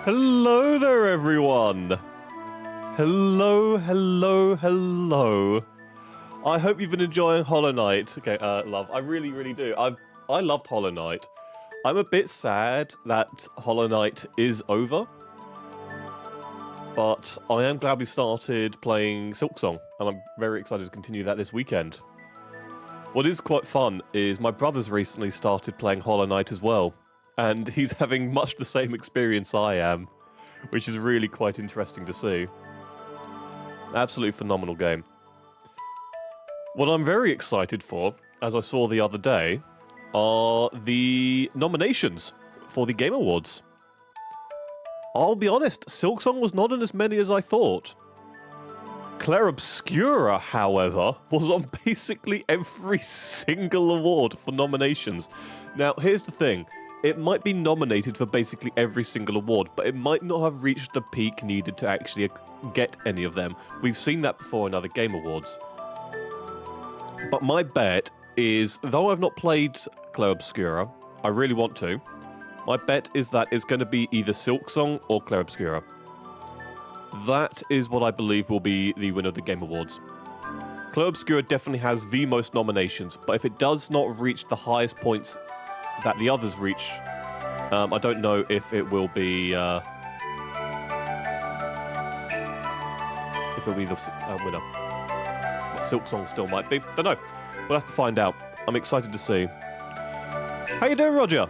Hello there, everyone. Hello. I hope you've been enjoying Hollow Knight. Okay, love. I really do. I loved Hollow Knight. I'm a bit sad that Hollow Knight is over, but I am glad we started playing Silksong, and I'm very excited to continue that this weekend. What is quite fun is my brother's recently started playing Hollow Knight as well, and he's having much the same experience I am, which is really quite interesting to see. Absolutely phenomenal game. What I'm very excited for, as I saw the other day, are the nominations for the Game Awards. I'll be honest, Silksong was not in as many as I thought. Clair Obscura, however, was on basically every single award for nominations. Now, here's the thing. It might be nominated for basically every single award, but it might not have reached the peak needed to actually get any of them. We've seen that before in other Game Awards. But my bet is, though I've not played Clair Obscura, I really want to, my bet is that it's going to be either Silksong or Clair Obscura. That is what I believe will be the winner of the Game Awards. Clair Obscura definitely has the most nominations, but if it does not reach the highest points that the others reach, I don't know if it will be the winner. Silksong still might be. Don't know. We'll have to find out. I'm excited to see. How you doing, Roger?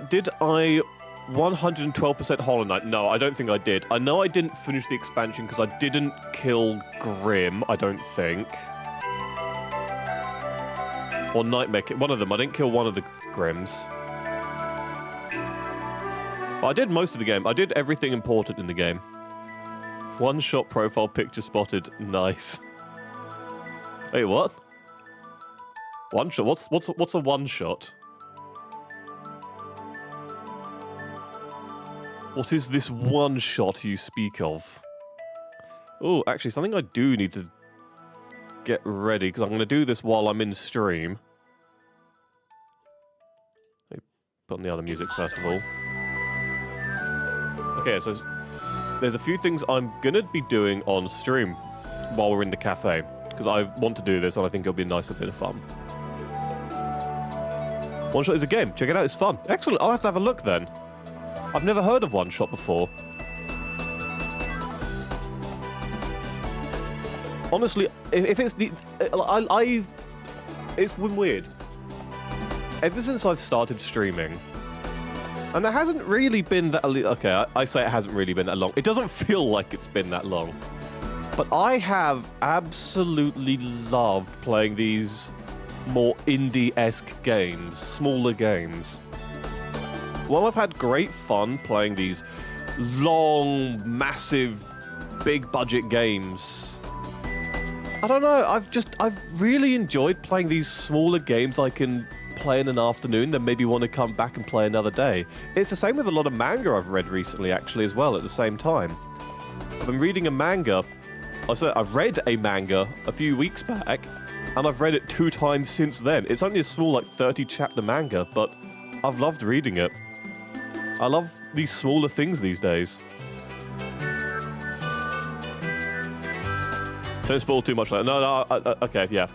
Did I 112% Hollow Knight? No, I don't think I did. I know I didn't finish the expansion because I didn't kill Grim, I don't think. Or Nightmare. One of them. I didn't kill one of the Grims. But I did most of the game. I did everything important in the game. One-shot profile picture spotted. Nice. Wait, what? One shot? What's a one-shot? What is this one shot you speak of? Oh, actually, something I do need to get ready, because I'm going to do this while I'm in stream. Let me put on the other music first of all. Okay, so there's a few things I'm going to be doing on stream while we're in the cafe, because I want to do this and I think it'll be a nice bit of fun. One Shot is a game. Check it out, it's fun. Excellent, I'll have to have a look then. I've never heard of One Shot before. Honestly, if it's the... It's been weird. Ever since I've started streaming, and it hasn't really been that... Okay, I say it hasn't really been that long. It doesn't feel like it's been that long. But I have absolutely loved playing these more indie-esque games, smaller games. While I've had great fun playing these long, massive, big-budget games, I don't know, I've really enjoyed playing these smaller games I can play in an afternoon, then maybe want to come back and play another day. It's the same with a lot of manga I've read recently, actually, as well, at the same time. I've been reading a manga. I've read a manga a few weeks back, and I've read it 2 times since then. It's only a small, like, 30-chapter manga, but I've loved reading it. I love these smaller things these days. Don't spoil too much. No, okay, yeah.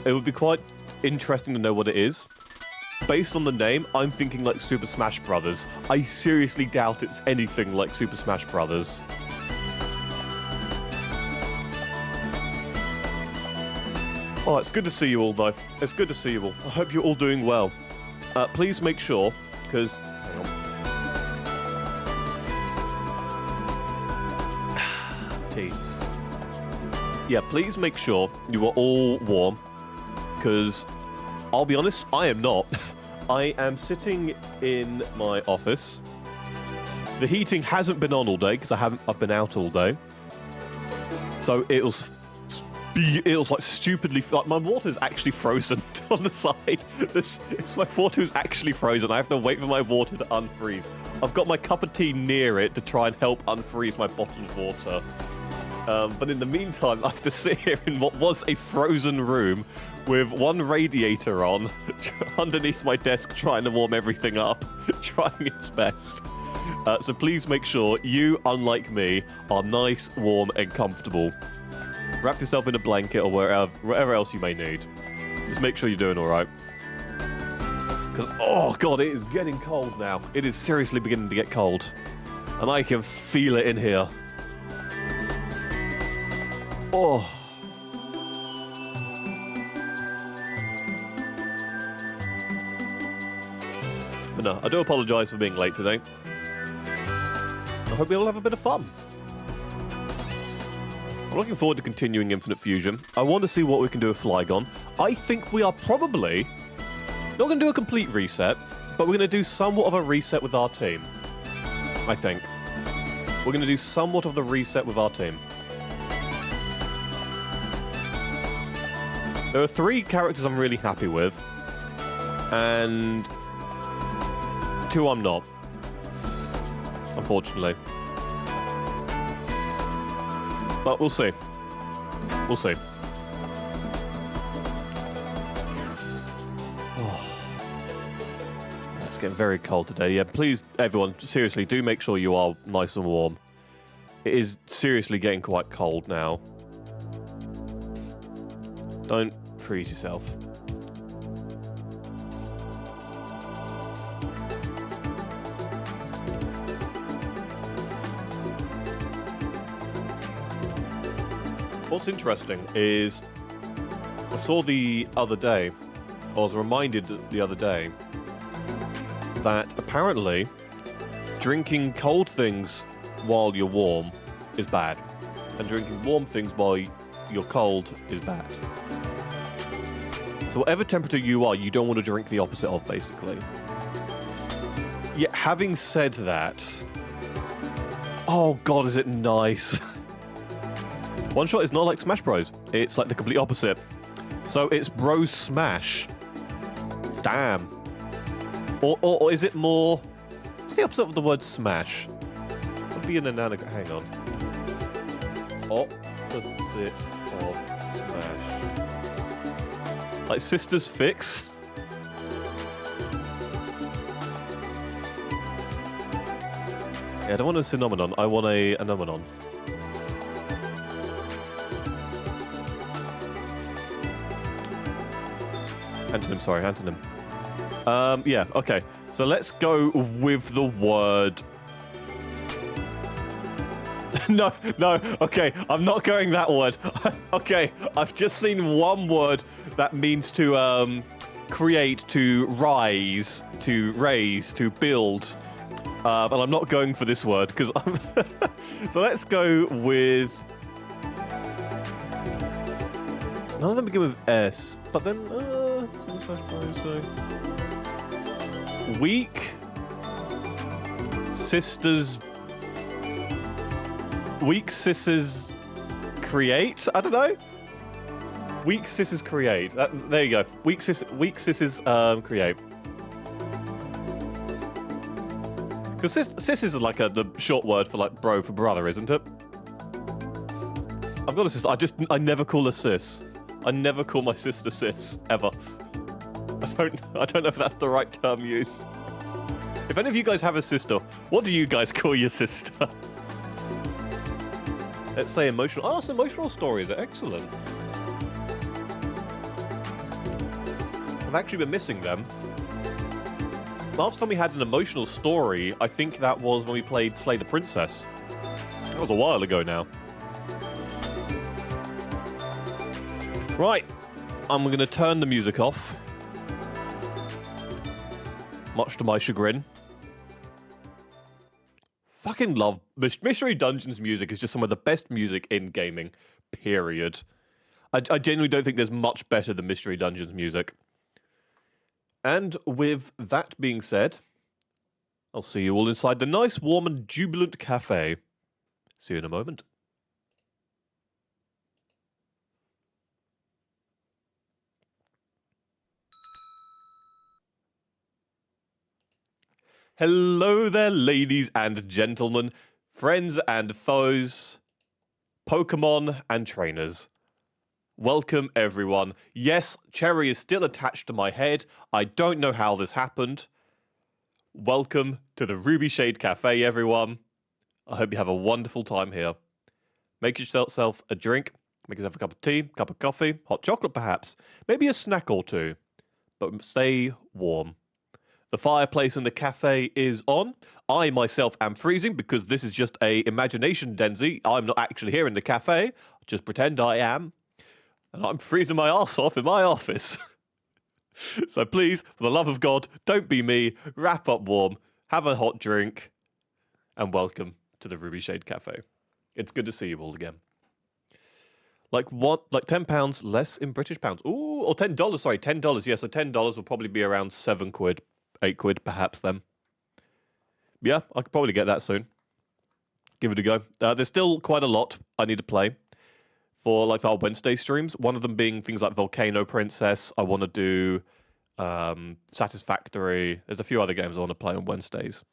It would be quite interesting to know what it is. Based on the name, I'm thinking like Super Smash Brothers. I seriously doubt it's anything like Super Smash Brothers. Oh, it's good to see you all, though. It's good to see you all. I hope you're all doing well. Please make sure, because... Hang on. Tea. Yeah, please make sure you are all warm, because I'll be honest, I am not. I am sitting in my office. The heating hasn't been on all day, because I've been out all day. So it was like stupidly... My water's actually frozen on the side. My water is actually frozen. I have to wait for my water to unfreeze. I've got my cup of tea near it to try and help unfreeze my bottled water. But in the meantime, I have to sit here in what was a frozen room with one radiator on underneath my desk trying to warm everything up, trying its best. So please make sure you, unlike me, are nice, warm, and comfortable. Wrap yourself in a blanket or wherever else you may need. Just make sure you're doing all right. Because, oh god, it is getting cold now. It is seriously beginning to get cold. And I can feel it in here. Oh. But no, I do apologise for being late today. I hope we all have a bit of fun. I'm looking forward to continuing Infinite Fusion. I want to see what we can do with Flygon. I think we are probably not going to do a complete reset, but we're going to do somewhat of a reset with our team. I think. We're going to do somewhat of the reset with our team. There are 3 characters I'm really happy with, and 2 I'm not, unfortunately. But we'll see. We'll see. Oh. It's getting very cold today. Yeah, please, everyone, seriously, do make sure you are nice and warm. It is seriously getting quite cold now. Don't freeze yourself. What's interesting is I saw the other day, I was reminded the other day, that apparently drinking cold things while you're warm is bad, and drinking warm things while you're cold is bad. So whatever temperature you are, you don't want to drink the opposite of, basically. Yet having said that, oh god, is it nice. One Shot is not like Smash Bros. It's like the complete opposite. So it's Bros Smash. Damn. Or is it more... What's the opposite of the word smash? Would be an anagram. Hang on. Opposite of smash. Like Sisters Fix? Yeah, I don't want a synomenon. I want a anomenon. Antonym, sorry, antonym. Yeah, okay. So let's go with the word... No, okay, I'm not going that word. Okay, I've just seen one word that means to create, to rise, to raise, to build. But I'm not going for this word, because I'm... So let's go with... None of them begin with S, but then... Weak sisters create? I don't know. Weak sisters create. There you go. Weak sisters create. Because sis is like the short word for like bro for brother, isn't it? I've got a sister. I never call her sis. I never call my sister sis ever. I don't know if that's the right term used. If any of you guys have a sister, what do you guys call your sister? Let's say emotional. Oh, it's emotional stories are excellent. I've actually been missing them. Last time we had an emotional story, I think that was when we played Slay the Princess. That was a while ago now. Right, I'm going to turn the music off. Much to my chagrin. Fucking love Mystery Dungeons music. Is just some of the best music in gaming, period. I genuinely don't think there's much better than Mystery Dungeons music. And with that being said, I'll see you all inside the nice, warm and jubilant cafe. See you in a moment. Hello there, ladies and gentlemen, friends and foes, Pokemon and trainers. Welcome, everyone. Yes, Cherry is still attached to my head. I don't know how this happened. Welcome to the Ruby Shade Cafe, everyone. I hope you have a wonderful time here. Make yourself a drink, make yourself a cup of tea, cup of coffee, hot chocolate perhaps, maybe a snack or two, but stay warm. The fireplace in the cafe is on. I myself am freezing because this is just a imagination Denzea. I'm not actually here in the cafe, just pretend I am. And I'm freezing my arse off in my office. So please, for the love of God, don't be me. Wrap up warm, have a hot drink, and welcome to the Ruby Shade Cafe. It's good to see you all again. Like £10 less in British pounds. Ooh, or $10, sorry, $10. Yeah, so $10 will probably be around £7, £8 perhaps then. Yeah, I could probably get that soon. Give it a go. There's still quite a lot I need to play for like our Wednesday streams. One of them being things like Volcano Princess. I want to do Satisfactory. There's a few other games I want to play on Wednesdays.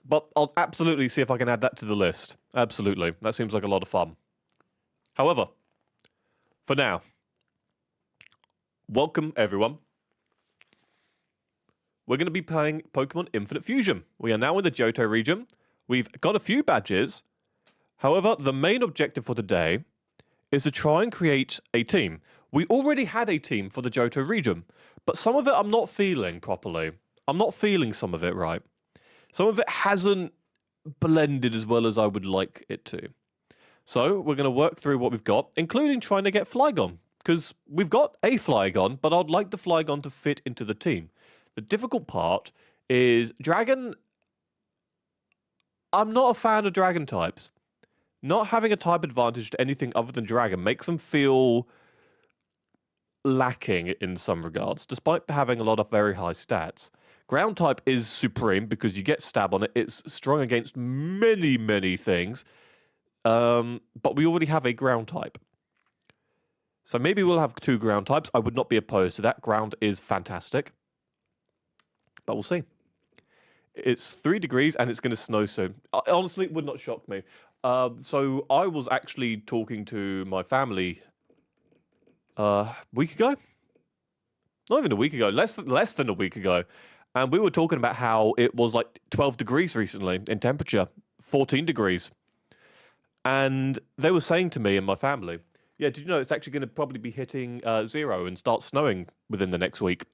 But I'll absolutely see if I can add that to the list. Absolutely. That seems like a lot of fun. However, for now, welcome everyone. We're going to be playing Pokémon Infinite Fusion. We are now in the Johto region. We've got a few badges. However, the main objective for today is to try and create a team. We already had a team for the Johto region, but some of it I'm not feeling properly. I'm not feeling some of it right. Some of it hasn't blended as well as I would like it to. So we're going to work through what we've got, including trying to get Flygon, because we've got a Flygon, but I'd like the Flygon to fit into the team. The difficult part is Dragon. I'm not a fan of Dragon types. Not having a type advantage to anything other than Dragon makes them feel lacking in some regards, despite having a lot of very high stats. Ground type is supreme because you get stab on it. It's strong against many, many things. But we already have a ground type. So maybe we'll have 2 ground types. I would not be opposed to that. Ground is fantastic. But we'll see. It's 3 degrees and it's going to snow soon. Honestly, it would not shock me. So I was actually talking to my family a week ago. Not even a week ago. Less than a week ago. And we were talking about how it was like 12 degrees recently in temperature. 14 degrees. And they were saying to me and my family, yeah, did you know it's actually going to probably be hitting 0 and start snowing within the next week?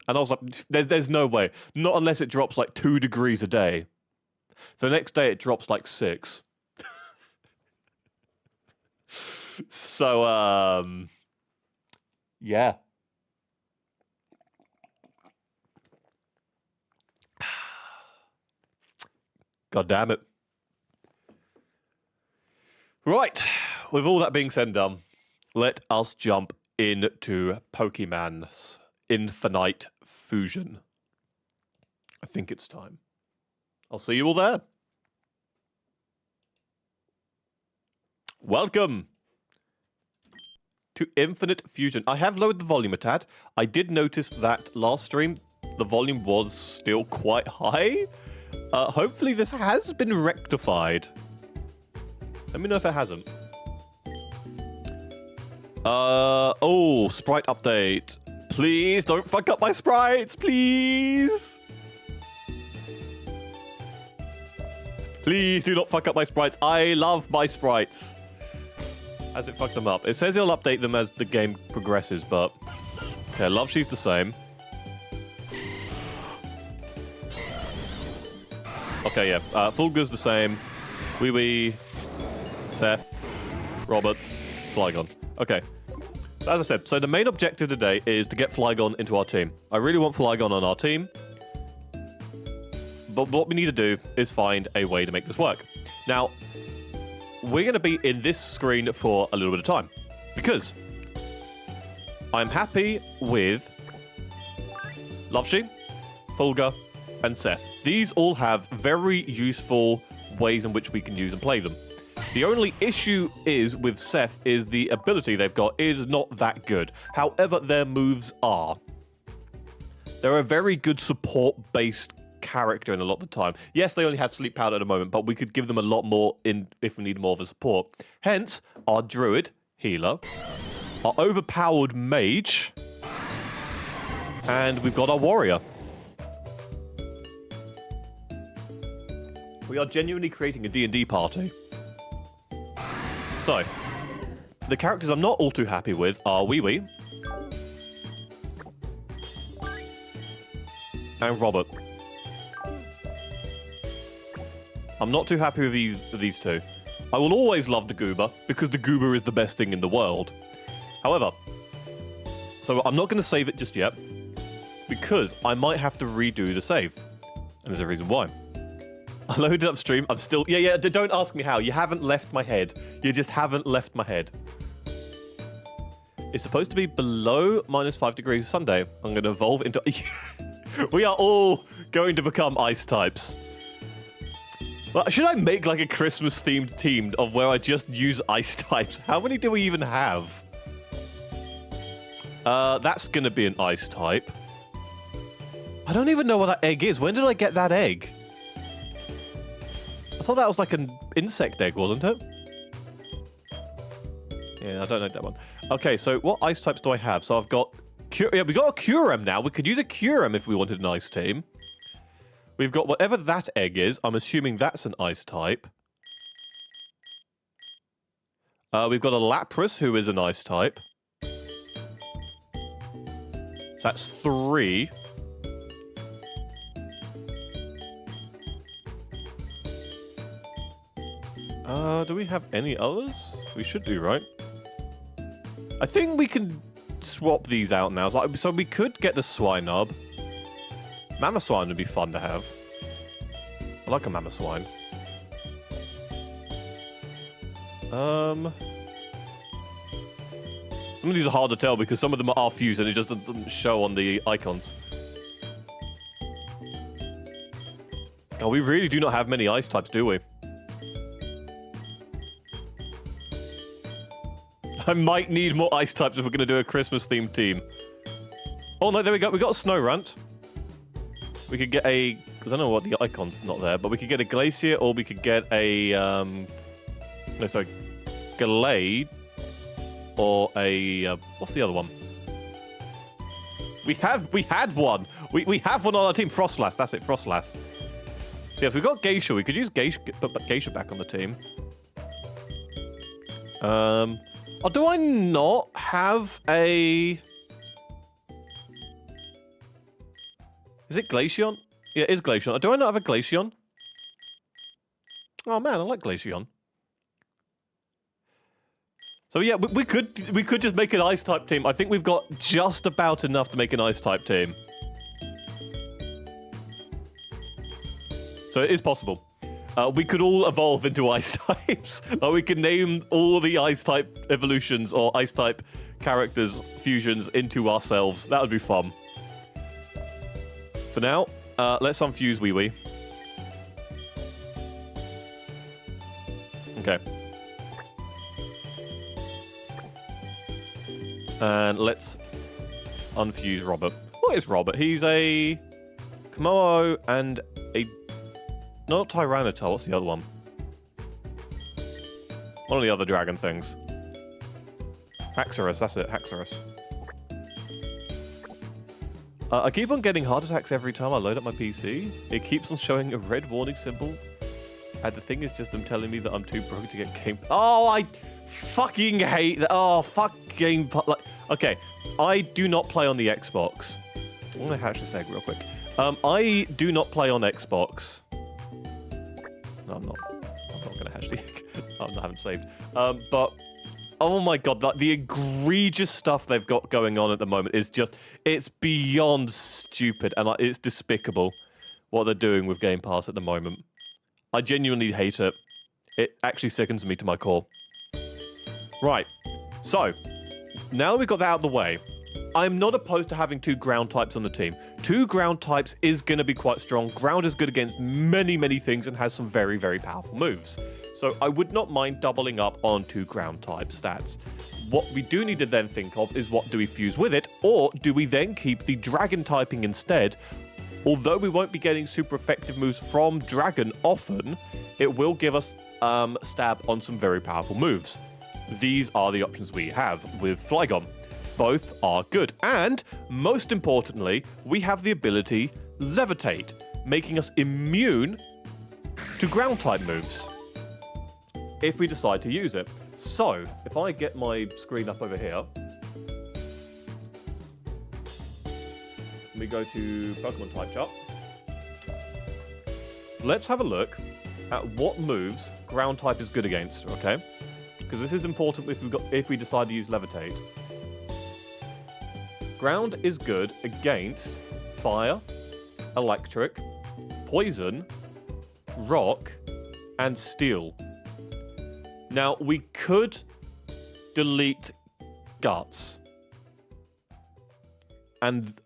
And I was like, there's no way. Not unless it drops like 2 degrees a day. The next day it drops like 6. So, yeah. God damn it. Right, with all that being said and done, let us jump into Pokémon's Infinite Fusion. I think it's time. I'll see you all there. Welcome to Infinite Fusion. I have lowered the volume a tad. I did notice that last stream, the volume was still quite high. Hopefully this has been rectified. Let me know if it hasn't. Oh, sprite update. Please don't fuck up my sprites, please. Please do not fuck up my sprites. I love my sprites. Has it fucked them up? It says it'll update them as the game progresses, but... Okay, Love She's the same. Okay, yeah. Fulgur's the same. Wee Wee, Seth, Robert, Flygon. Okay. As I said, so the main objective today is to get Flygon into our team. I really want Flygon on our team. But what we need to do is find a way to make this work. Now, we're going to be in this screen for a little bit of time. Because I'm happy with Lovesheen, Fulgur, and Seth. These all have very useful ways in which we can use and play them. The only issue is with Seth is the ability they've got is not that good. However, their moves are. They're a very good support-based character in a lot of the time. Yes, they only have sleep powder at the moment, but we could give them a lot more in if we need more of a support. Hence, our druid, healer, our overpowered mage, and we've got our warrior. We are genuinely creating a D&D party. So, the characters I'm not all too happy with are Wee Wee and Robert. I'm not too happy with these two. I will always love the Goober, because the Goober is the best thing in the world. However, so I'm not going to save it just yet, because I might have to redo the save. And there's a reason why. I loaded up stream, I'm still... Yeah, don't ask me how. You haven't left my head. You just haven't left my head. It's supposed to be below -5 degrees Sunday. I'm going to evolve into... We are all going to become ice types. Well, should I make like a Christmas-themed team of where I just use ice types? How many do we even have? That's going to be an ice type. I don't even know what that egg is. When did I get that egg? I thought that was like an insect egg, wasn't it? Yeah, I don't know that one. Okay, so what ice types do I have? So I've got... Yeah, we got a Kyurem now. We could use a Kyurem if we wanted an ice team. We've got whatever that egg is. I'm assuming that's an ice type. We've got a Lapras, who is an ice type. So that's 3. Do we have any others? We should do, right? I think we can swap these out now. So we could get the Swinub. Mamoswine would be fun to have. I like a Mamoswine. Some of these are hard to tell because some of them are fused and it just doesn't show on the icons. Oh, we really do not have many ice types, do we? I might need more ice types if we're going to do a Christmas-themed team. Oh, no, there we go. We got a Snorunt. We could get a... I don't know what the icon's not there, but we could get a Glacier or we could get a... No, sorry. Glade. Or a... what's the other one? We had one. We have one on our team. Frostlass. That's it. Frostlass. So yeah, if we've got Geisha, we could use Geisha, put Geisha back on the team. Oh, do I not have a... Is it Glaceon? Yeah, it is Glaceon. Do I not have a Glaceon? Oh man, I like Glaceon. So yeah, we could just make an ice type team. I think we've got just about enough to make an ice type team. So it is possible. We could all evolve into ice types. We could name all the ice type evolutions or ice type characters, fusions into ourselves. That would be fun. For now, let's unfuse Wee Wee. Okay. And let's unfuse Robert. What is Robert? He's a Komodo and a... Not Tyranitar, what's the other one? One of the other dragon things. Haxorus, that's it, Haxorus. I keep on getting heart attacks every time I load up my PC. It keeps on showing a red warning symbol. And the thing is just them telling me that I'm too broke to get game... Oh, I fucking hate that. Oh, fuck game... Like, okay, I do not play on the Xbox. I'm going to hatch this egg real quick. I do not play on Xbox. No, I'm not going to hatch the egg. I haven't saved. But, oh my god, the egregious stuff they've got going on at the moment is just, it's beyond stupid and it's despicable what they're doing with Game Pass at the moment. I genuinely hate it. It actually sickens me to my core. Right, so, now that we've got that out of the way, I'm not opposed to having 2 ground types on the team. 2 ground types is going to be quite strong. Ground is good against many, many things and has some very, very powerful moves. So I would not mind doubling up on 2 ground type stats. What we do need to then think of is what do we fuse with it, or do we then keep the dragon typing instead? Although we won't be getting super effective moves from dragon often, it will give us stab on some very powerful moves. These are the options we have with Flygon. Both are good. And, most importantly, we have the ability Levitate, making us immune to ground type moves if we decide to use it. So, if I get my screen up over here, we go to Pokemon type chart. Let's have a look at what moves ground type is good against, okay? Because this is important if we decide to use Levitate. Ground is good against fire, electric, poison, rock, and steel. Now, we could delete guts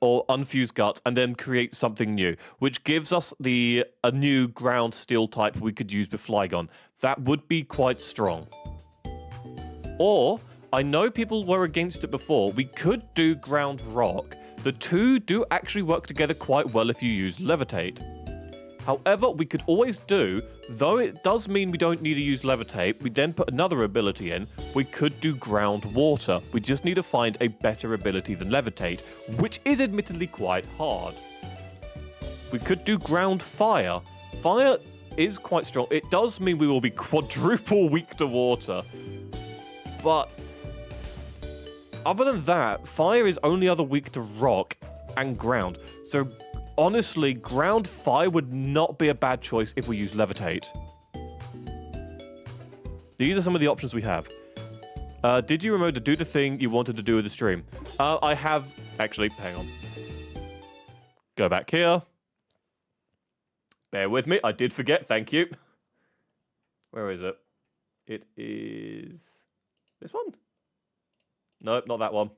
or unfuse guts and then create something new, which gives us a new ground steel type we could use with Flygon. That would be quite strong. Or, I know people were against it before, we could do ground rock. The two do actually work together quite well if you use Levitate. However, we could always do, though it does mean we don't need to use Levitate, we then put another ability in, we could do ground water. We just need to find a better ability than Levitate, which is admittedly quite hard. We could do ground fire. Fire is quite strong. It does mean we will be quadruple weak to water. But other than that, fire is only other weak to rock and ground. So honestly, ground fire would not be a bad choice if we use Levitate. These are some of the options we have. Did you remember to do the thing you wanted to do with the stream? I have... Actually, hang on. Go back here. Bear with me. I did forget. Thank you. Where is it? It is... This one? Nope, not that one.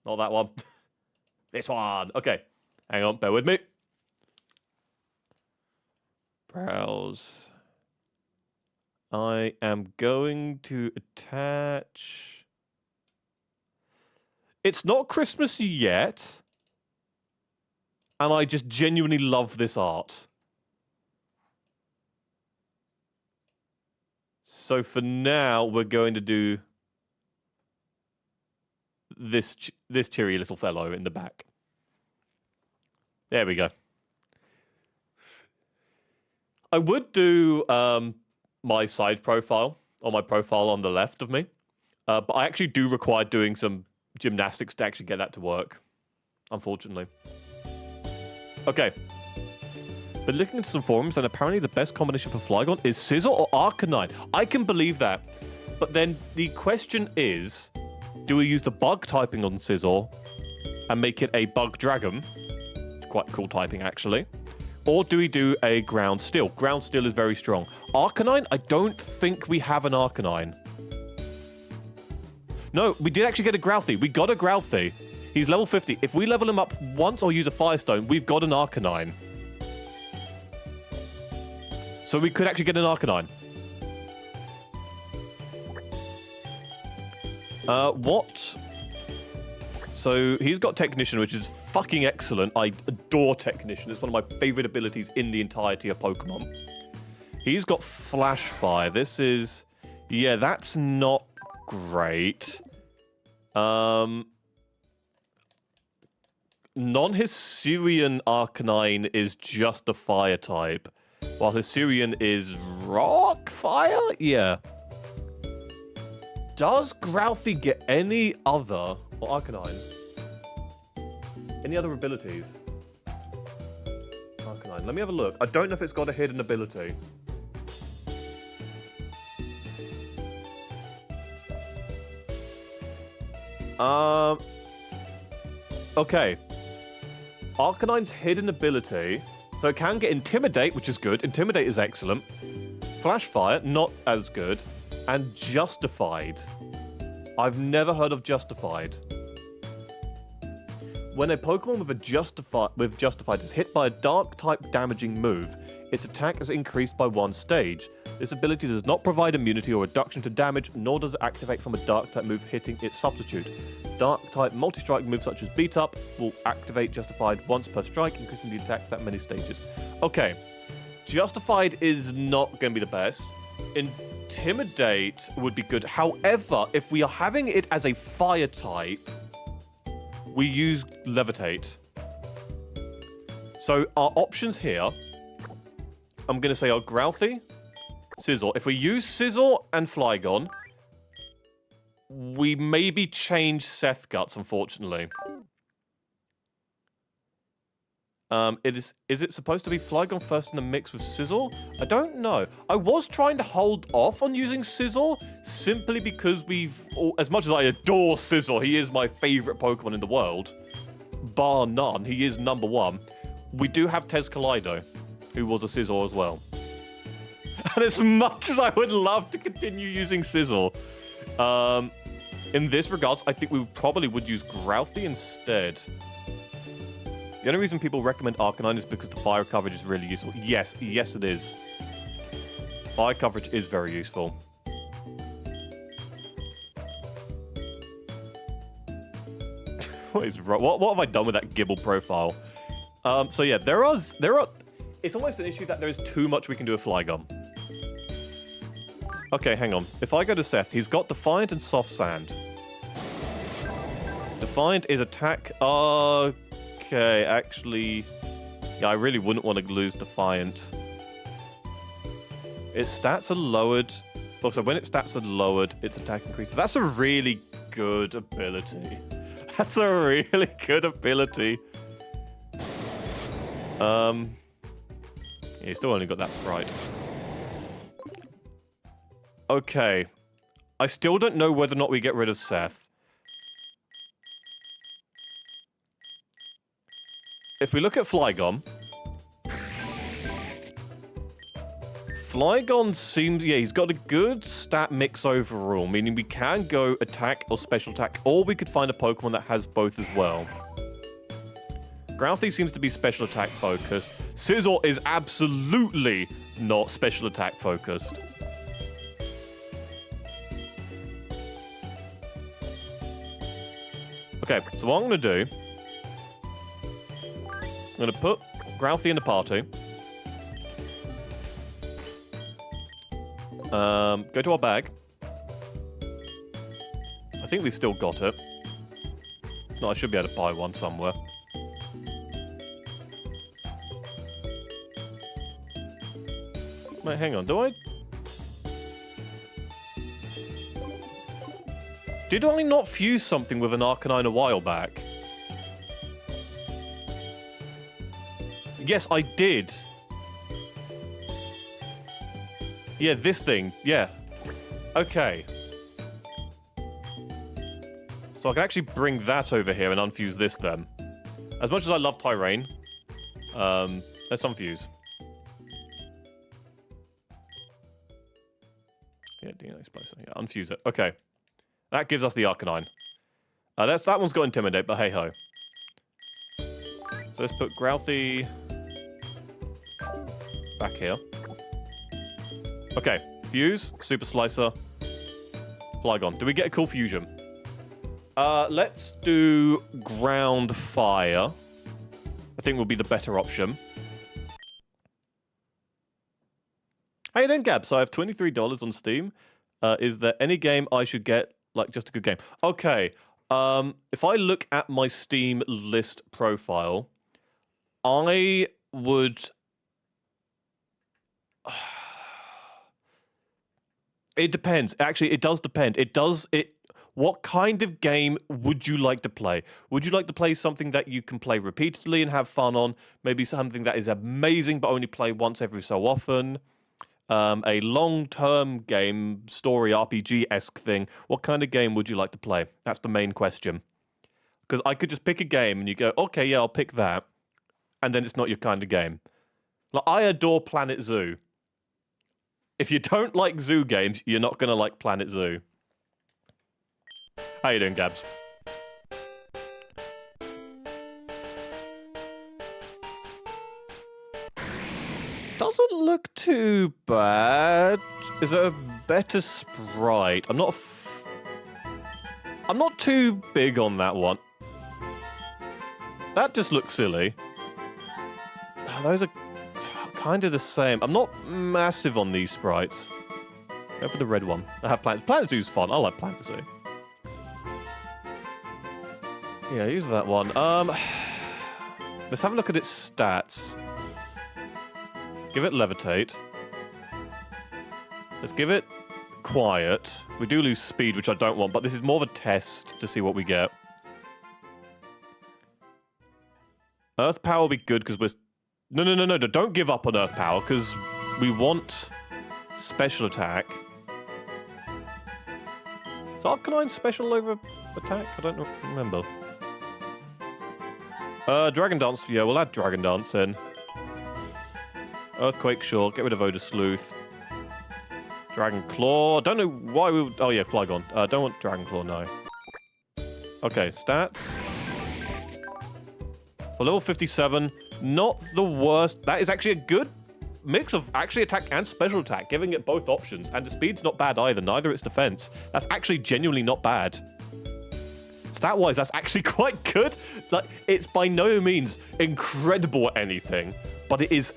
Not that one. This one. Okay. Hang on, bear with me. Browse. I am going to attach... It's not Christmas yet. And I just genuinely love this art. So for now, we're going to do this cheery little fellow in the back. There we go. I would do my side profile, or my profile on the left of me, but I actually do require doing some gymnastics to actually get that to work, unfortunately. Okay. Been looking into some forums, and apparently the best combination for Flygon is Scizor or Arcanine. I can believe that. But then the question is, do we use the bug typing on Scizor and make it a bug dragon? Quite cool typing, actually. Or do we do a ground steel? Ground steel is very strong. Arcanine? I don't think we have an Arcanine. No, we did actually get a Grouthy. We got a Grouthy. He's level 50. If we level him up once or use a Firestone, we've got an Arcanine. So we could actually get an Arcanine. What? So he's got Technician, which is fucking excellent. I adore Technician. It's one of my favorite abilities in the entirety of Pokemon. He's got Flash Fire. This is... Yeah, that's not great. Non-Hisuian Arcanine is just a Fire type, while Hisuian is Rock Fire? Yeah. Does Grouthy get any other... Or Arcanine? Any other abilities? Arcanine. Let me have a look. I don't know if it's got a hidden ability. Okay. Arcanine's hidden ability. So it can get Intimidate, which is good. Intimidate is excellent. Flash Fire, not as good. And Justified. I've never heard of Justified. When a Pokemon with Justified is hit by a Dark-type damaging move, its attack is increased by 1 stage. This ability does not provide immunity or reduction to damage, nor does it activate from a Dark-type move hitting its substitute. Dark-type multi-strike moves such as Beat Up will activate Justified once per strike, increasing the attack that many stages. Okay, Justified is not going to be the best. Intimidate would be good. However, if we are having it as a fire type, we use Levitate. So our options here I'm going to say Grouthy, Sizzle. If we use Sizzle and Flygon, we maybe change Seth Guts, unfortunately. Is it supposed to be Flygon first in the mix with Sizzle? I don't know. I was trying to hold off on using Sizzle simply because as much as I adore Sizzle, he is my favorite Pokemon in the world. Bar none, he is #1. We do have Kaleido, who was a Sizzle as well. And as much as I would love to continue using Sizzle, in this regards, I think we probably would use Grouthy instead. The only reason people recommend Arcanine is because the fire coverage is really useful. Yes, it is. Fire coverage is very useful. What is wrong? What have I done with that Gibble profile? So yeah, there are. It's almost an issue that there is too much we can do with Flygon. Okay, hang on. If I go to Seth, he's got Defiant and Soft Sand. Defiant is attack. Okay, actually, yeah, I really wouldn't want to lose Defiant. Its stats are lowered. Also, when its stats are lowered, its attack increases. That's a really good ability. That's a really good ability. Yeah, you still only got that sprite. Okay. I still don't know whether or not we get rid of Seth. If we look at Flygon... Flygon seems... Yeah, he's got a good stat mix overall, meaning we can go attack or special attack, or we could find a Pokemon that has both as well. Grouthy seems to be special attack focused. Sizzle is absolutely not special attack focused. Okay, so what I'm going to do... I'm going to put Grouthy in the party. Go to our bag. I think we've still got it. If not, I should be able to buy one somewhere. Wait, hang on. Did I not fuse something with an Arcanine a while back? Yes, I did. Yeah, this thing. Yeah. Okay. So I can actually bring that over here and unfuse this then. As much as I love Tyrain, let's unfuse. Yeah, DNA Exploser. Yeah, unfuse it. Okay. That gives us the Arcanine. That one's got Intimidate, but hey-ho. So let's put Grouthy back here. Okay, Fuse, Super Slicer, Flygon. Do we get a cool fusion? Let's do Ground Fire. I think will be the better option. How you doing, Gab? So I have $23 on Steam. Is there any game I should get, like, just a good game? Okay, if I look at my Steam list profile, I would... It depends. Actually, it does depend. What kind of game would you like to play? Would you like to play something that you can play repeatedly and have fun on? Maybe something that is amazing but only play once every so often? A long-term game, story, RPG-esque thing. What kind of game would you like to play? That's the main question. Because I could just pick a game and you go, okay, yeah, I'll pick that. And then it's not your kind of game. Like, I adore Planet Zoo. If you don't like zoo games, you're not going to like Planet Zoo. How you doing, Gabs? Doesn't look too bad. Is it a better sprite? I'm not too big on that one. That just looks silly. Those are kind of the same. I'm not massive on these sprites. Go for the red one. I have Planet Zoo's fun. I like Planet Zoo. Yeah, use that one. Let's have a look at its stats. Give it levitate. Let's give it quiet. We do lose speed, which I don't want, but this is more of a test to see what we get. Earth power will be good because we're... No. Don't give up on earth power because we want special attack. Is Arcanine special over attack? I don't remember. Dragon Dance. Yeah, we'll add Dragon Dance in. Earthquake, sure. Get rid of Odor Sleuth. Dragon Claw. Don't know why we would... Oh, yeah, Flygon. Don't want Dragon Claw, no. Okay, stats. For level 57, not the worst. That is actually a good mix of actually attack and special attack, giving it both options. And the speed's not bad either, neither its defense. That's actually genuinely not bad. Stat-wise, that's actually quite good. Like, it's by no means incredible at anything, but it is...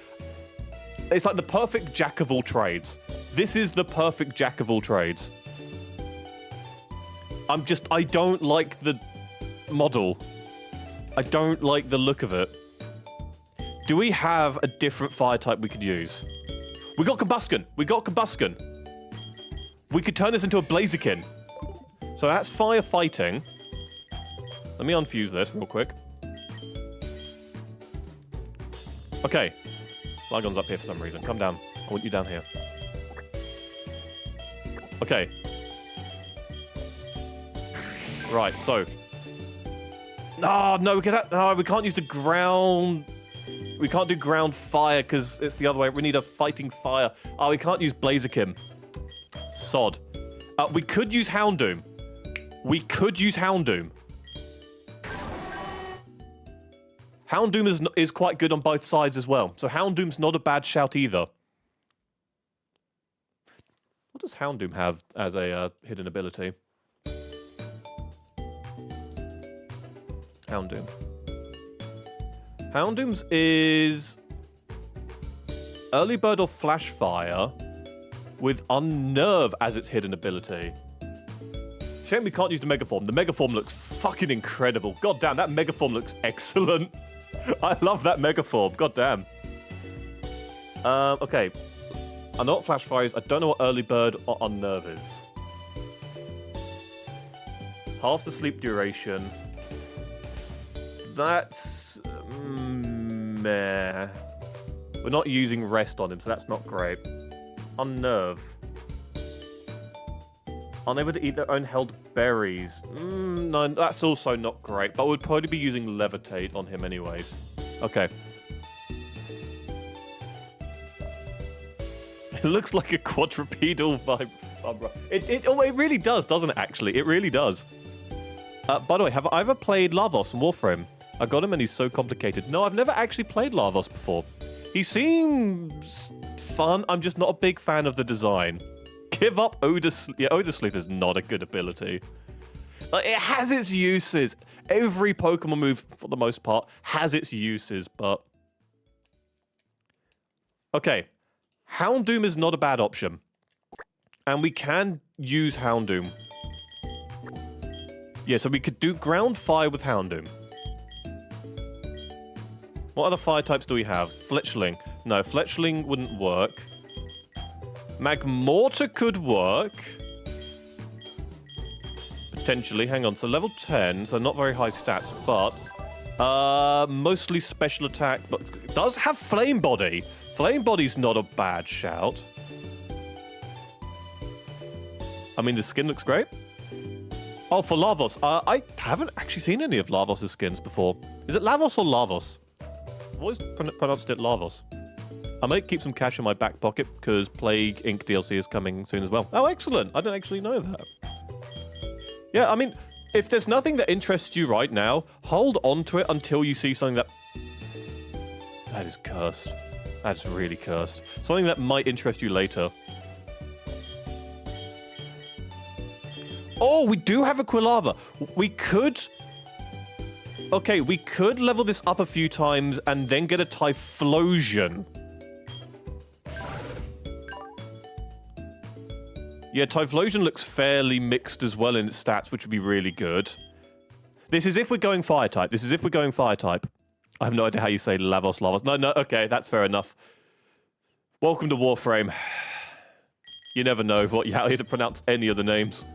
It's like the perfect jack of all trades. This is the perfect jack of all trades. I don't like the model. I don't like the look of it. Do we have a different fire type we could use? We got Combustion. We could turn this into a Blaziken. So that's fire fighting. Let me unfuse this real quick. Okay. Flygon's up here for some reason. Come down. I want you down here. Okay. Right, so... Oh, no, we can't use the ground... We can't do ground fire because it's the other way. We need a fighting fire. Oh, we can't use Blaziken. Sod. We could use Houndoom. Houndoom is quite good on both sides as well. So Houndoom's not a bad shout either. What does Houndoom have as a hidden ability? Houndoom. Houndoom's is Early Bird or Flash Fire with Unnerve as its hidden ability. Shame we can't use the Megaform. The Megaform looks fucking incredible. God damn, that Megaform looks excellent. I love that Megaform. God damn. Okay. I know what Flash Fire is. I don't know what Early Bird or Unnerve is. Half the sleep duration. That's... meh. We're not using rest on him, so that's not great. Unnerve. Unable to eat their own held berries. No, that's also not great, but we'd probably be using Levitate on him anyways. Okay. It looks like a quadrupedal vibe. It really does, doesn't it, actually? It really does. By the way, have I ever played Lavos in Warframe? I got him and he's so complicated. No, I've never actually played Lavos before. He seems fun. I'm just not a big fan of the design. Give up Odor Sleuth. Yeah, Odor Sleuth is not a good ability. Like, it has its uses. Every Pokemon move, for the most part, has its uses, but... Okay. Houndoom is not a bad option. And we can use Houndoom. Yeah, so we could do Ground Fire with Houndoom. What other fire types do we have? Fletchling. No, Fletchling wouldn't work. Magmortar could work. Potentially. Hang on. So level 10, so not very high stats, but mostly special attack, but does have Flame Body. Flame Body's not a bad shout. I mean, the skin looks great. Oh, for Lavos. I haven't actually seen any of Lavos' skins before. Is it Lavos or Lavos? I've always pronounced it Lavos. I might keep some cash in my back pocket because Plague Inc. DLC is coming soon as well. Oh, excellent. I didn't actually know that. Yeah, I mean, if there's nothing that interests you right now, hold on to it until you see something that... That is cursed. That's really cursed. Something that might interest you later. Oh, we do have a Quilava. We could... Okay, we could level this up a few times and then get a Typhlosion. Yeah, Typhlosion looks fairly mixed as well in its stats, which would be really good. This is if we're going Fire-type. I have no idea how you say Lavos. No, okay, that's fair enough. Welcome to Warframe. You never know how to pronounce any of the names.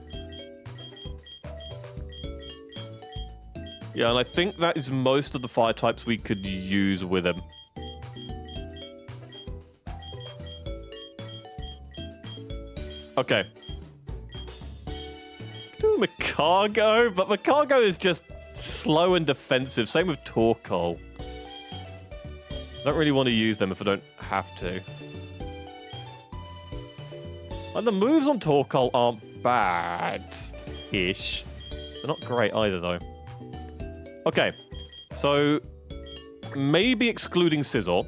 Yeah, and I think that is most of the fire types we could use with him. Okay. Do Macargo, but Macargo is just slow and defensive. Same with Torkoal. I don't really want to use them if I don't have to. And the moves on Torkoal aren't bad-ish. They're not great either, though. Okay, so maybe excluding Scizor.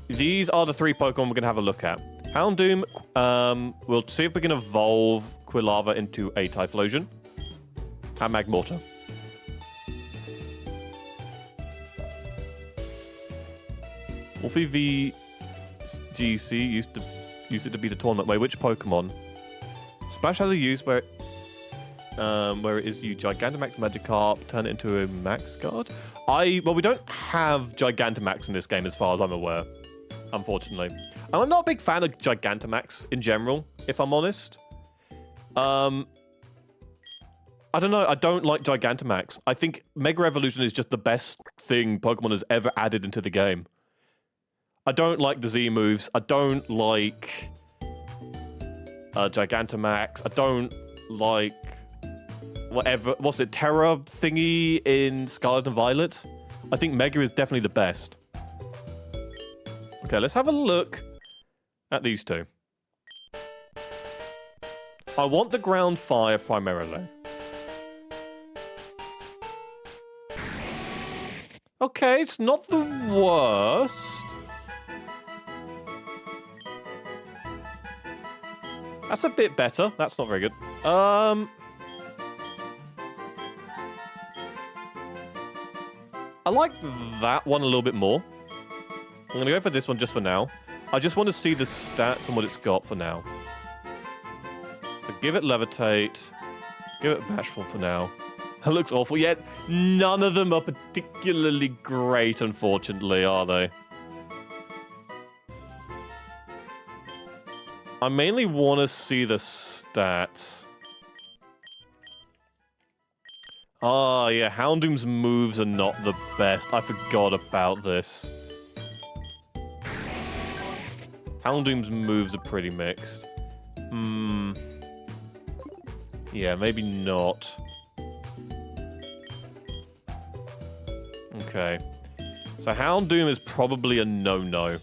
These are the 3 Pokemon we're going to have a look at. Houndoom, we'll see if we can evolve Quilava into a Typhlosion. And Magmortar. Wolfie VGC used it to be the tournament way. Which Pokemon? Splash has a use where it is you Gigantamax Magikarp, turn it into a Max Guard. Well, we don't have Gigantamax in this game as far as I'm aware, unfortunately. And I'm not a big fan of Gigantamax in general, if I'm honest. I don't know, I don't like Gigantamax. I think Mega Evolution is just the best thing Pokemon has ever added into the game. I don't like the Z moves. I don't like Gigantamax. I don't like what's it, Terra thingy in Scarlet and Violet. I think Mega is definitely the best. Okay, let's have a look at these two. I want the ground fire primarily. Okay, it's not the worst. That's a bit better. That's not very good. I like that one a little bit more. I'm going to go for this one just for now. I just want to see the stats and what it's got for now. So give it Levitate. Give it Bashful for now. That looks awful. Yet none of them are particularly great, unfortunately, are they? I mainly want to see the stats. Ah, yeah, Houndoom's moves are not the best. I forgot about this. Houndoom's moves are pretty mixed. Yeah, maybe not. Okay. So Houndoom is probably a no-no.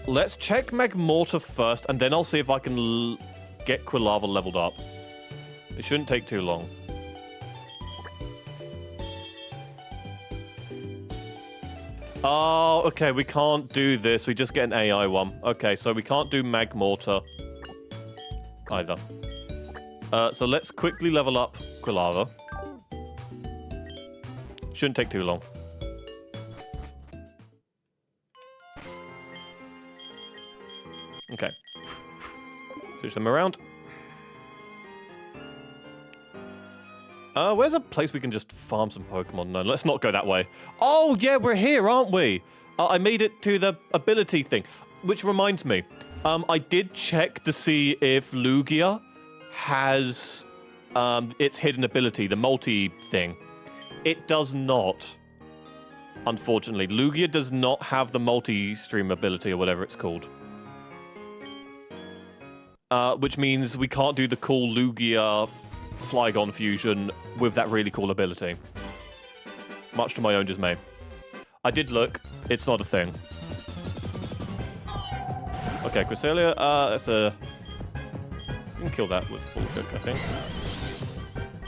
Let's check Magmortar first, and then I'll see if I can get Quilava leveled up. It shouldn't take too long. Oh, okay, we can't do this. We just get an AI one. Okay, so we can't do Magmortar either. So let's quickly level up Quilava. Shouldn't take too long. Okay. Switch them around. Where's a place we can just farm some Pokemon? No, let's not go that way. Oh, yeah, we're here, aren't we? I made it to the ability thing. Which reminds me, I did check to see if Lugia has its hidden ability, the multi thing. It does not. Unfortunately, Lugia does not have the multi-stream ability or whatever it's called. Which means we can't do the cool Lugia Flygon fusion with that really cool ability. Much to my own dismay. I did look. It's not a thing. Okay, Cresselia. That's a... You can kill that with full cook, I think.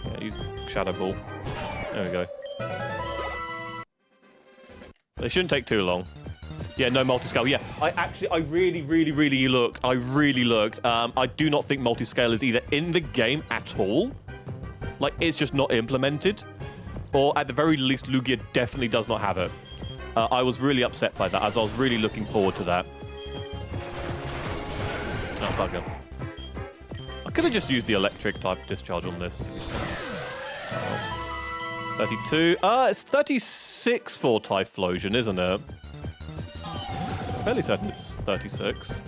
Yeah, use Shadow Ball. There we go. It shouldn't take too long. Yeah, no multi-scale. Yeah, I really looked. I do not think multi-scale is either in the game at all. Like, it's just not implemented. Or at the very least, Lugia definitely does not have it. I was really upset by that, as I was really looking forward to that. Oh, bugger. I could have just used the electric type discharge on this. Oh. 32. It's 36 for Typhlosion, isn't it? I'm fairly certain it's 36.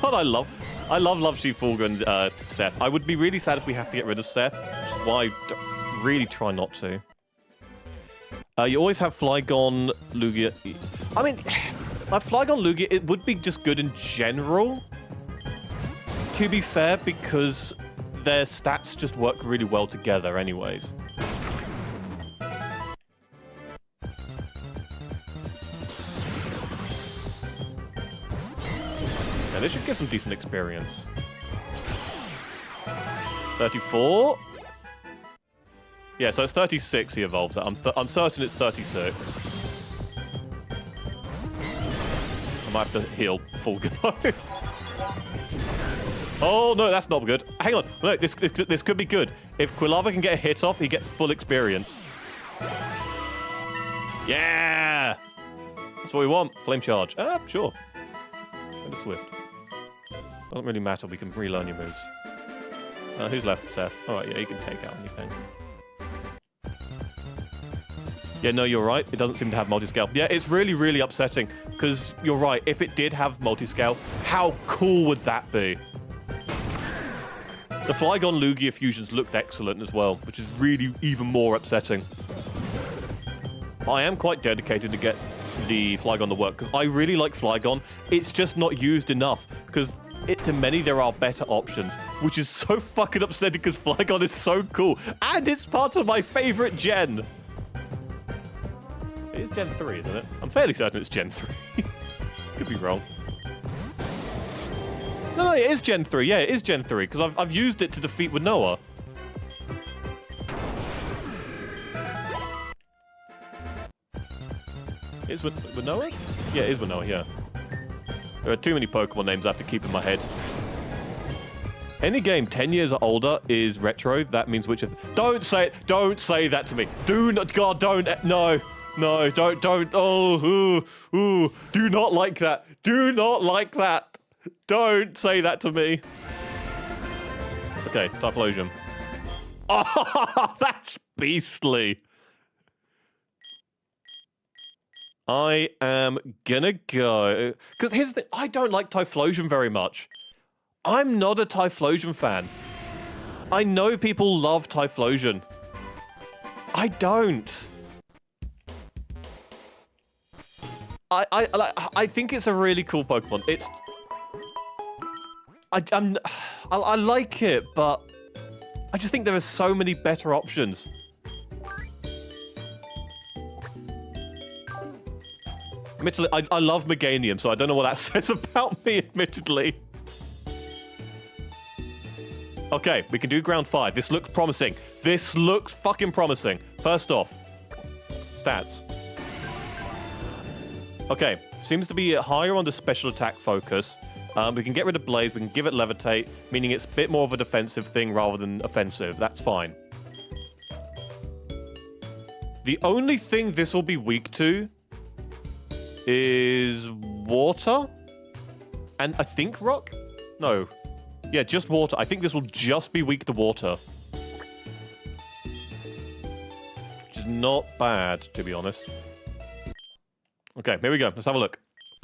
God, I love Sheepfalger and Seth. I would be really sad if we have to get rid of Seth, which is why I really try not to. You always have Flygon, Lugia. I mean, Flygon, Lugia, it would be just good in general, to be fair, because their stats just work really well together anyways. Yeah, they should get some decent experience. 34. Yeah, so it's 36 he evolves at. I'm certain it's 36. I might have to heal Fulgur though. Oh no, that's not good. Hang on, no, this could be good. If Quilava can get a hit off, he gets full experience. Yeah! That's what we want. Flame Charge. Sure. Kind of swift. Doesn't really matter, we can relearn your moves. Who's left? Seth. Alright, yeah, you can take out anything. Yeah, no, you're right. It doesn't seem to have multiscale. Yeah, it's really, really upsetting, because you're right. If it did have multiscale, how cool would that be? The Flygon Lugia fusions looked excellent as well, which is really even more upsetting. I am quite dedicated to get the Flygon to work, because I really like Flygon. It's just not used enough, because to many there are better options, which is so fucking upsetting because Flygon is so cool, and it's part of my favorite gen. It is Gen 3, isn't it? I'm fairly certain it's Gen 3. Could be wrong. No, it is Gen 3. Yeah, it is Gen 3, because I've used it to defeat Winnoa. Is Winnoa? Yeah, it is Winnoa, yeah. There are too many Pokemon names I have to keep in my head. Any game 10 years or older is retro. That means which of... Don't say that to me. Do not... God, don't... No. No, don't, oh, ooh, do not like that. Do not like that. Don't say that to me. Okay, Typhlosion. Oh, that's beastly. I am gonna go... Because here's the thing, I don't like Typhlosion very much. I'm not a Typhlosion fan. I know people love Typhlosion. I don't. I think it's a really cool Pokemon. I like it, but I just think there are so many better options. Admittedly, I love Meganium, so I don't know what that says about me, admittedly. Okay, we can do ground 5. This looks promising. This looks fucking promising. First off, stats. Okay, seems to be higher on the special attack focus. We can get rid of Blaze, we can give it Levitate, meaning it's a bit more of a defensive thing rather than offensive. That's fine. The only thing this will be weak to is water? And I think rock? No. Yeah, just water. I think this will just be weak to water. Which is not bad, to be honest. Okay, here we go. Let's have a look.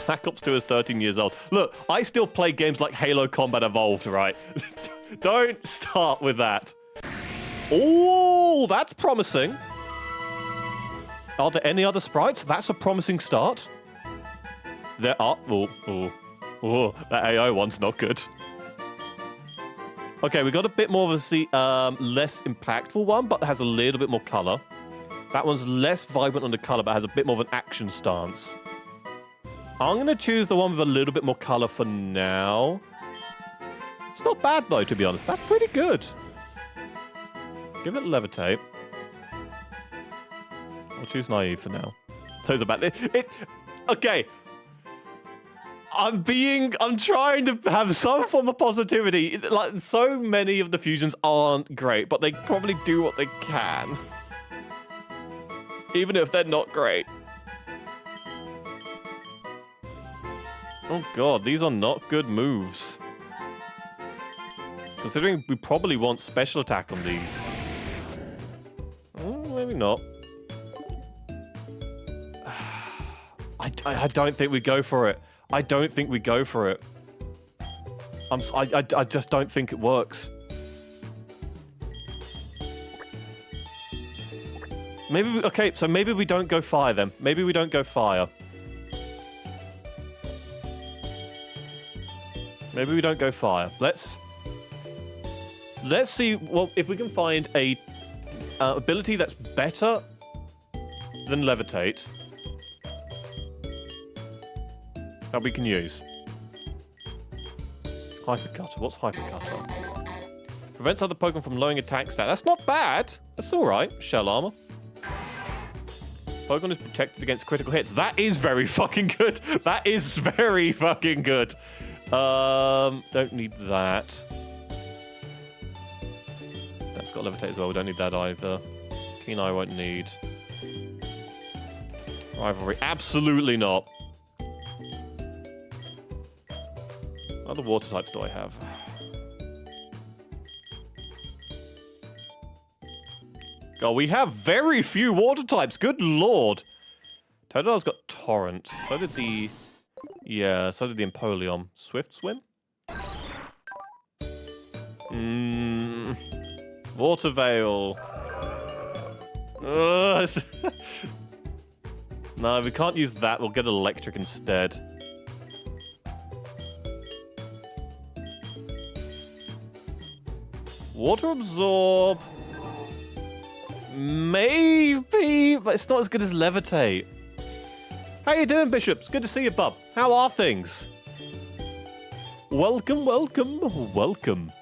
Black Ops 2 is 13 years old. Look, I still play games like Halo Combat Evolved, right? Don't start with that. Oh, that's promising. Are there any other sprites? That's a promising start. There are... Oh, that AI one's not good. Okay, we got a bit more of a less impactful one, but has a little bit more color. That one's less vibrant on the color, but has a bit more of an action stance. I'm going to choose the one with a little bit more color for now. It's not bad, though, to be honest. That's pretty good. Give it Levitate. I'll choose Naive for now. Those are bad. Okay. I'm trying to have some form of positivity. Like, so many of the fusions aren't great, but they probably do what they can. Even if they're not great. Oh god, these are not good moves. Considering we probably want special attack on these. Maybe not. I don't think we go for it. I don't think we go for it. I just don't think it works. Maybe okay, so maybe we don't go fire then. Maybe we don't go fire. Maybe we don't go fire. Let's see if we can find a ability that's better than levitate that we can use. Hypercutter. What's hypercutter? Prevents other Pokemon from lowering attack stat. That's not bad. That's all right. Shell armor. Pokemon is protected against critical hits. That is very fucking good. That is very fucking good. Don't need that. That's got levitate as well. We don't need that either. Keen Eye won't need. Rivalry. Absolutely not. What other water types do I have? God, we have very few water types. Good lord. Totodile got Torrent. So did the... Yeah, so did the Empoleon. Swift Swim? Water Veil. No, we can't use that. We'll get Electric instead. Water Absorb. Maybe, but it's not as good as Levitate. How you doing, Bishop? It's good to see you, bub. How are things? Welcome, welcome, welcome.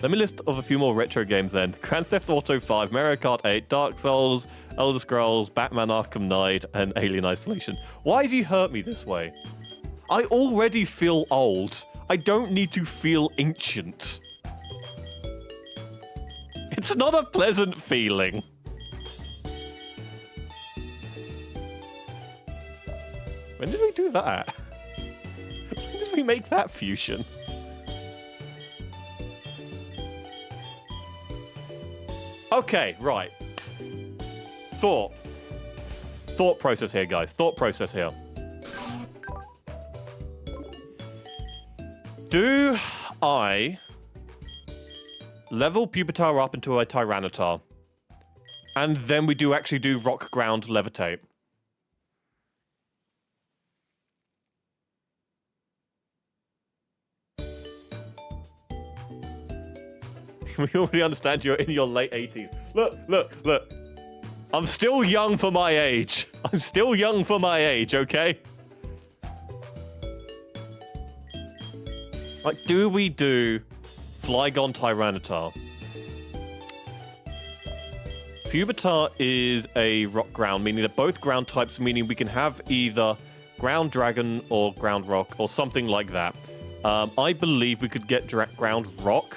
Let me list off a few more retro games then. Grand Theft Auto 5, Mario Kart 8, Dark Souls, Elder Scrolls, Batman Arkham Knight, and Alien Isolation. Why do you hurt me this way? I already feel old. I don't need to feel ancient. It's not a pleasant feeling. When did we do that? When did we make that fusion? Okay, right. Thought process here, guys. Thought process here. Do I level Pupitar up into a Tyranitar, and then we actually do Rock Ground Levitate? We already understand you're in your late 80s. Look, look, look. I'm still young for my age. I'm still young for my age, okay? Like, do we do Flygon Tyranitar? Pupitar is a rock ground, meaning they're both ground types, meaning we can have either ground dragon or ground rock or something like that. I believe we could get ground rock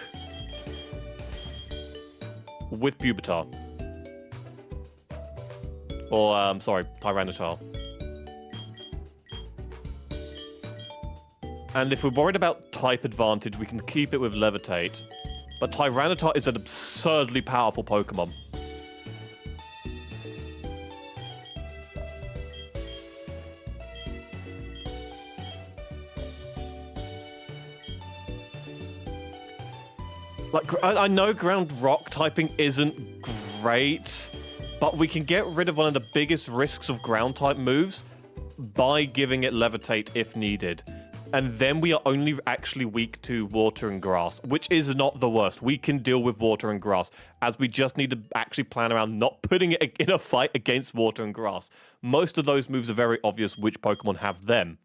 with Pupitar. Or, sorry, Tyranitar. And if we're worried about type advantage, we can keep it with Levitate. But Tyranitar is an absurdly powerful Pokemon. Like, I know ground rock typing isn't great, but we can get rid of one of the biggest risks of ground type moves by giving it Levitate if needed. And then we are only actually weak to water and grass, which is not the worst. We can deal with water and grass, as we just need to actually plan around not putting it in a fight against water and grass. Most of those moves are very obvious which Pokemon have them.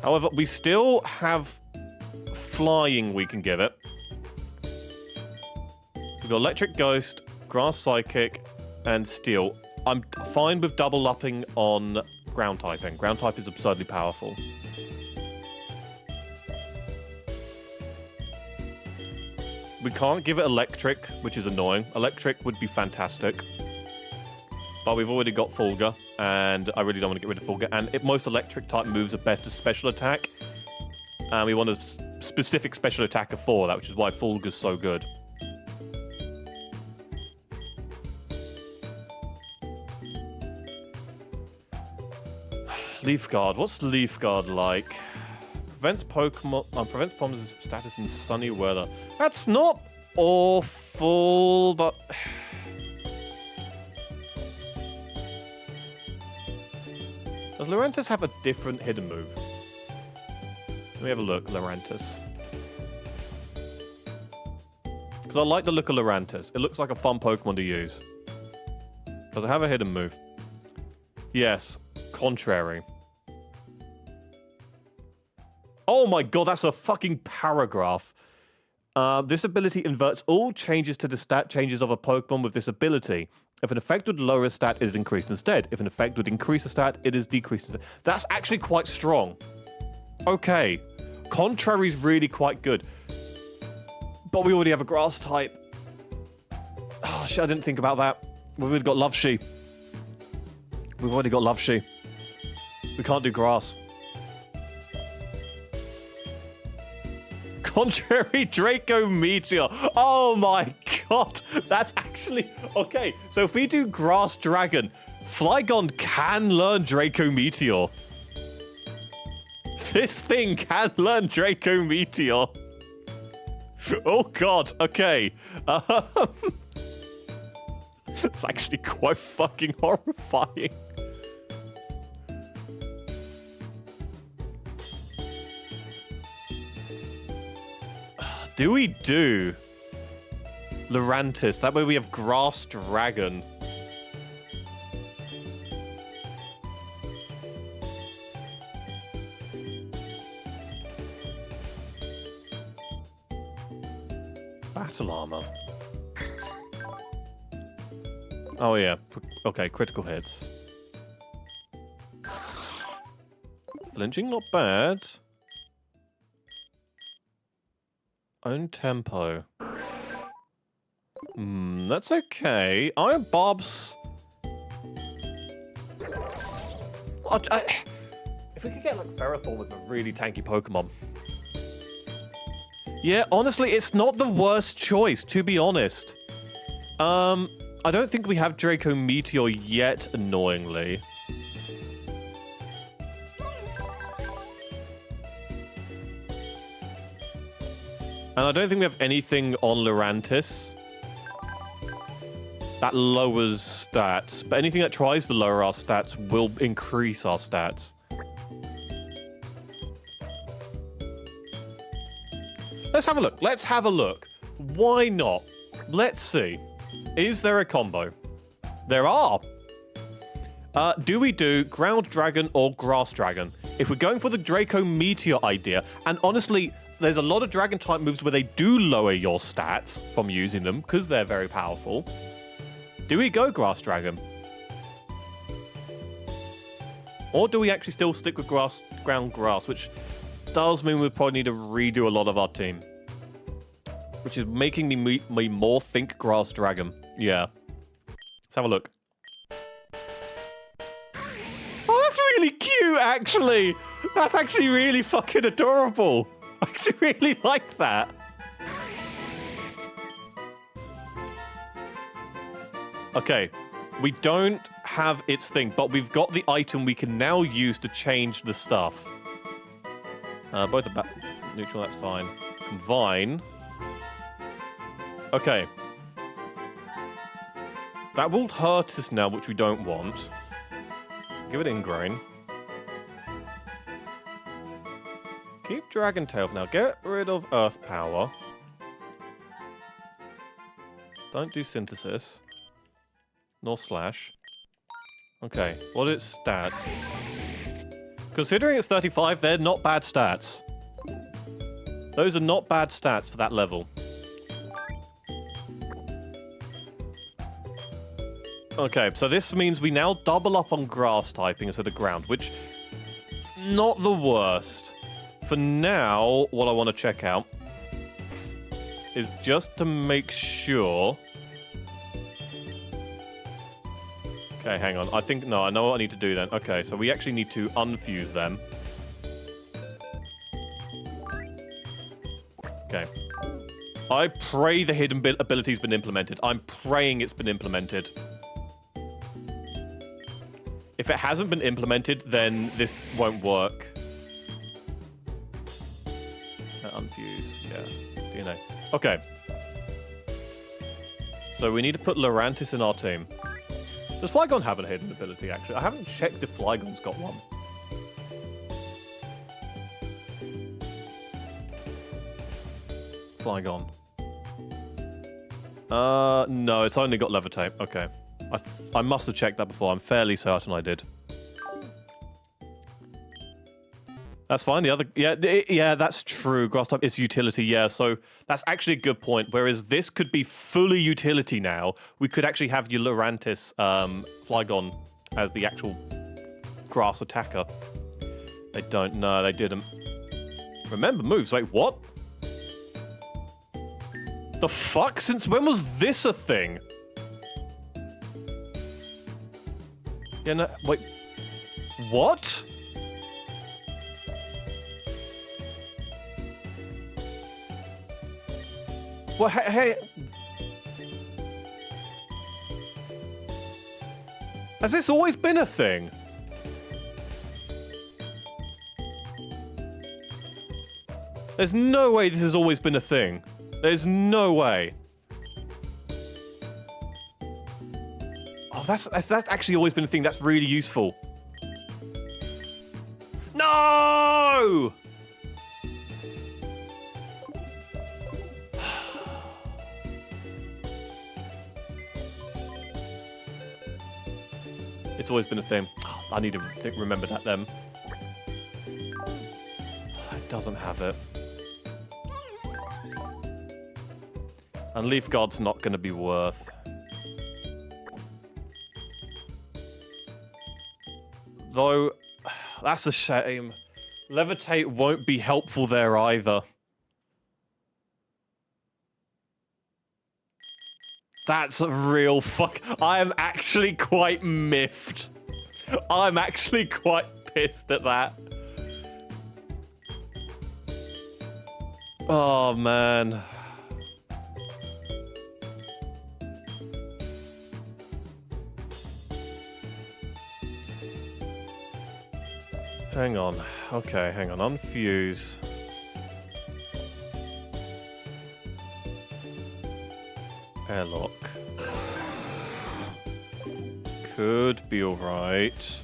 However, we still have flying we can give it. We've got Electric Ghost, Grass Psychic, and Steel. I'm fine with double upping on ground typing. Ground type is absurdly powerful. We can't give it Electric, which is annoying. Electric would be fantastic. But we've already got Fulgur, and I really don't want to get rid of Fulgur. And most Electric type moves are better special attack. And we want to specific special attacker for that, which is why Fulgur's so good. Leaf Guard. What's Leaf Guard like? Prevents Pokemon's status in sunny weather. That's not awful, but... Does Lurantis have a different hidden move? Let me have a look, Lurantis. Because I like the look of Lurantis. It looks like a fun Pokemon to use. Does it have a hidden move? Yes. Contrary. Oh my god, that's a fucking paragraph. This ability inverts all changes to the stat changes of a Pokemon with this ability. If an effect would lower a stat, it is increased instead. If an effect would increase a stat, it is decreased instead. That's actually quite strong. Okay. Contrary's really quite good. But we already have a grass type. Oh shit, I didn't think about that. We've already got Loveshy. We've already got Loveshy. We can't do grass. Contrary Draco Meteor. Oh my god. That's actually... Okay, so if we do Grass Dragon, Flygon can learn Draco Meteor. This thing can learn Draco Meteor. Oh god, okay. It's actually quite fucking horrifying. Do we do Lurantis? That way we have Grass Dragon. Battle armor. Oh yeah. Okay, critical hits. Flinching, not bad. Own tempo. That's okay. Iron Bobs. If we could get like Ferrothorn with a really tanky Pokemon. Yeah, honestly, it's not the worst choice, to be honest. I don't think we have Draco Meteor yet, annoyingly. And I don't think we have anything on Lurantis that lowers stats. But anything that tries to lower our stats will increase our stats. Let's have a look. Let's have a look. Why not? Let's see. Is there a combo? There are. Do we do Ground Dragon or Grass Dragon? If we're going for the Draco Meteor idea, and honestly... There's a lot of Dragon-type moves where they do lower your stats from using them, because they're very powerful. Do we go Grass Dragon? Or do we actually still stick with Ground Grass, which does mean we probably need to redo a lot of our team. Which is making me more think Grass Dragon. Yeah. Let's have a look. Oh, that's really cute, actually! That's actually really fucking adorable! I actually really like that. Okay, we don't have its thing, but we've got the item we can now use to change the stuff. Both are neutral, that's fine. Combine. Okay. That will hurt us now, which we don't want. Give it Ingrain. Keep Dragon Tail for now. Get rid of Earth Power. Don't do Synthesis. Nor Slash. Okay, what are its stats? Considering it's 35, they're not bad stats. Those are not bad stats for that level. Okay, so this means we now double up on Grass typing instead of Ground, which... not the worst. For now, what I want to check out is just to make sure... Okay, hang on. I think... No, I know what I need to do then. Okay, so we actually need to unfuse them. Okay. I pray the hidden ability's been implemented. I'm praying it's been implemented. If it hasn't been implemented, then this won't work. Unfuse, yeah. DNA. Okay. So we need to put Lurantis in our team. Does Flygon have a hidden ability, actually? I haven't checked if Flygon's got one. Flygon. No, it's only got Levitate. Okay. I must have checked that before. I'm fairly certain I did. That's fine. The other... Yeah, that's true. Grass type is utility, yeah. So that's actually a good point. Whereas this could be fully utility now. We could actually have your Lurantis Flygon as the actual grass attacker. They don't. No, they didn't. Remember moves. Wait, what? The fuck? Since when was this a thing? Yeah, no, wait. What? Well, hey. Has this always been a thing? There's no way this has always been a thing. There's no way. Oh, that's actually always been a thing. That's really useful. No! It's always been a thing. Oh, I need to remember that then. It doesn't have it. And Leaf Guard's not going to be worth. Though, that's a shame. Levitate won't be helpful there either. That's a real fuck. I am actually quite miffed. I'm actually quite pissed at that. Oh, man. Hang on. Okay, hang on. Unfuse. Airlock. Could be alright.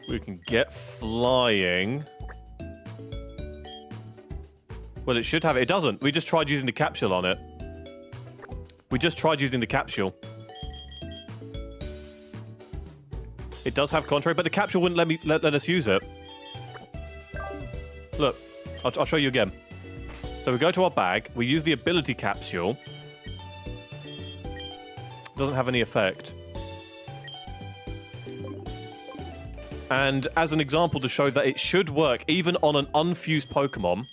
We can get flying. Well, it should have it. It doesn't. We just tried using the capsule on it. We just tried using the capsule. It does have contrary, but the capsule wouldn't let us use it. Look, I'll show you again. So we go to our bag, we use the ability capsule. Doesn't have any effect. And as an example to show that it should work even on an unfused Pokemon,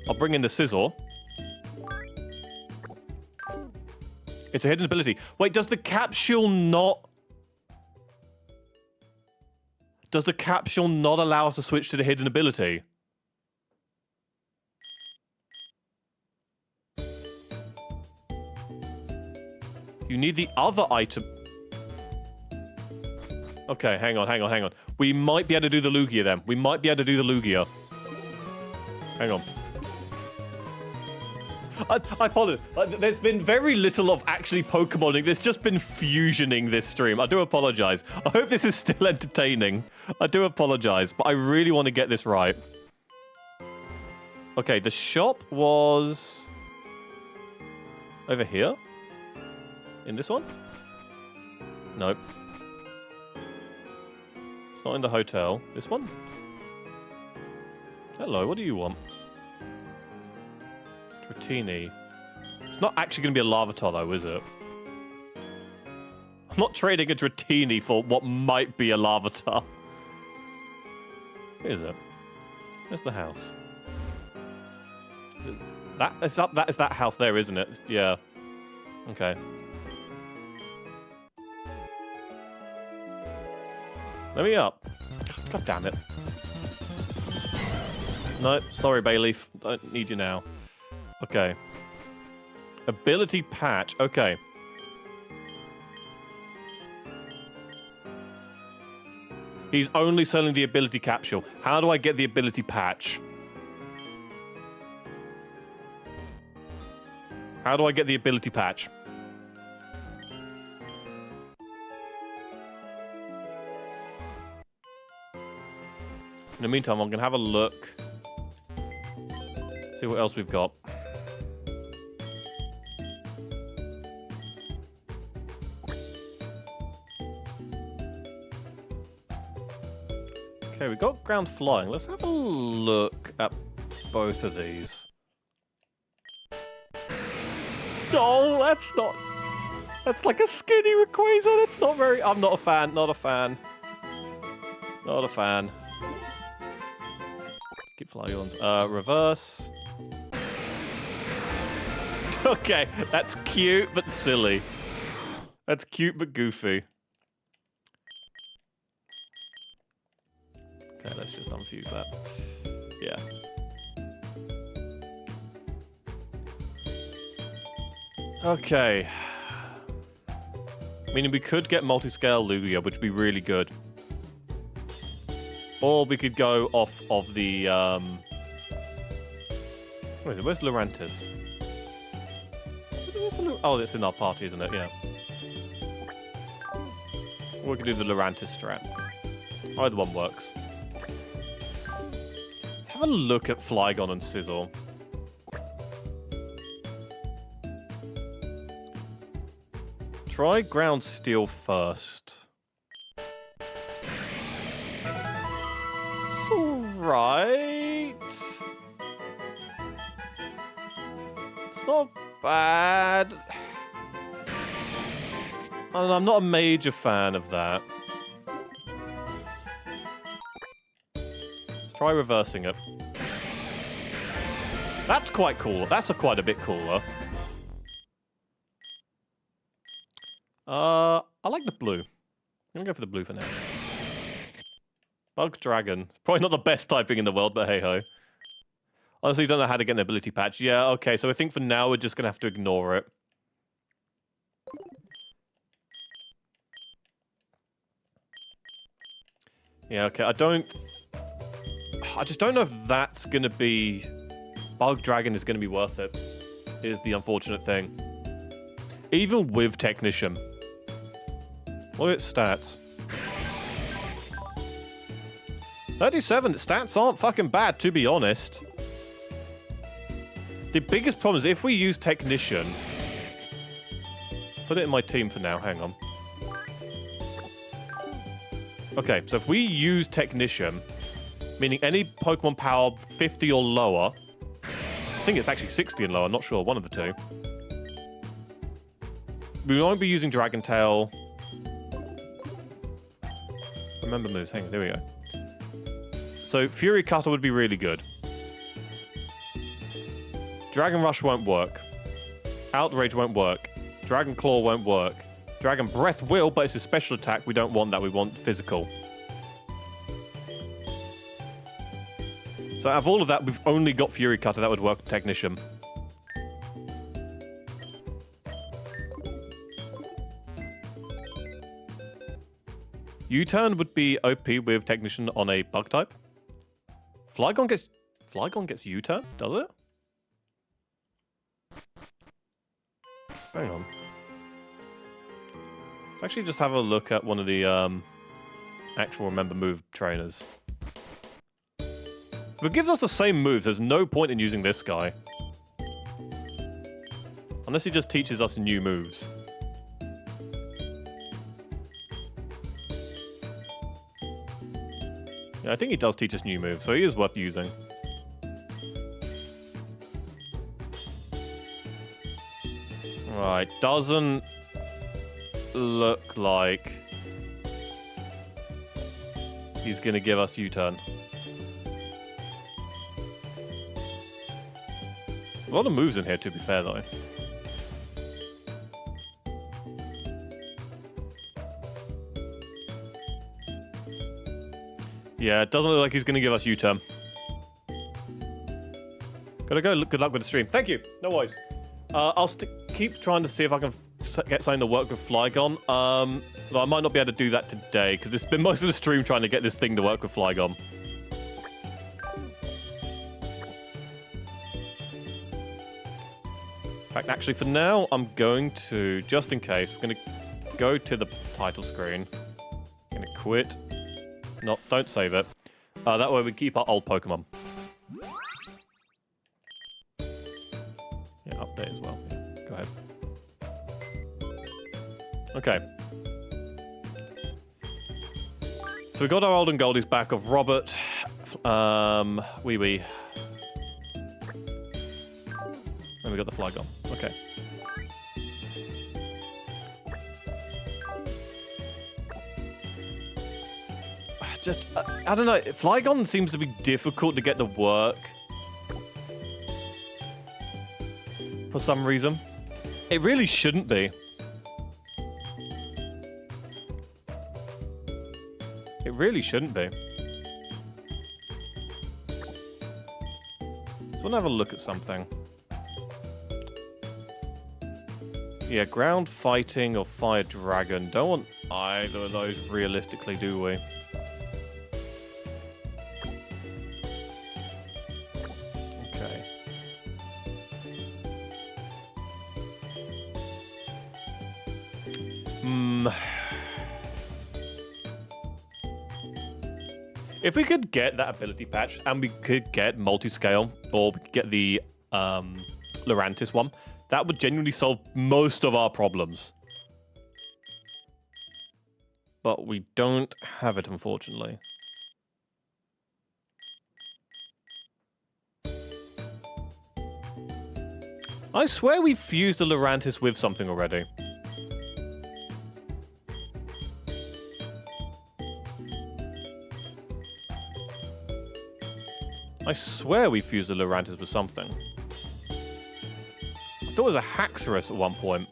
I'll bring in the Scizor. It's a hidden ability. Wait, does the capsule not... Does the capsule not allow us to switch to the hidden ability? You need the other item. Okay, hang on. We might be able to do the Lugia then. We might be able to do the Lugia. Hang on. I apologize. There's been very little of actually Pokemoning. There's just been fusioning this stream. I do apologize. I hope this is still entertaining. I do apologize, but I really want to get this right. Okay, the shop was... over here? In this one? Nope. It's not in the hotel. This one? Hello, what do you want? Dratini. It's not actually going to be a Larvitar, though, is it? I'm not trading a Dratini for what might be a Larvitar. Where is it? Where's the house? Is it that? It's up. That is that house there, isn't it? Yeah. Okay. Let me up. God damn it. No, sorry, Bayleaf. Don't need you now. Okay. Ability patch. Okay. He's only selling the ability capsule. How do I get the ability patch? How do I get the ability patch? In the meantime, I'm going to have a look. See what else we've got. Okay, we've got ground flying. Let's have a look at both of these. Oh, that's not... That's like a skinny Rayquaza. That's not very... I'm not a fan. Not a fan. Not a fan. Keep Flyons. Reverse. Okay, that's cute but silly. That's cute but goofy. Okay, let's just unfuse that. Yeah. Okay. Meaning we could get multi-scale Lugia, which would be really good. Or we could go off of the, where's Lurantis? Oh, it's in our party, isn't it? Yeah. We can do the Lurantis strat. Either one works. Let's have a look at Flygon and Sizzle. Try Ground Steel first. It's alright. It's not bad. And I'm not a major fan of that. Let's try reversing it. That's quite cool. That's quite a bit cooler. I like the blue. I'm gonna go for the blue for now. Bug Dragon. Probably not the best typing in the world, but hey ho. Honestly, don't know how to get an ability patch. Yeah, okay, so I think for now we're just gonna have to ignore it. Yeah, okay, I just don't know if that's gonna be... Bug Dragon is gonna be worth it, is the unfortunate thing. Even with Technician. What are its stats? 37, stats aren't fucking bad, to be honest. The biggest problem is if we use Technician... Put it in my team for now, hang on. Okay, so if we use Technician, meaning any Pokemon power 50 or lower... I think it's actually 60 and lower, I'm not sure, one of the two. We won't be using Dragon Tail. Remember moves. Hang on, there we go. So Fury Cutter would be really good. Dragon Rush won't work. Outrage won't work. Dragon Claw won't work. Dragon Breath will, but it's a special attack. We don't want that. We want physical. So out of all of that, we've only got Fury Cutter. That would work with Technician. U-turn would be OP with Technician on a bug type. Flygon gets U-turn, does it? Hang on. Actually, just have a look at one of the actual Remember Move trainers. If it gives us the same moves, there's no point in using this guy. Unless he just teaches us new moves. Yeah, I think he does teach us new moves, so he is worth using. Right, doesn't look like he's going to give us U-turn. A lot of moves in here, to be fair, though. Yeah, it doesn't look like he's going to give us U-turn. Gotta go. Good luck with the stream. Thank you. No worries. I'll keep trying to see if I can get something to work with Flygon. Though I might not be able to do that today because it's been most of the stream trying to get this thing to work with Flygon. In fact, actually, for now, I'm going to, just in case, we're going to go to the title screen. I'm going to quit. Don't save it. That way we keep our old Pokemon. Yeah, update as well. Yeah, go ahead. Okay. So we got our old and goldies back of Robert, Wee. And we got the Flygon. Okay. I don't know. Flygon seems to be difficult to get to work. For some reason. It really shouldn't be. It really shouldn't be. So I want to have a look at something. Yeah, ground fighting or fire dragon. Don't want either of those realistically, do we? Okay. If we could get that ability patch and we could get multi-scale or we could get the Lurantis one, that would genuinely solve most of our problems. But we don't have it, unfortunately. I swear we fused the Lurantis with something already. I swear we fused the Lurantis with something. I thought it was a Haxorus at one point.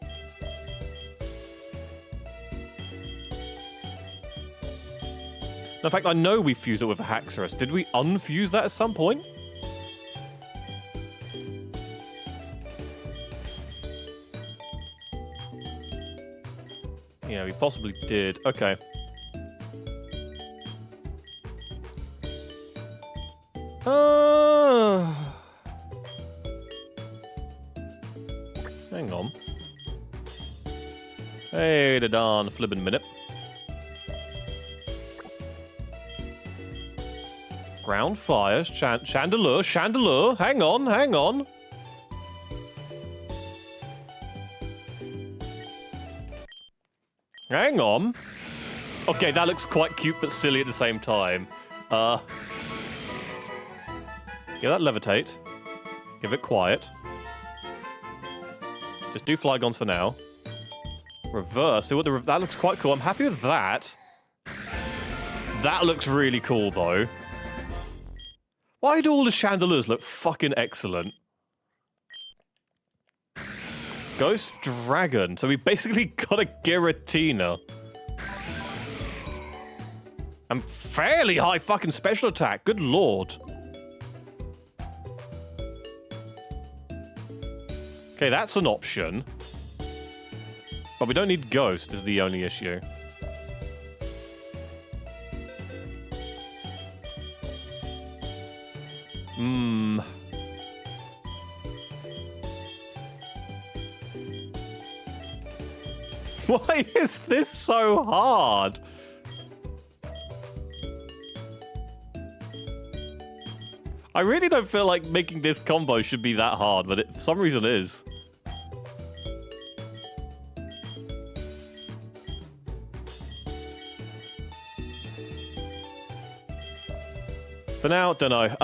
In fact, I know we fused it with a Haxorus. Did we unfuse that at some point? Yeah, we possibly did. Okay. Hang on. Hey, the darn flippin' minute. Ground fire, chandelier. Hang on. Hang on. Okay, that looks quite cute but silly at the same time. Give that levitate. Give it quiet. Just do Flygons for now. Reverse. See what that looks quite cool. I'm happy with that. That looks really cool, though. Why do all the chandeliers look fucking excellent? Ghost Dragon. So we basically got a Giratina. And fairly high fucking special attack. Good lord. Okay, that's an option. But we don't need Ghost is the only issue. Why is this so hard? I really don't feel like making this combo should be that hard, but it for some reason is. For now, don't know.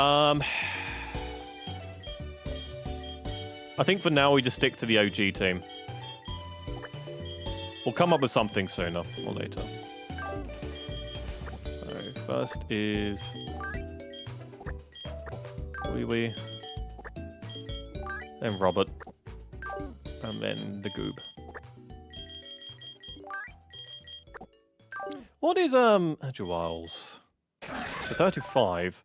I think for now we just stick to the OG team. We'll come up with something sooner or later. So first is Wee, then Robert, and then the Goob. What is Agiles? So 35.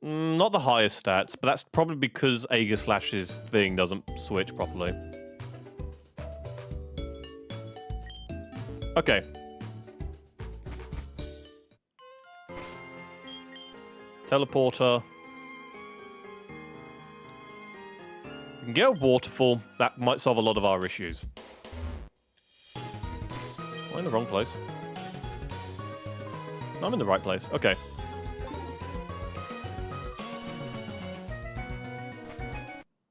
Not the highest stats, but that's probably because Aegislash's thing doesn't switch properly. Okay. Teleporter. We can get a waterfall. That might solve a lot of our issues. Am I in the wrong place? No, I'm in the right place. Okay.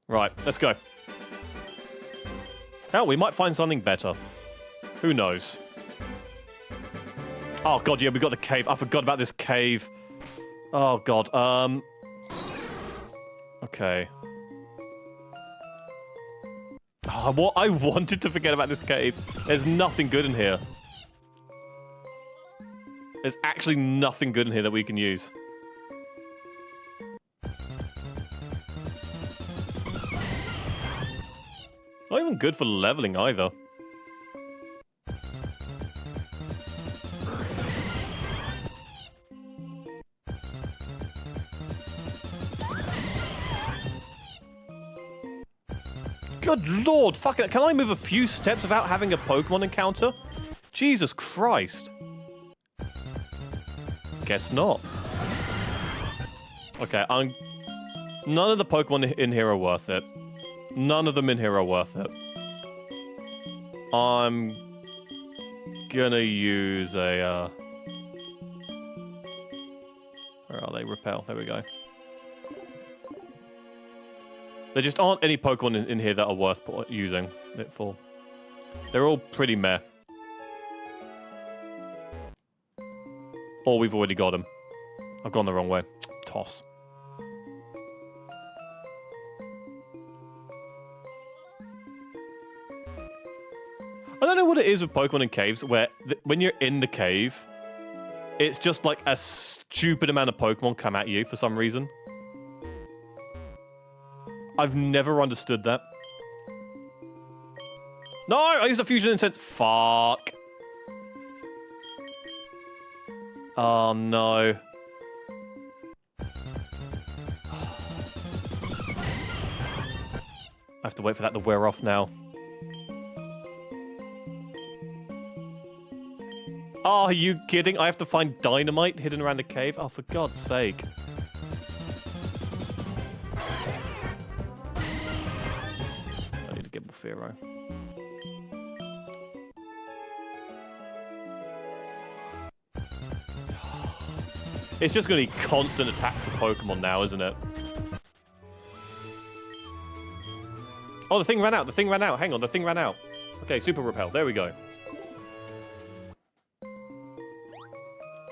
Right, let's go. Now, we might find something better. Who knows? Oh, God, yeah, we got the cave. I forgot about this cave. Oh, God. Okay. Oh, I wanted to forget about this cave. There's nothing good in here. There's actually nothing good in here that we can use. Not even good for leveling either. Good lord, fuck it. Can I move a few steps without having a Pokemon encounter? Jesus Christ. Guess not. Okay, none of the Pokemon in here are worth it. None of them in here are worth it. I'm gonna use a, where are they? Repel. There we go. There just aren't any Pokemon in here that are worth using it for. They're all pretty meh. Or we've already got them. I've gone the wrong way. Toss. I don't know what it is with Pokemon in caves, where when you're in the cave, it's just like a stupid amount of Pokemon come at you for some reason. I've never understood that. No, I used a fusion incense. Fuck. Oh, no. I have to wait for that to wear off now. Oh, are you kidding? I have to find dynamite hidden around the cave? Oh, for God's sake. I need to get Buffero. It's just going to be constant attacks of Pokemon now, isn't it? Oh, the thing ran out. The thing ran out. Hang on, the thing ran out. Okay, Super Repel. There we go.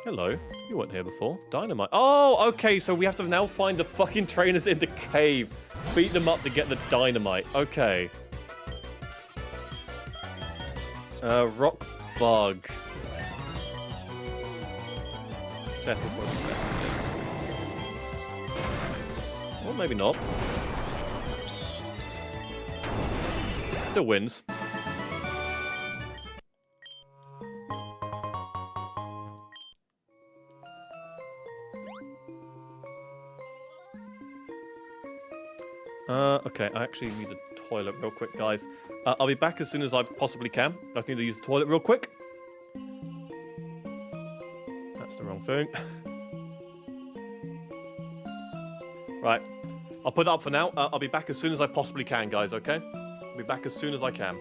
Hello. You weren't here before. Dynamite. Oh, okay, so we have to now find the fucking trainers in the cave. Beat them up to get the dynamite. Okay. Rock Bug. Settle for the rest of this. Or maybe not. Still wins. Okay, I actually need the toilet real quick, guys. I'll be back as soon as I possibly can. I just need to use the toilet real quick. That's the wrong thing. Right. I'll put that up for now. I'll be back as soon as I possibly can, guys, okay? I'll be back as soon as I can.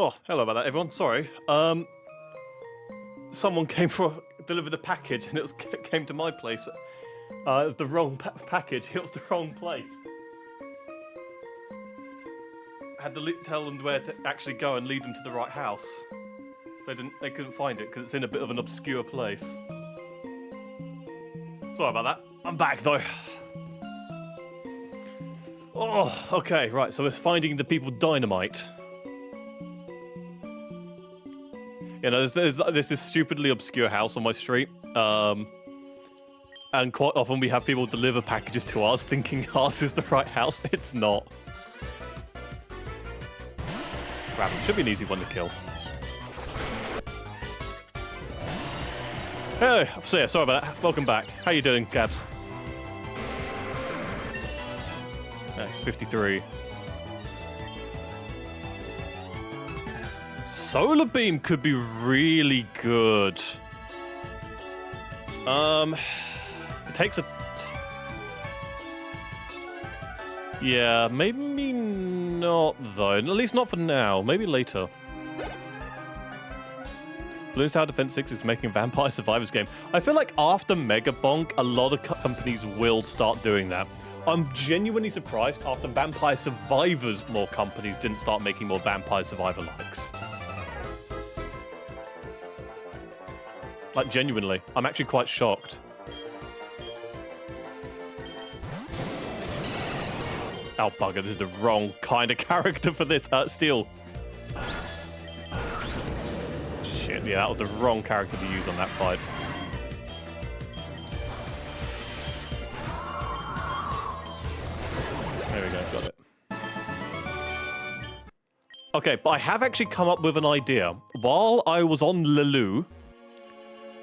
Oh, hello about that, everyone. Sorry. Someone came for deliver the package, and came to my place. It was the wrong package. It was the wrong place. I had to tell them where to actually go and lead them to the right house. So they couldn't find it because it's in a bit of an obscure place. Sorry about that. I'm back though. Oh, okay, right. So it's finding the people dynamite. You know, there's this stupidly obscure house on my street, and quite often we have people deliver packages to us thinking ours is the right house. It's not. Crap, it should be an easy one to kill. Hey, so yeah, sorry about that. Welcome back. How you doing, Gabs? It's 53. Solar Beam could be really good. It takes a... Yeah, maybe not, though. At least not for now. Maybe later. Bloons Tower Defense 6 is making a Vampire Survivors game. I feel like after Mega Bonk, a lot of companies will start doing that. I'm genuinely surprised after Vampire Survivors, more companies didn't start making more Vampire Survivor-likes. Like, genuinely. I'm actually quite shocked. Oh, bugger, this is the wrong kind of character for this Steel. Shit, yeah, that was the wrong character to use on that fight. There we go, got it. Okay, but I have actually come up with an idea. While I was on Lulu,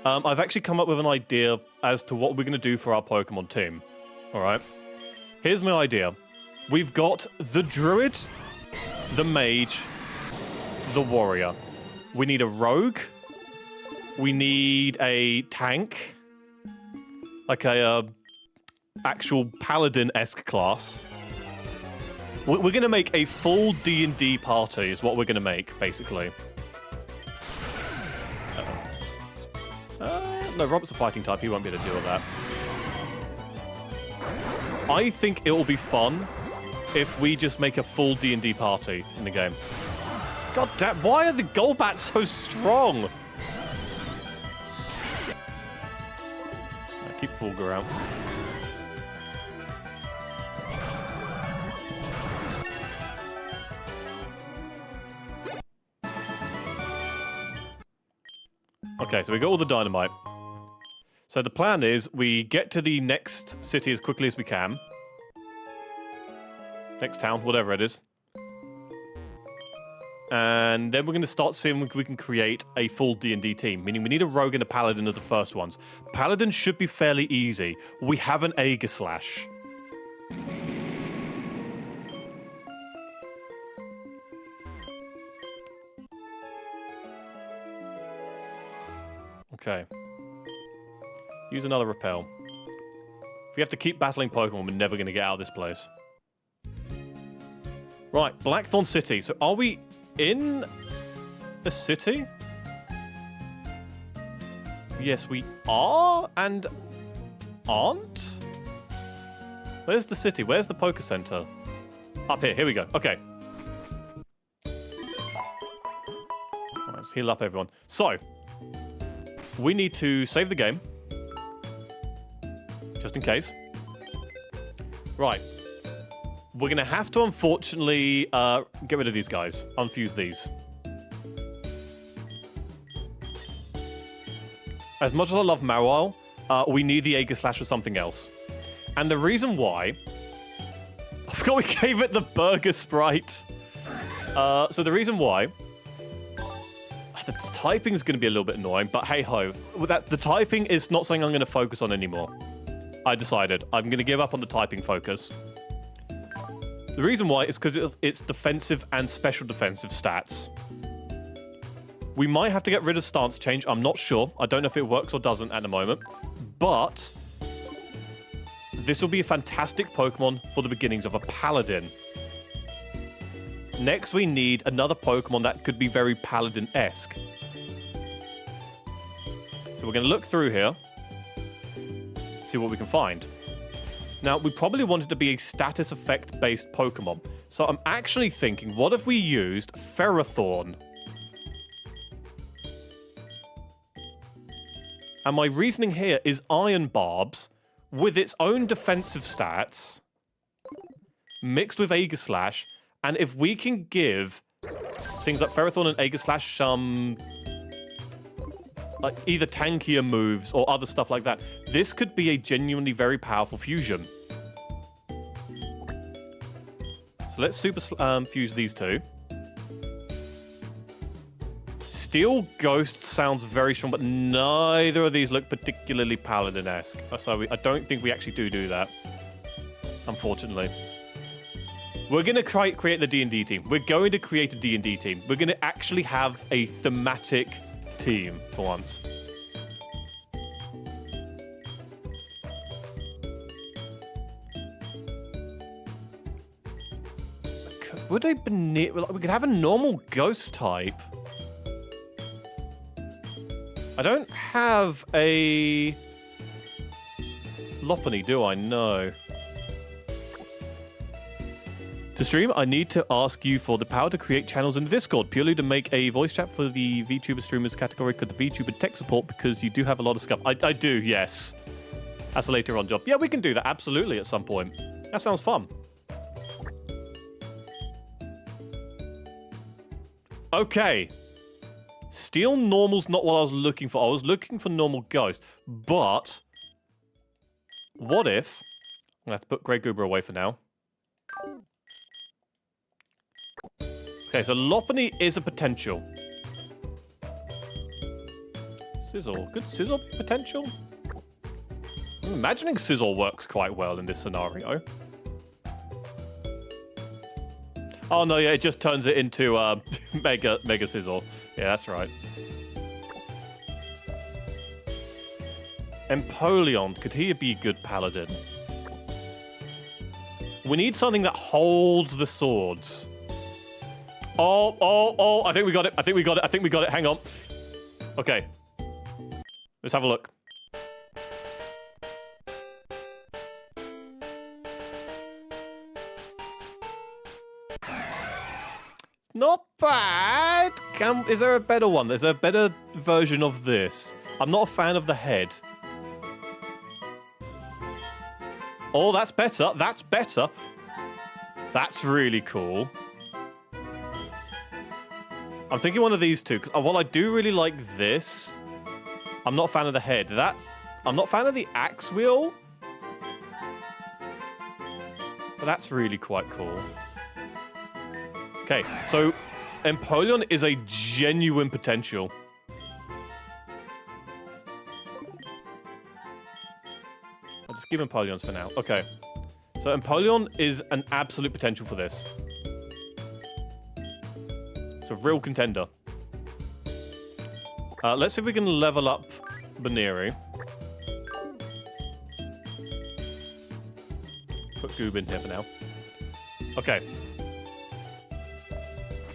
I've actually come up with an idea as to what we're going to do for our Pokemon team. Alright? Here's my idea. We've got the Druid, the Mage, the Warrior. We need a Rogue. We need a Tank. Like a actual Paladin-esque class. We're going to make a full D&D party is what we're going to make, basically. No, Robert's a fighting type. He won't be able to deal with that. I think it will be fun if we just make a full D&D party in the game. God damn, why are the Golbats so strong? I keep Fulgur out. Okay, so we got all the dynamite. So the plan is we get to the next city as quickly as we can. Next town, whatever it is. And then we're going to start seeing if we can create a full D&D team, meaning we need a Rogue and a Paladin as the first ones. Paladin should be fairly easy. We have an Aegislash. Okay. Use another repel. If we have to keep battling Pokemon, we're never going to get out of this place. Right, Blackthorn City. So are we in the city? Yes, we are and aren't? Where's the city? Where's the Poké Center? Up here. Here we go. Okay. All right, let's heal up, everyone. So, we need to save the game. Just in case. Right. We're going to have to, unfortunately, get rid of these guys. Unfuse these. As much as I love Mawile, we need the Aegislash for something else. And the reason why... I forgot we gave it the Burger Sprite. So the reason why... The typing is going to be a little bit annoying, but hey-ho. The typing is not something I'm going to focus on anymore. I decided. I'm going to give up on the typing focus. The reason why is because it's defensive and special defensive stats. We might have to get rid of stance change. I'm not sure. I don't know if it works or doesn't at the moment. But this will be a fantastic Pokemon for the beginnings of a Paladin. Next, we need another Pokemon that could be very Paladin-esque. So we're going to look through here, see what we can find. Now, we probably want it to be a status effect-based Pokemon. So I'm actually thinking, what if we used Ferrothorn? And my reasoning here is Iron Barbs with its own defensive stats mixed with Aegislash. And if we can give things like Ferrothorn and Aegislash some like either tankier moves or other stuff like that, this could be a genuinely very powerful fusion. So let's super fuse these two. Steel Ghost sounds very strong, but neither of these look particularly Paladin-esque. So I don't think we actually do that, unfortunately. We're going to create the D&D team. We're going to create a D&D team. We're going to actually have a thematic team for once. Would we could have a normal ghost type. I don't have a Lopunny, do I? No. To stream, I need to ask you for the power to create channels in the Discord, purely to make a voice chat for the VTuber streamers category called the VTuber tech support, because you do have a lot of stuff. I do, yes. That's a later on job. Yeah, we can do that, absolutely, at some point. That sounds fun. Okay. Steel Normal's not what I was looking for. I was looking for normal ghost, but what if... I'm going to have to put Grey Goober away for now. Okay, so Lopunny is a potential. Sizzle. Could Sizzle be potential? I'm imagining Sizzle works quite well in this scenario. Oh, no, yeah, it just turns it into Mega Sizzle. Yeah, that's right. Empoleon. Could he be a good paladin? We need something that holds the swords. Oh, I think we got it. I think we got it. Hang on. Okay. Let's have a look. Not bad. Is there a better one? Is there a better version of this? I'm not a fan of the head. Oh, that's better. That's better. That's really cool. I'm thinking one of these two, because while I do really like this, I'm not a fan of the head. I'm not a fan of the axe wheel, but that's really quite cool. Okay, so Empoleon is a genuine potential. I'll just give Empoleons for now. Okay, so Empoleon is an absolute potential for this. It's a real contender. Let's see if we can level up Baneri. Put Goob in here for now. Okay.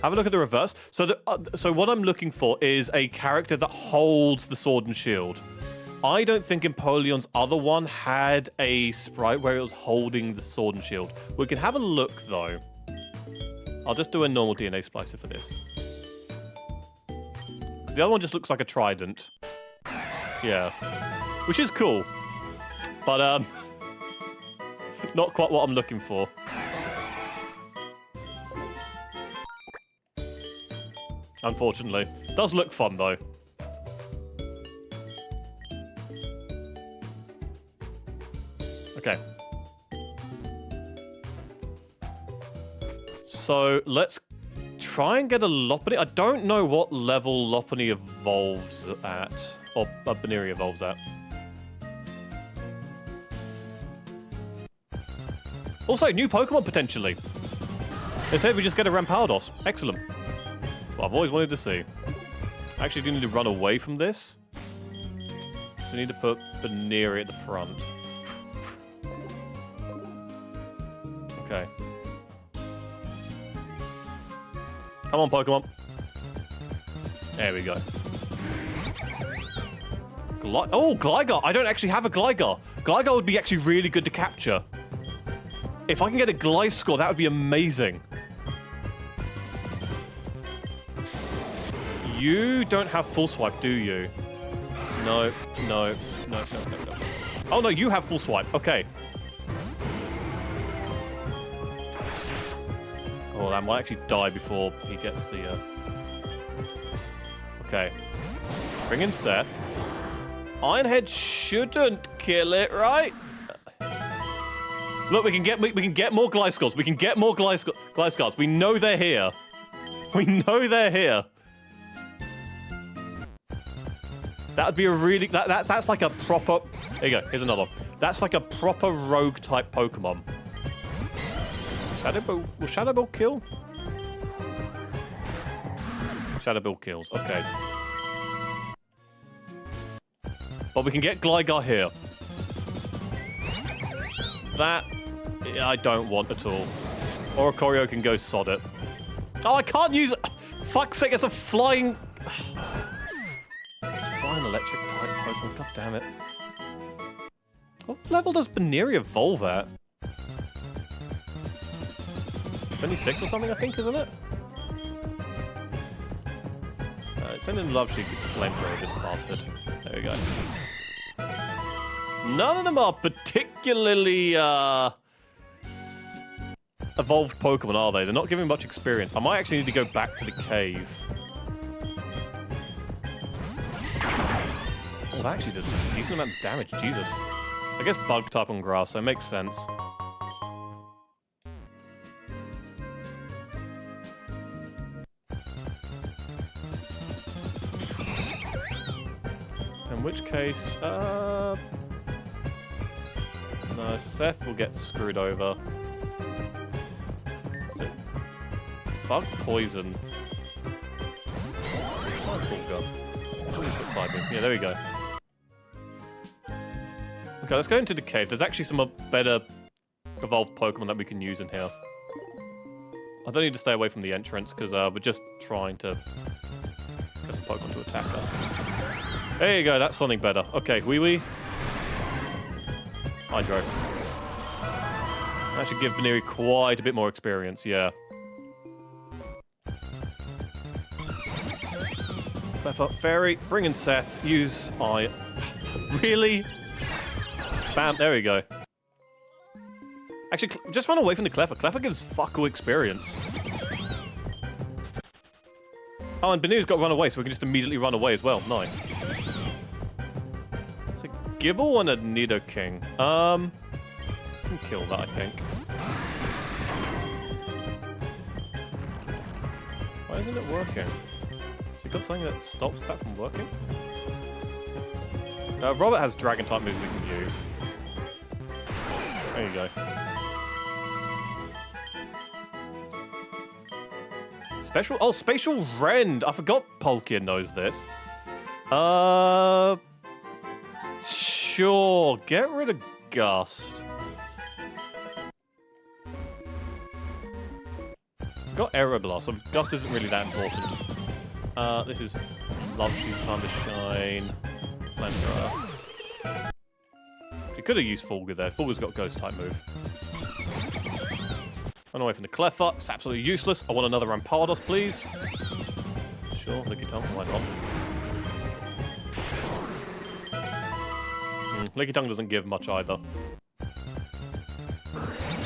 Have a look at the reverse. So what I'm looking for is a character that holds the sword and shield. I don't think Empoleon's other one had a sprite where it was holding the sword and shield. We can have a look, though. I'll just do a normal DNA splicer for this. The other one just looks like a trident. Yeah. Which is cool. But, not quite what I'm looking for. Unfortunately. Does look fun, though. Okay. So, let's try and get a Lopunny. I don't know what level Lopunny evolves at. Or Baneri evolves at. Also, new Pokemon, potentially. They said we just get a Rampardos. Excellent. Well, I've always wanted to see. I actually do need to run away from this. So I need to put Baneri at the front. Okay. Come on, Pokemon. There we go. Oh, Gligar. I don't actually have a Gligar. Gligar would be actually really good to capture. If I can get a Gliscor, that would be amazing. You don't have full swipe, do you? No. Oh, no, you have full swipe. Okay. Oh, that might actually die before he gets the... Okay. Bring in Seth. Ironhead shouldn't kill it, right? Look, we can get more Gliscors. We can get more Gliscors. We know they're here. We know they're here. That would be a really... That's like a proper... There you go. Here's another one. That's like a proper rogue-type Pokemon. Shadow Ball... Will Shadow Ball kill? Shadow Ball kills. Okay. But we can get Gligar here. That... I don't want at all. Oricorio can go sod it. Oh, I can't use... Fuck's sake, it's a flying... Flying electric type Pokemon, god damn it. What level does Baneri evolve at? 26 or something, I think, isn't it? Send in Love Sheik to flamethrower this bastard. There we go. None of them are particularly evolved Pokemon, are they? They're not giving much experience. I might actually need to go back to the cave. Oh, that actually did a decent amount of damage, Jesus. I guess bug type on grass, so it makes sense. In which case, no, Seth will get screwed over. Is it bug poison? Yeah, there we go. Okay, let's go into the cave. There's actually some better evolved Pokemon that we can use in here. I don't need to stay away from the entrance because we're just trying to get some Pokemon to attack us. There you go, that's something better. Okay, Wee. Hydro. That should give Baneri quite a bit more experience, yeah. Fairy, bring in Seth, use Really? Spam, there we go. Actually, just run away from the Cleffa. Cleffa gives fuck all experience. Oh, and Baneri's got to run away, so we can just immediately run away as well. Nice. So, Gibble and a Nidoking. Can kill that, I think. Why isn't it working? Has it got something that stops that from working? Robert has Dragon-type moves we can use. There you go. Spatial Rend! I forgot Polkia knows this. Sure. Get rid of Gust. Got Aeroblast, so Gust isn't really that important. This is Love She's time to shine. Flamethrower. He could have used Fulgur there. Fulgur's got a Ghost-type move. Run away from the Cleffa. It's absolutely useless. I want another Rampardos, please. Sure, Lickitung, why not? Lickitung doesn't give much either.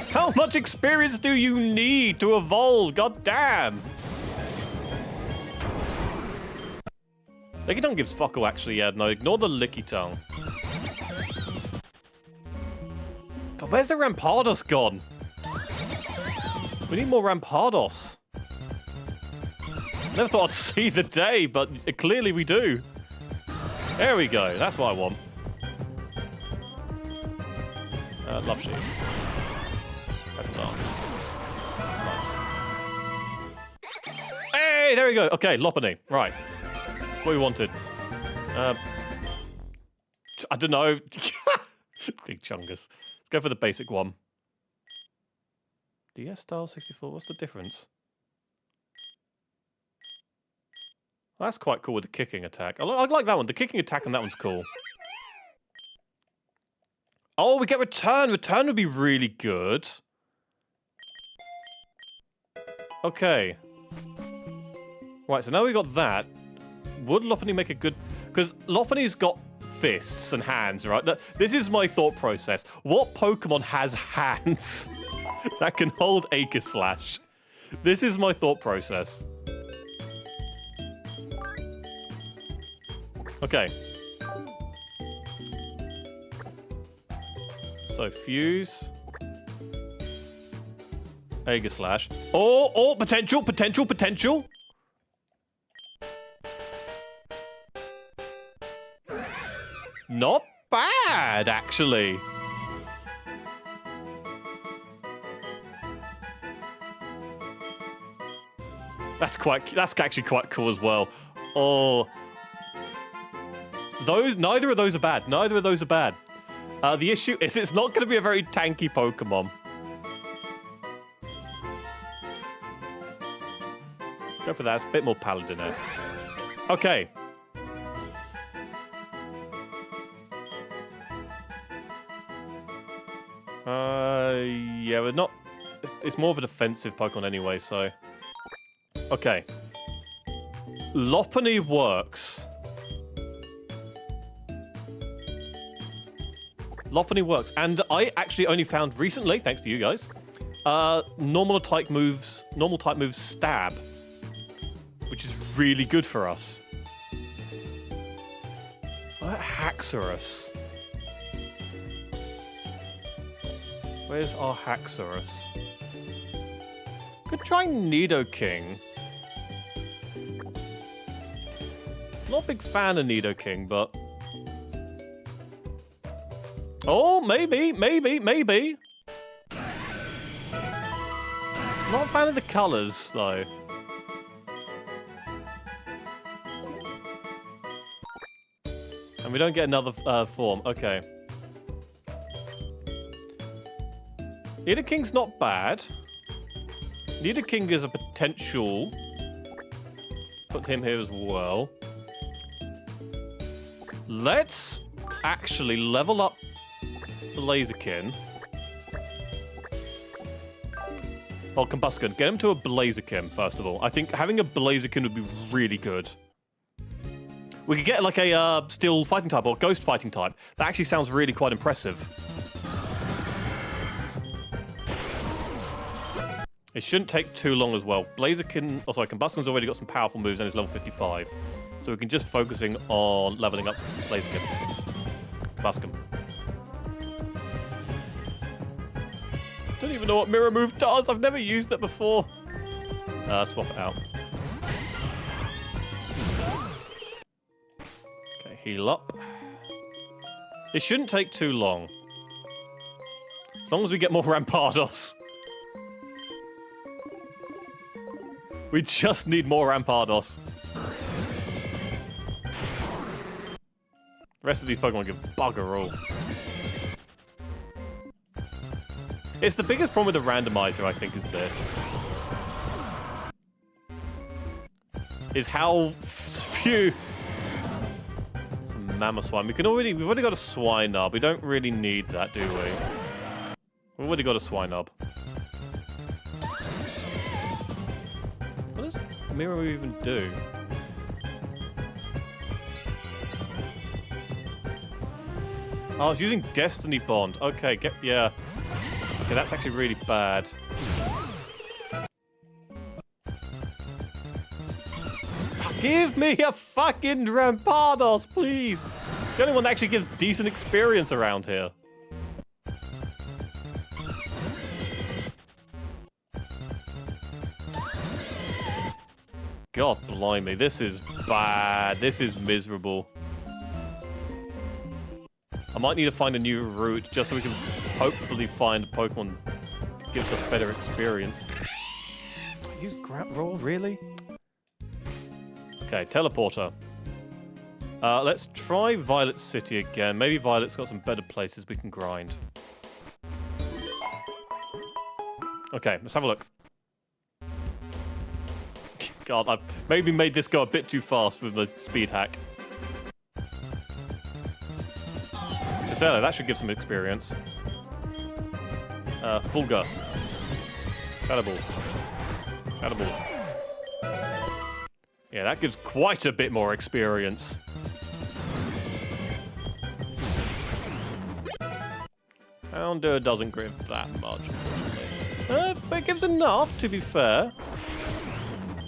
How much experience do you need to evolve? God damn! Lickitung gives fuck all, actually, yeah. No, ignore the Lickitung. God, where's the Rampardos gone? We need more Rampardos. Never thought I'd see the day, but clearly we do. There we go. That's what I want. Love Sheik. Nice. Hey, there we go. Okay, Lopunny. Right. That's what we wanted. I don't know. Big Chungus. Let's go for the basic one. DS style 64, what's the difference? That's quite cool with the kicking attack. I like that one. The kicking attack on that one's cool. Oh, we get return. Return would be really good. Okay. Right, so now we got that. Would Lopunny make a good... Because Lopunny's got fists and hands, right? This is my thought process. What Pokemon has hands that can hold Aegislash? This is my thought process. Okay. So, Fuse. Aegislash. Oh, potential, potential, potential. Not bad, actually. That's actually quite cool as well. Oh. Neither of those are bad. Neither of those are bad. The issue is it's not going to be a very tanky Pokemon. Go for that. It's a bit more Paladin-esque. Okay. Yeah, we're not... It's more of a defensive Pokemon anyway, so... Okay. Lopunny works. Lopunny works. And I actually only found recently, thanks to you guys, normal type moves stab. Which is really good for us. What about Haxorus? Where's our Haxorus? Could try Nidoking. Not a big fan of Nidoking, but... Oh, maybe. Not a fan of the colours, though. And we don't get another form. Okay. Nidoking's not bad. Nidoking is a potential. Put him here as well. Let's actually level up Blaziken. Well, Combusken. Get him to a Blaziken, first of all. I think having a Blaziken would be really good. We could get like a Steel Fighting type or Ghost Fighting type. That actually sounds really quite impressive. It shouldn't take too long as well. Blaziken, oh sorry, Combusken's already got some powerful moves and it's level 55. So we can just focusing on leveling up Blaziken. Combusken. Don't even know what Mirror Move does. I've never used it before. Swap it out. Okay, heal up. It shouldn't take too long. As long as we get more Rampardos. We just need more Rampardos. The rest of these Pokemon give bugger all. It's the biggest problem with the randomizer, I think, is this. Is how few... It's a Mamoswine. We've already got a Swinub. We don't really need that, do we? We've already got a Swinub. What does Mirror Move even do? Oh, it's using Destiny Bond. Okay, yeah. Okay, that's actually really bad. Give me a fucking Rampardos, please! It's the only one that actually gives decent experience around here. God blimey, this is bad. This is miserable. I might need to find a new route just so we can hopefully find a Pokemon that gives us better experience. Use Grab Roll, really? Okay, Teleporter. Let's try Violet City again. Maybe Violet's got some better places we can grind. Okay, let's have a look. God, I've maybe made this go a bit too fast with my speed hack. Just there, that should give some experience. Fulgur. Shadow Ball. Yeah, that gives quite a bit more experience. Pounder doesn't give that much. But it gives enough, to be fair.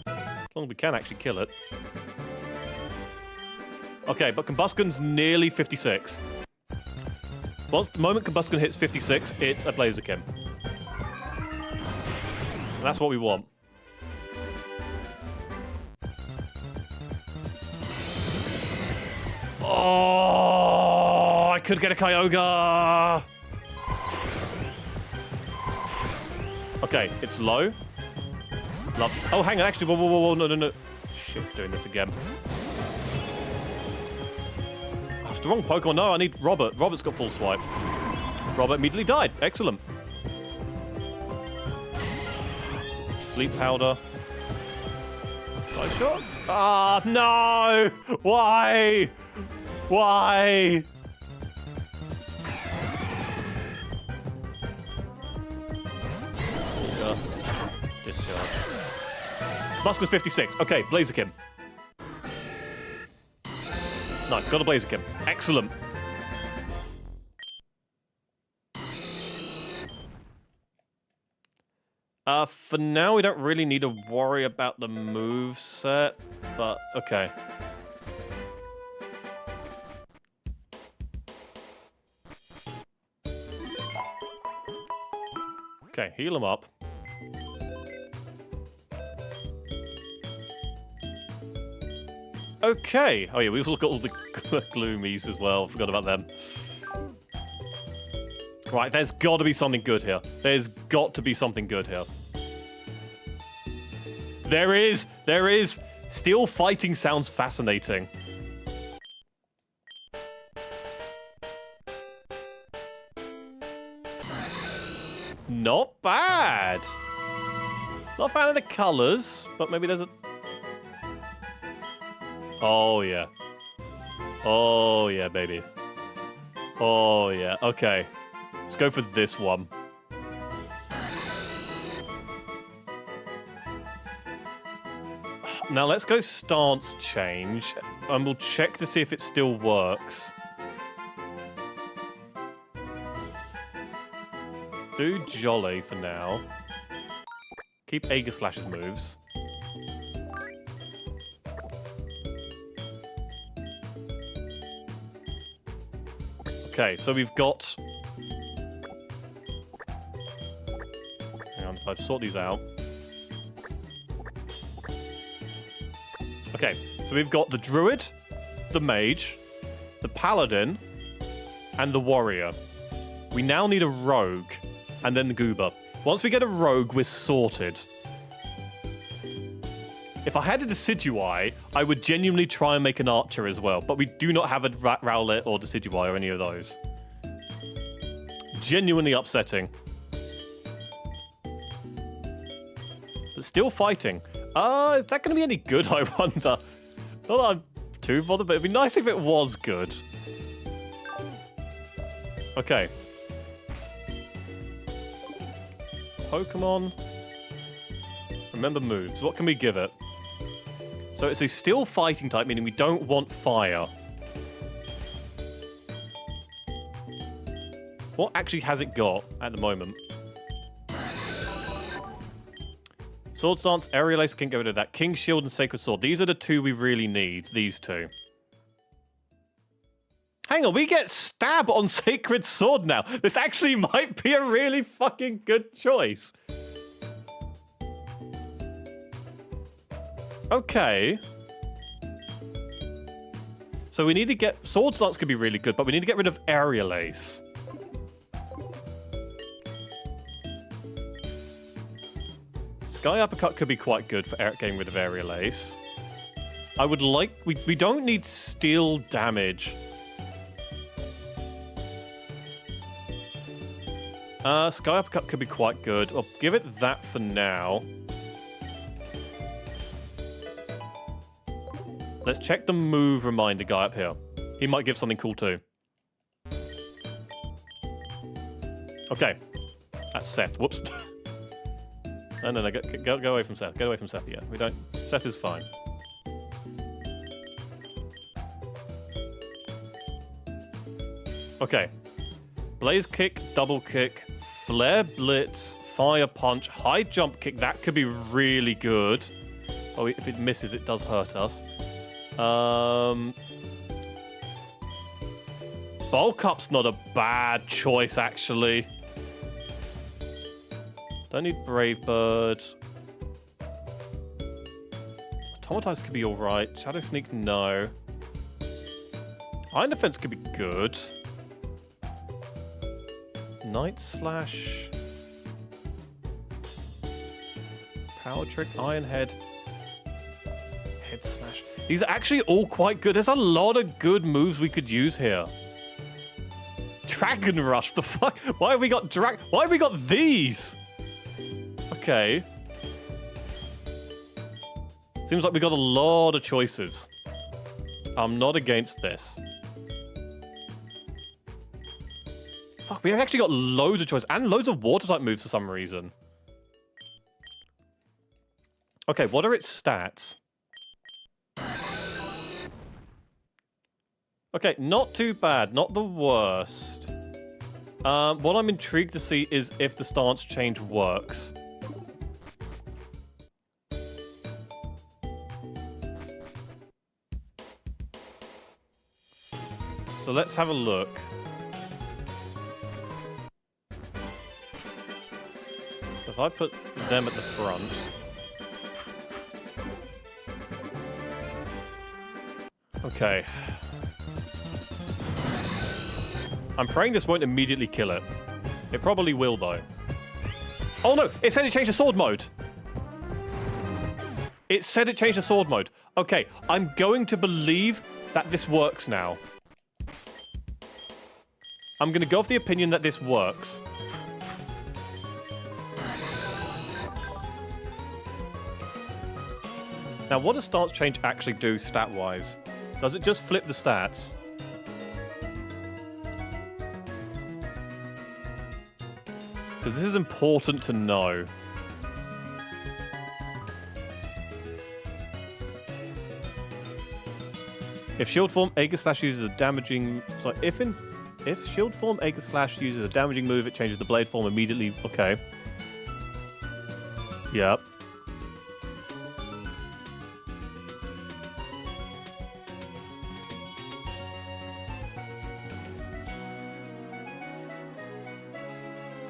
As long as we can actually kill it. Okay, but Combustion's nearly 56. Once the moment Combustion hits 56, it's a Blaziken. And that's what we want. Oh, I could get a Kyogre. Okay, it's low. Love. Oh, hang on. Actually, whoa, no. Shit, it's doing this again. Oh, it's the wrong Pokemon. No, I need Robert. Robert's got full swipe. Robert immediately died. Excellent. Sleep powder. Side shot? Ah, no! Why? Why? Discharge. Muscle's 56. Okay, Blaziken. Nice, got a Blaziken. Excellent. For now, we don't really need to worry about the moveset, but okay. Okay, heal him up. Okay. Oh yeah, we've also got all the gloomies as well. Forgot about them. Right, there's got to be something good here. There's got to be something good here. There is! There is! Still fighting sounds fascinating. Not bad! Not a fan of the colours, but maybe there's a... Oh, yeah. Oh, yeah, baby. Oh, yeah. Okay. Let's go for this one. Now, let's go stance change, and we'll check to see if it still works. Let's do Jolly for now. Keep Aegislash's moves. Okay, so we've got... Hang on, if I sort these out. Okay, so we've got the Druid, the Mage, the Paladin, and the Warrior. We now need a Rogue, and then the Goober. Once we get a Rogue, we're sorted. If I had a Decidueye, I would genuinely try and make an Archer as well, but we do not have a Rowlet or Decidueye or any of those. Genuinely upsetting. But still fighting. Is that going to be any good, I wonder? Not that I'm too bothered, but it'd be nice if it was good. Okay. Pokemon. Remember moves. What can we give it? So it's a still fighting type, meaning we don't want fire. What actually has it got at the moment? Sword Stance, Aerial Ace, can't get rid of that. King's Shield and Sacred Sword. These are the two we really need. These two. Hang on, we get Stab on Sacred Sword now. This actually might be a really fucking good choice. Okay. So we need to get... Sword Stance could be really good, but we need to get rid of Aerial Ace. Sky Uppercut could be quite good for getting rid of Aerial Ace. I would like... We don't need steel damage. Sky Uppercut could be quite good. I'll give it that for now. Let's check the move reminder guy up here. He might give something cool too. Okay. That's Seth. Whoops. No. Go away from Seth. Get away from Seth. Yeah, we don't... Seth is fine. Okay. Blaze kick, double kick, flare blitz, fire punch, high jump kick. That could be really good. Oh, if it misses, it does hurt us. Bulk up's not a bad choice, actually. Don't need Brave Bird. Automatize could be alright. Shadow Sneak, no. Iron Defense could be good. Night Slash. Power Trick, Iron Head. Head Smash. These are actually all quite good. There's a lot of good moves we could use here. Dragon Rush, the fuck? Why have we got Why have we got these? Okay. Seems like we got a lot of choices. I'm not against this. Fuck, we have actually got loads of choices and loads of water type moves for some reason. Okay, what are its stats? Okay, not too bad, not the worst. What I'm intrigued to see is if the stance change works. So let's have a look. So if I put them at the front... Okay. I'm praying this won't immediately kill it. It probably will, though. Oh no! It said it changed to sword mode! It said it changed to sword mode. Okay, I'm going to believe that this works now. I'm going to go off the opinion that this works. Now, what does stance change actually do stat-wise? Does it just flip the stats? Because this is important to know. If shield form, Aegis Slash uses a damaging... Sorry, if shield form, Aegis Slash uses a damaging move, it changes the blade form immediately. Okay. Yep.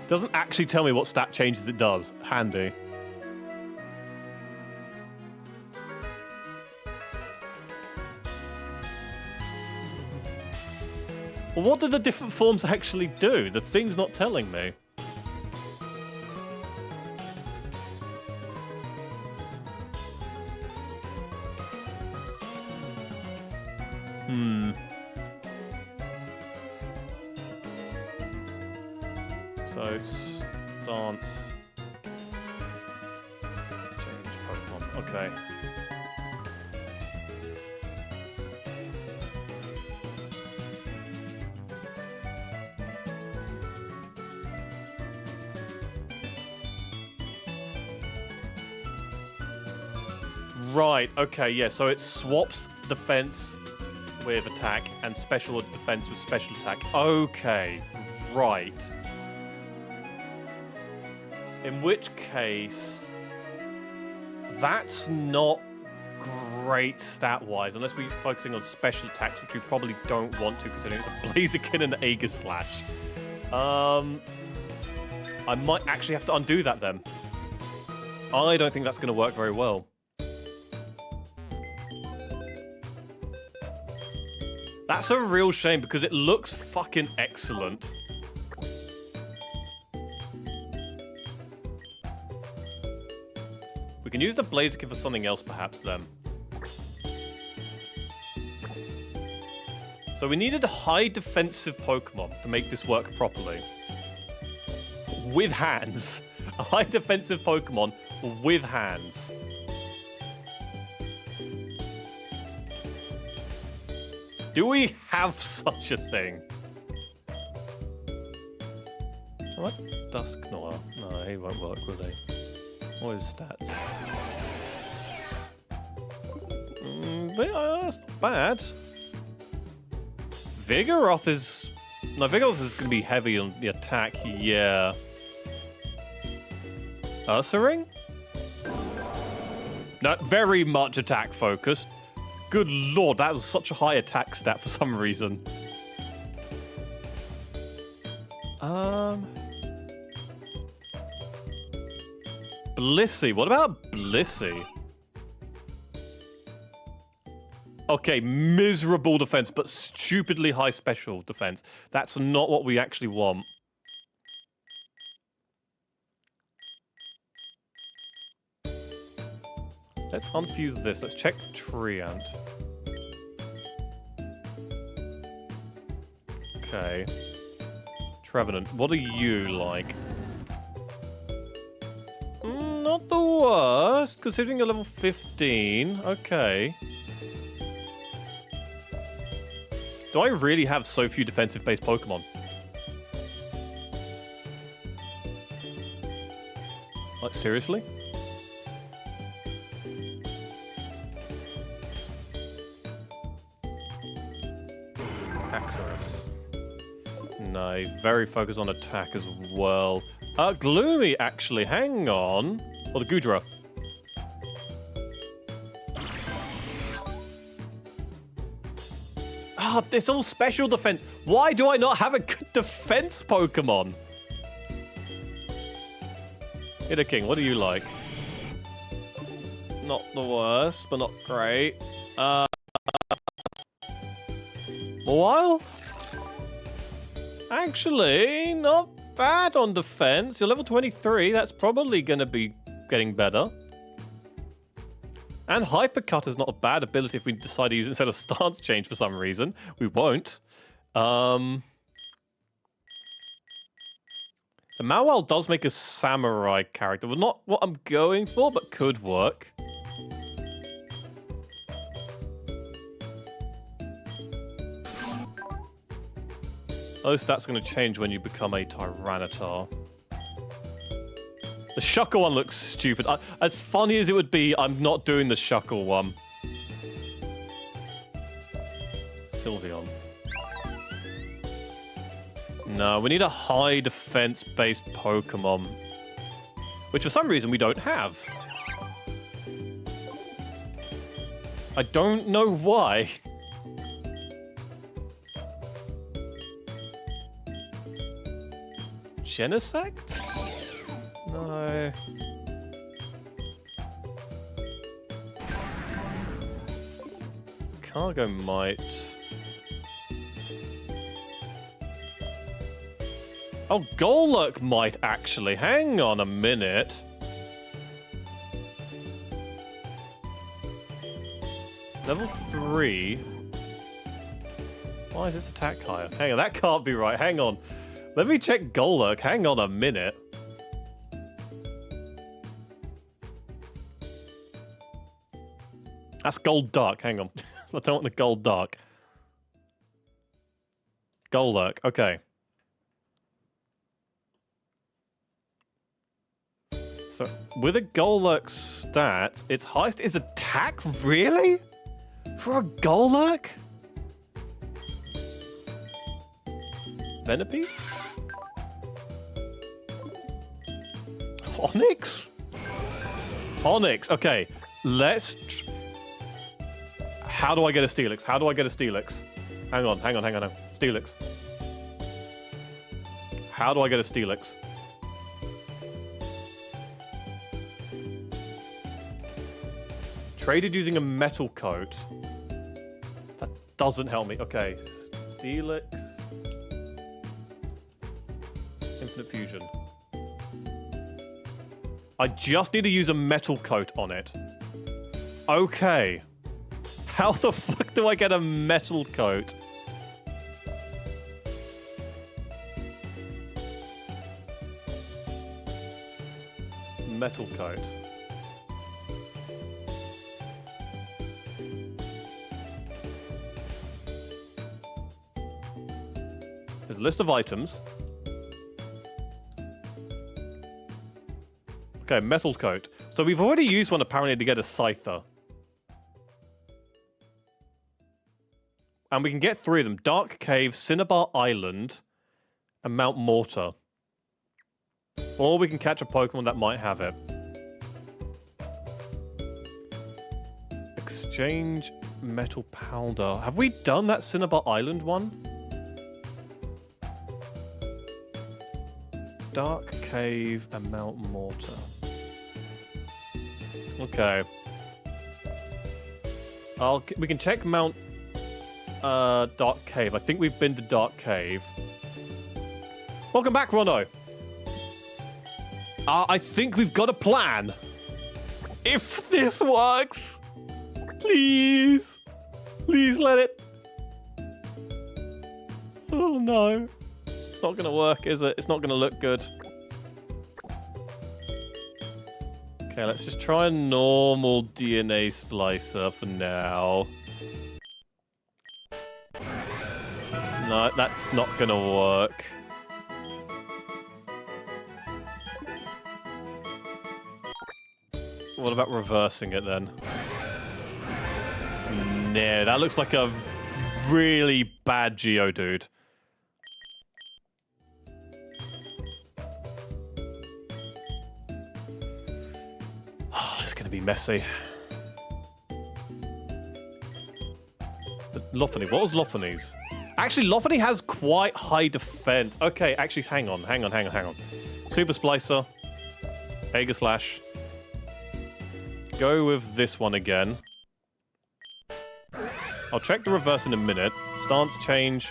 Doesn't actually tell me what stat changes it does. Handy. Well, what do the different forms actually do? The thing's not telling me. So, stance. Change Pokemon. Okay. Right, okay, yeah, so it swaps defense with attack and special defense with special attack. Okay, right. In which case, that's not great stat-wise, unless we're focusing on special attacks, which we probably don't want to, considering it's a Blaziken and an Aegis Slash. I might actually have to undo that then. I don't think that's going to work very well. That's a real shame, because it looks fucking excellent. We can use the Blaziken for something else, perhaps, then. So we needed a high defensive Pokemon to make this work properly. With hands. A high defensive Pokemon with hands. Do we have such a thing? What? Dusknoir? No, he won't work, will he? What are his stats? That's not bad. Vigoroth is... No, Vigoroth is going to be heavy on the attack, yeah. Ursaring? No, very much attack focused. Good lord, that was such a high attack stat for some reason. Blissey. What about Blissey? Okay, miserable defense, but stupidly high special defense. That's not what we actually want. Let's unfuse this. Let's check Treant. Okay. Trevenant, what are you like? Not the worst, considering you're level 15. Okay. Do I really have so few defensive-based Pokemon? Like, seriously? Axorus. No, very focused on attack as well. Gloomy, actually. Hang on. Or the Goodra. Ah, it's all special defense. Why do I not have a good defense Pokemon? King, what do you like? Not the worst, but not great. Mawile? Actually, not bad on defense. You're level 23. That's probably going to be getting better. And Hypercut is not a bad ability if we decide to use it instead of stance change for some reason. We won't. The Mawile does make a samurai character. Well, not what I'm going for, but could work. Those stats are going to change when you become a Tyranitar. The Shuckle one looks stupid. As funny as it would be, I'm not doing the Shuckle one. Sylveon. No, we need a high defense-based Pokemon. Which for some reason we don't have. I don't know why. Genesect? No. Cargo might. Oh, Golurk might actually. Hang on a minute. Level 3. Why is this attack higher? Hang on, that can't be right. Hang on. Let me check Golurk. Hang on a minute. That's Gold Dark. Hang on. I don't want the Gold Dark. Golurk. Okay. So, with a Golurk stat, its highest is attack? Really? For a Golurk? Venipede? Onyx? Onyx. Okay. Let's... How do I get a Steelix? How do I get a Steelix? Hang on. Steelix. How do I get a Steelix? Traded using a metal coat. That doesn't help me. Okay. Steelix. Infinite Fusion. I just need to use a metal coat on it. Okay. How the fuck do I get a metal coat? Metal coat. List of items. Okay, metal coat. So we've already used one apparently to get a Scyther. And we can get 3 of them. Dark Cave, Cinnabar Island, and Mount Mortar. Or we can catch a Pokemon that might have it. Exchange metal powder. Have we done that Cinnabar Island one? Dark Cave and Mount Mortar. Okay. We can check Mount Dark Cave. I think we've been to Dark Cave. Welcome back, Rono. I think we've got a plan. If this works, please. Please let it. Oh no. It's not gonna work, is it? It's not gonna look good. Okay, let's just try a normal DNA splicer for now. No, that's not gonna work. What about reversing it then? No, that looks like a really bad Geodude. It's gonna be messy. But Lopunny, what was Lopunny's? Actually, Lopunny has quite high defense. Okay, actually, hang on. Super Splicer. Aegislash. Go with this one again. I'll check the reverse in a minute. Stance change.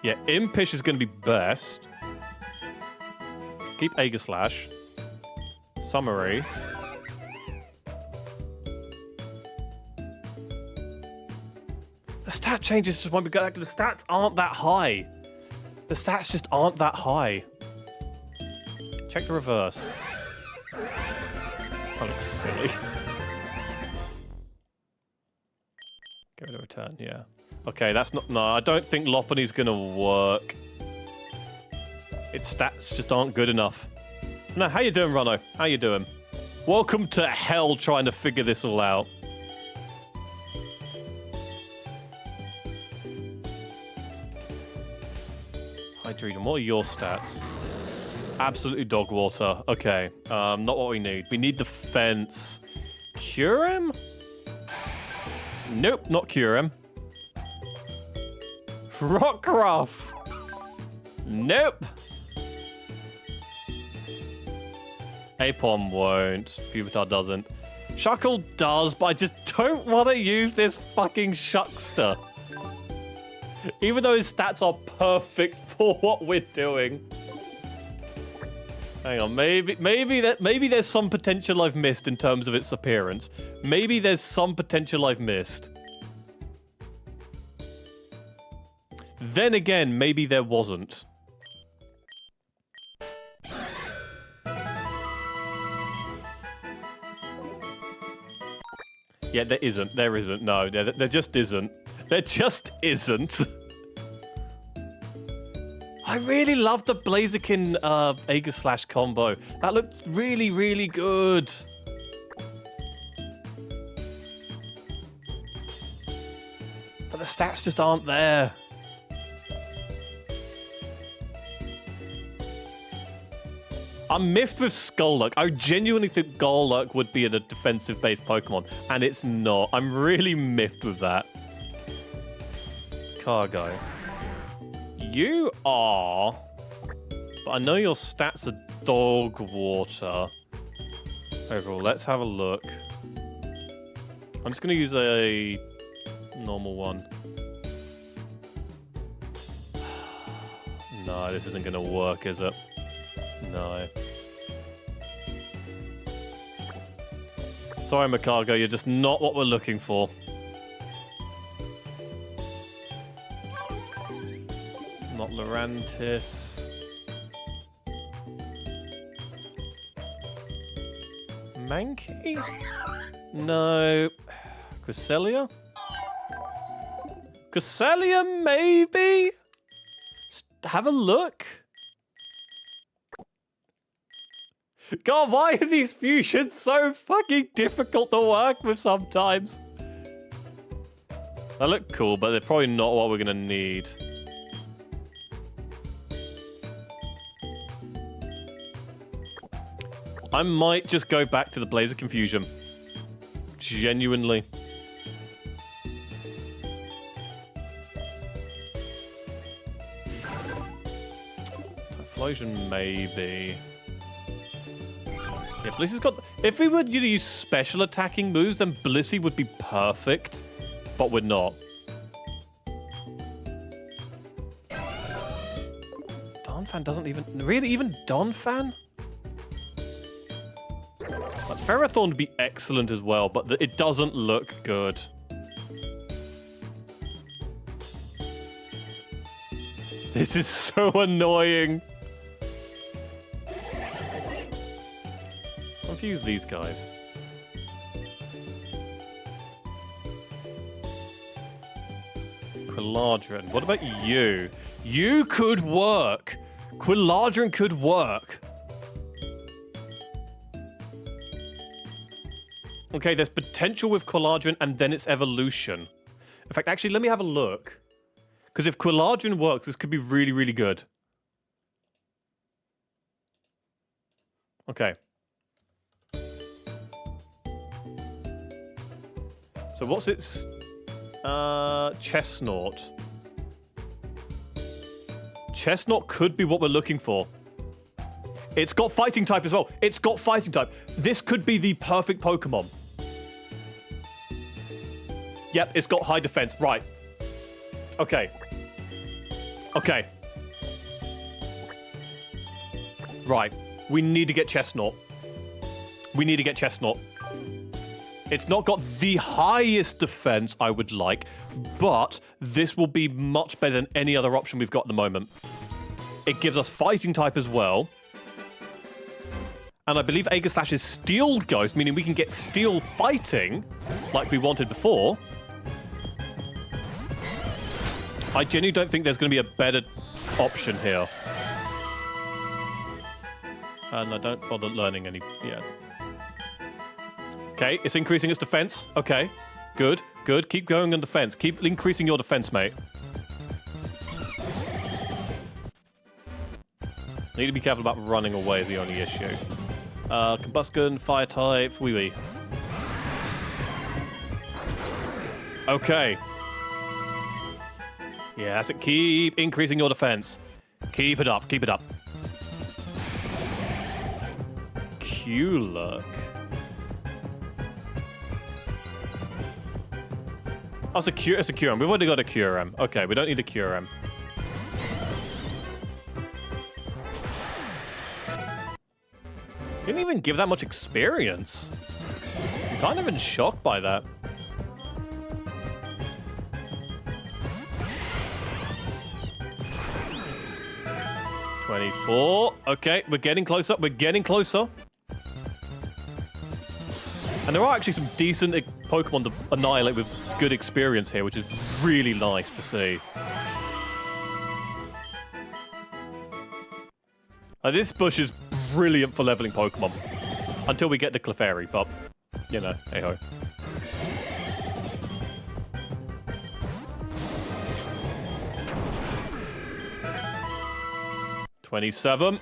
Yeah, Impish is going to be best. Keep Aegislash. Summary. The stat changes just won't be good. The stats aren't that high. The stats just aren't that high. Check the reverse. That looks silly. Give it a return, yeah. Okay, that's not... No, I don't think Lopunny's gonna work. Its stats just aren't good enough. No, how you doing, Rono? How you doing? Welcome to hell trying to figure this all out. Hydrogen, what are your stats? Absolutely dog water. Okay, not what we need. We need defense. Cure him? Nope, not cure him. Rockruff. Nope. Apom won't. Pupitar doesn't. Shuckle does, but I just don't want to use this fucking Shuckster. Even though his stats are perfect for what we're doing. Hang on, maybe there's some potential I've missed in terms of its appearance. Maybe there's some potential I've missed. Then again, maybe there wasn't. Yeah, there isn't. There isn't. No, there just isn't. There just isn't. I really love the Blaziken Aegislash combo. That looked really, really good. But the stats just aren't there. I'm miffed with Skolurk. I genuinely think Golurk would be a defensive-based Pokemon, and it's not. I'm really miffed with that. Cargo. You are... But I know your stats are dog water. Overall, let's have a look. I'm just going to use a normal one. No, this isn't going to work, is it? No. Sorry, Macargo, you're just not what we're looking for. Not Lurantis. Mankey? No. Cresselia? Cresselia, maybe? have a look. God, why are these fusions so fucking difficult to work with sometimes? They look cool, but they're probably not what we're gonna need. I might just go back to the Blaze of Confusion. Genuinely. Typhlosion, maybe. Yeah, Blissy's got... If we were to use special attacking moves, then Blissey would be perfect. But we're not. Donphan doesn't even... Really? Even Donphan? Like, Ferrothorn would be excellent as well, but it doesn't look good. This is so annoying. Confuse these guys. Quiladrin. What about you? You could work. Quiladrin could work. Okay, there's potential with Quiladrin and then its evolution. In fact, actually, let me have a look. Because if Quiladrin works, this could be really, really good. Okay. So what's its... Chestnut. Chestnut could be what we're looking for. It's got fighting type as well. It's got fighting type. This could be the perfect Pokemon. Yep, it's got high defense. Right. Okay. Okay. Right. We need to get Chestnut. We need to get Chestnut. It's not got the highest defense I would like, but this will be much better than any other option we've got at the moment. It gives us fighting type as well. And I believe Aegislash is Steel Ghost, meaning we can get Steel Fighting, like we wanted before. I genuinely don't think there's going to be a better option here. And I don't bother learning any... Yeah. Okay, it's increasing its defense. Okay, good, good. Keep going on defense. Keep increasing your defense, mate. Need to be careful about running away is the only issue. Combustion, fire type, wee. Okay. Yeah, that's it. Keep increasing your defense. Keep it up, keep it up. Q-Look. Oh, it's a Curem. We've already got a Curem. Okay, we don't need a Curem. Didn't even give that much experience. I'm kind of in shock by that. $24. Okay, we're getting closer. We're getting closer. And there are actually some decent Pokemon to annihilate with good experience here, which is really nice to see. This bush is brilliant for leveling Pokemon. Until we get the Clefairy, but, you know, hey-ho. $27.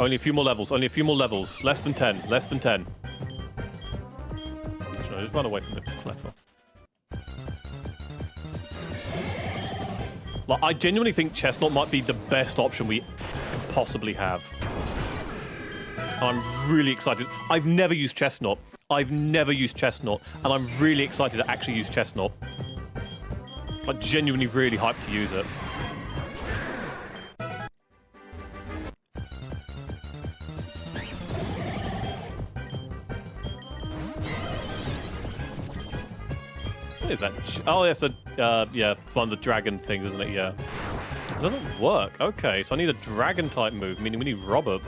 Only a few more levels, only a few more levels. Less than 10, less than 10. Should I just run away from the Clefairy? Like, I genuinely think Chestnut might be the best option we could possibly have. I'm really excited. I've never used Chestnut. I've never used Chestnut, and I'm really excited to actually use Chestnut. I'm genuinely really hyped to use it. What is that? Oh, that's a, yeah, one of the dragon things, isn't it? Yeah. It doesn't work. Okay, so I need a dragon-type move, meaning we need Robert.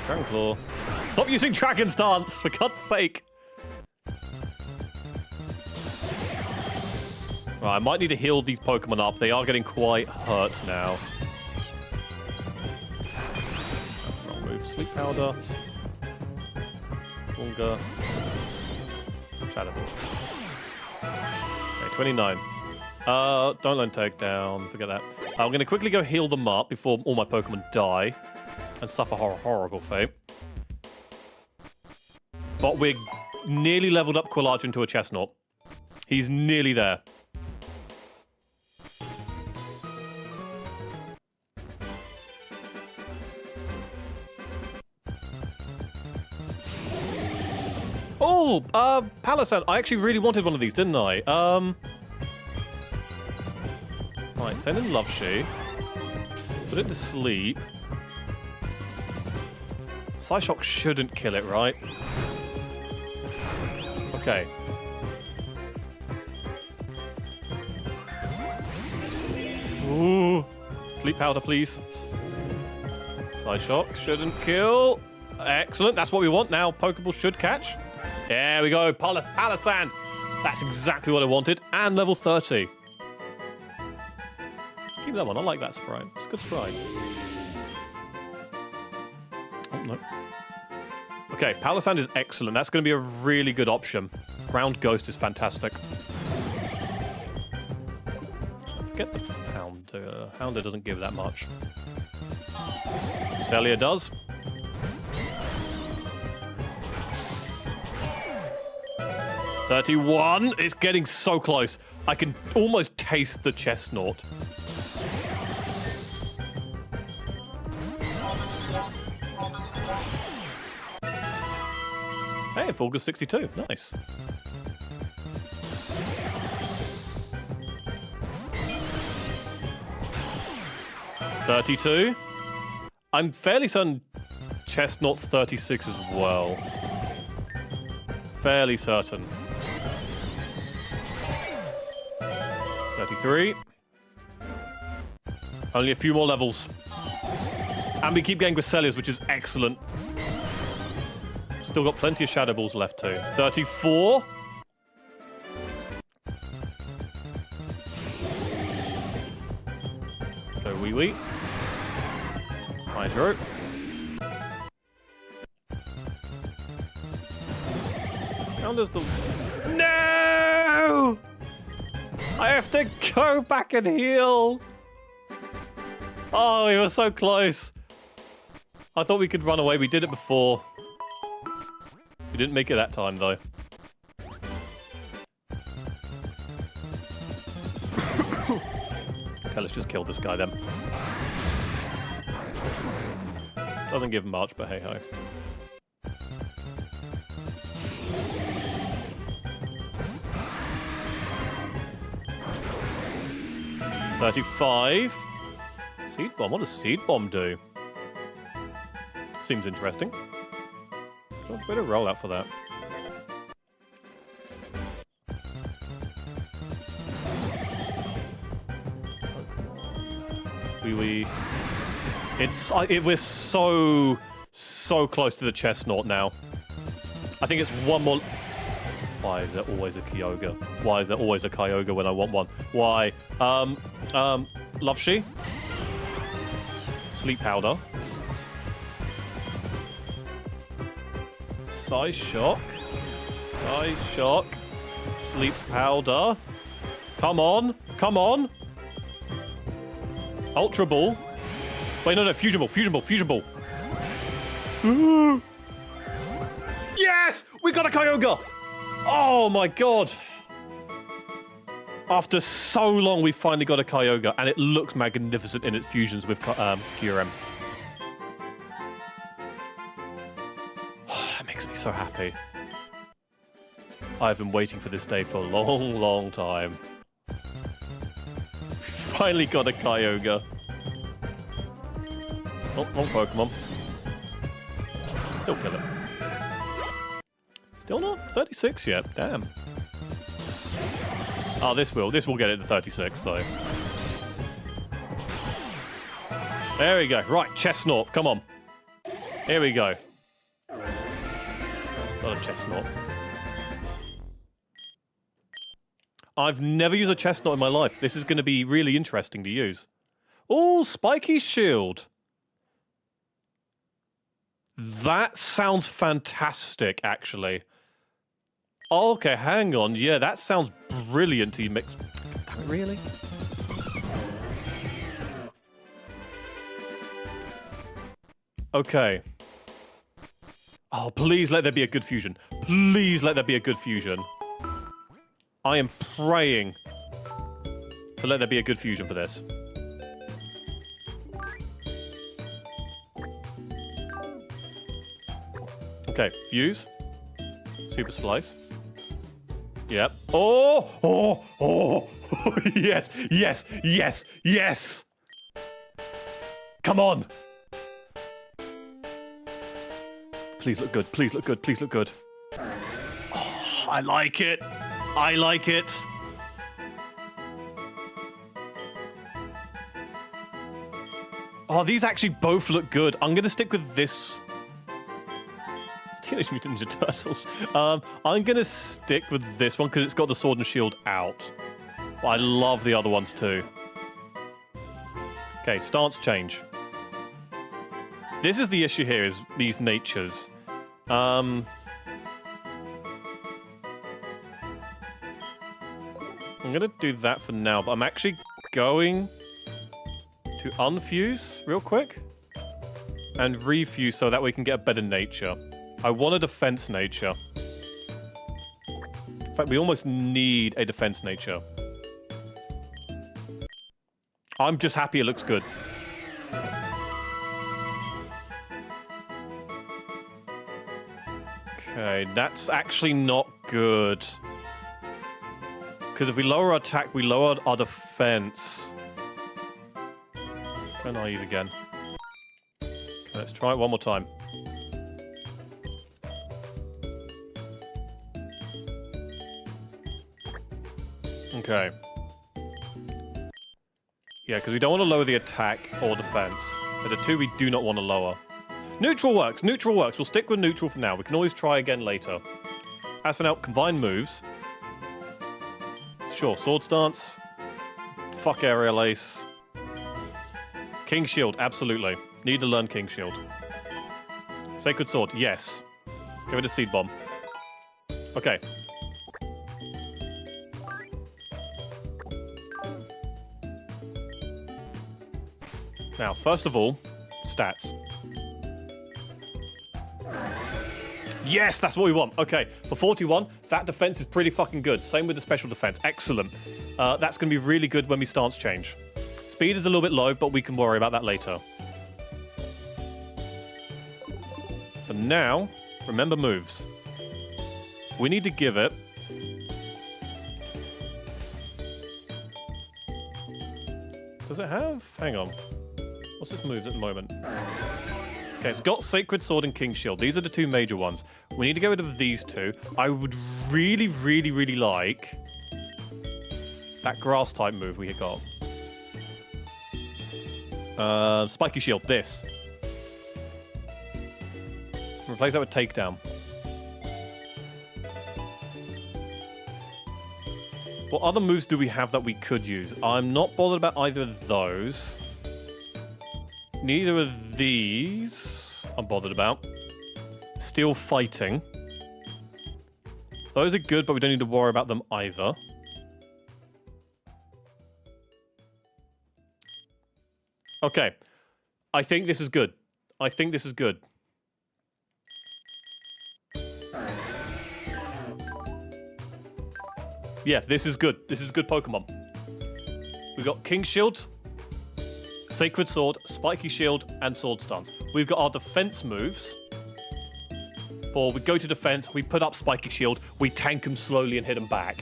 Dragon Claw. Stop using Dragon's Dance, for God's sake! Right, I might need to heal these Pokemon up. They are getting quite hurt now. That's the wrong move. Sleep Powder. Longer. Shadow Ball. Okay, 29. Don't learn Takedown. Forget that. I'm going to quickly go heal them up before all my Pokemon die and suffer horrible fate. But we're nearly leveled up Quilladra into a Chestnut. He's nearly there. Oh, Palossand. I actually really wanted one of these, didn't I? Right, send in Loveshy. Put it to sleep. Psyshock shouldn't kill it, right? Okay. Ooh. Sleep Powder, please. Psyshock shouldn't kill. Excellent. That's what we want now. Pokeball should catch. There we go. Palossand. That's exactly what I wanted. And level 30. Keep that one. I like that sprite. It's a good sprite. Oh, no. Okay, Palossand is excellent. That's going to be a really good option. Ground Ghost is fantastic. I forget the Houndour. Houndour doesn't give that much. Celia does. $31. It's getting so close. I can almost taste the Chestnut. Hey, Fulgus 62. Nice. $32. I'm fairly certain Chestnut's 36 as well. Fairly certain. 33. Only a few more levels. And we keep getting Gracelias, which is excellent. Still got plenty of Shadow Balls left too. 34. Go Wee Wee. Hydro. Down there's the... No! I have to go back and heal. Oh, we were so close. I thought we could run away. We did it before. We didn't make it that time, though. Okay, let's just kill this guy, then. Doesn't give much, but hey-ho. $35. Seed Bomb. What does Seed Bomb do? Seems interesting. So a bit of rollout for that. Wee. We're so close to the Chestnut now. I think it's one more. Why is there always a Kyogre? Why is there always a Kyogre when I want one? Why? Loveshy. Sleep Powder. Psyshock. Sleep Powder. Come on. Ultra Ball. Wait, no, Fusion Ball. Ooh. Yes! We got a Kyogre! Oh my god! After so long, we finally got a Kyogre, and it looks magnificent in its fusions with Kyurem. That makes me so happy. I've been waiting for this day for a long time. Finally got a Kyogre. Oh, wrong Pokemon. Still kill it. Still not 36 yet. Damn. Oh, this will get it to 36 though. There we go. Right, Chestnut. Come on. Here we go. Not a Chestnut. I've never used a chestnut in my life. This is going to be really interesting to use. Oh, spiky shield. That sounds fantastic, actually. Okay, hang on. Yeah, that sounds brilliant to you mix. Really? Okay. Oh, please let there be a good fusion. Please let there be a good fusion. I am praying to let there be a good fusion for this. Okay, fuse. Super splice. Yep. Oh, yes, yes, yes, yes! Come on! Please look good, please look good, please look good. Oh, I like it. I like it. Oh, these actually both look good. I'm gonna stick with this. Teenage Mutant Ninja Turtles. I'm gonna stick with this one because it's got the sword and shield out. But I love the other ones too. Okay, stance change. This is the issue here, is these natures. I'm gonna do that for now, but I'm actually going to unfuse real quick and refuse so that we can get a better nature. I want a defense nature. In fact, we almost need a defense nature. I'm just happy it looks good. Okay, that's actually not good. Because if we lower our attack, we lower our defense. Go naive again. Okay, let's try it one more time. Okay. Yeah, because we don't want to lower the attack or defense. They're the two we do not want to lower. Neutral works. Neutral works. We'll stick with neutral for now. We can always try again later. As for now, combined moves. Sure, sword stance. Fuck aerial ace. King shield, absolutely. Need to learn king shield. Sacred sword, yes. Give it a seed bomb. Okay. Now, first of all, stats. Yes, that's what we want. Okay, for 41, that defense is pretty fucking good. Same with the special defense. Excellent. That's going to be really good when we stance change. Speed is a little bit low, but we can worry about that later. For now, remember moves. We need to give it... Does it have? Hang on. What's its moves at the moment? Okay, it's got Sacred Sword and King Shield. These are the two major ones. We need to get rid of these two. I would really, really, really like that grass type move we got. Spiky Shield, this. Replace that with Takedown. What other moves do we have that we could use? I'm not bothered about either of those. Neither of these I'm bothered about. Still fighting. Those are good, but we don't need to worry about them either. Okay. I think this is good. I think this is good. Yeah, this is good. This is a good Pokemon. We've got King Shield, Sacred Sword, Spiky Shield, and Sword Stance. We've got our defense moves. For we go to defense, we put up Spiky Shield, we tank them slowly and hit them back.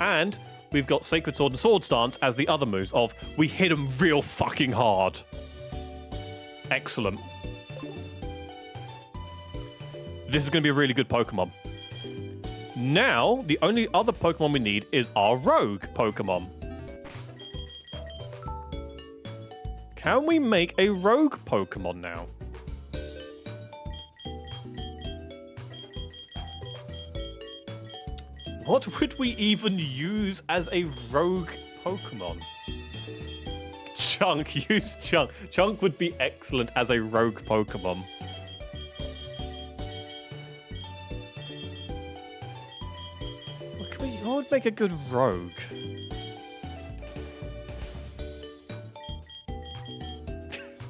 And we've got Sacred Sword and Sword Stance as the other moves of we hit them real fucking hard. Excellent. This is going to be a really good Pokemon. Now, the only other Pokemon we need is our Rogue Pokemon. Can we make a Rogue Pokemon now? What would we even use as a rogue Pokemon? Chunk, use Chunk. Chunk would be excellent as a rogue Pokemon. What would make a good rogue?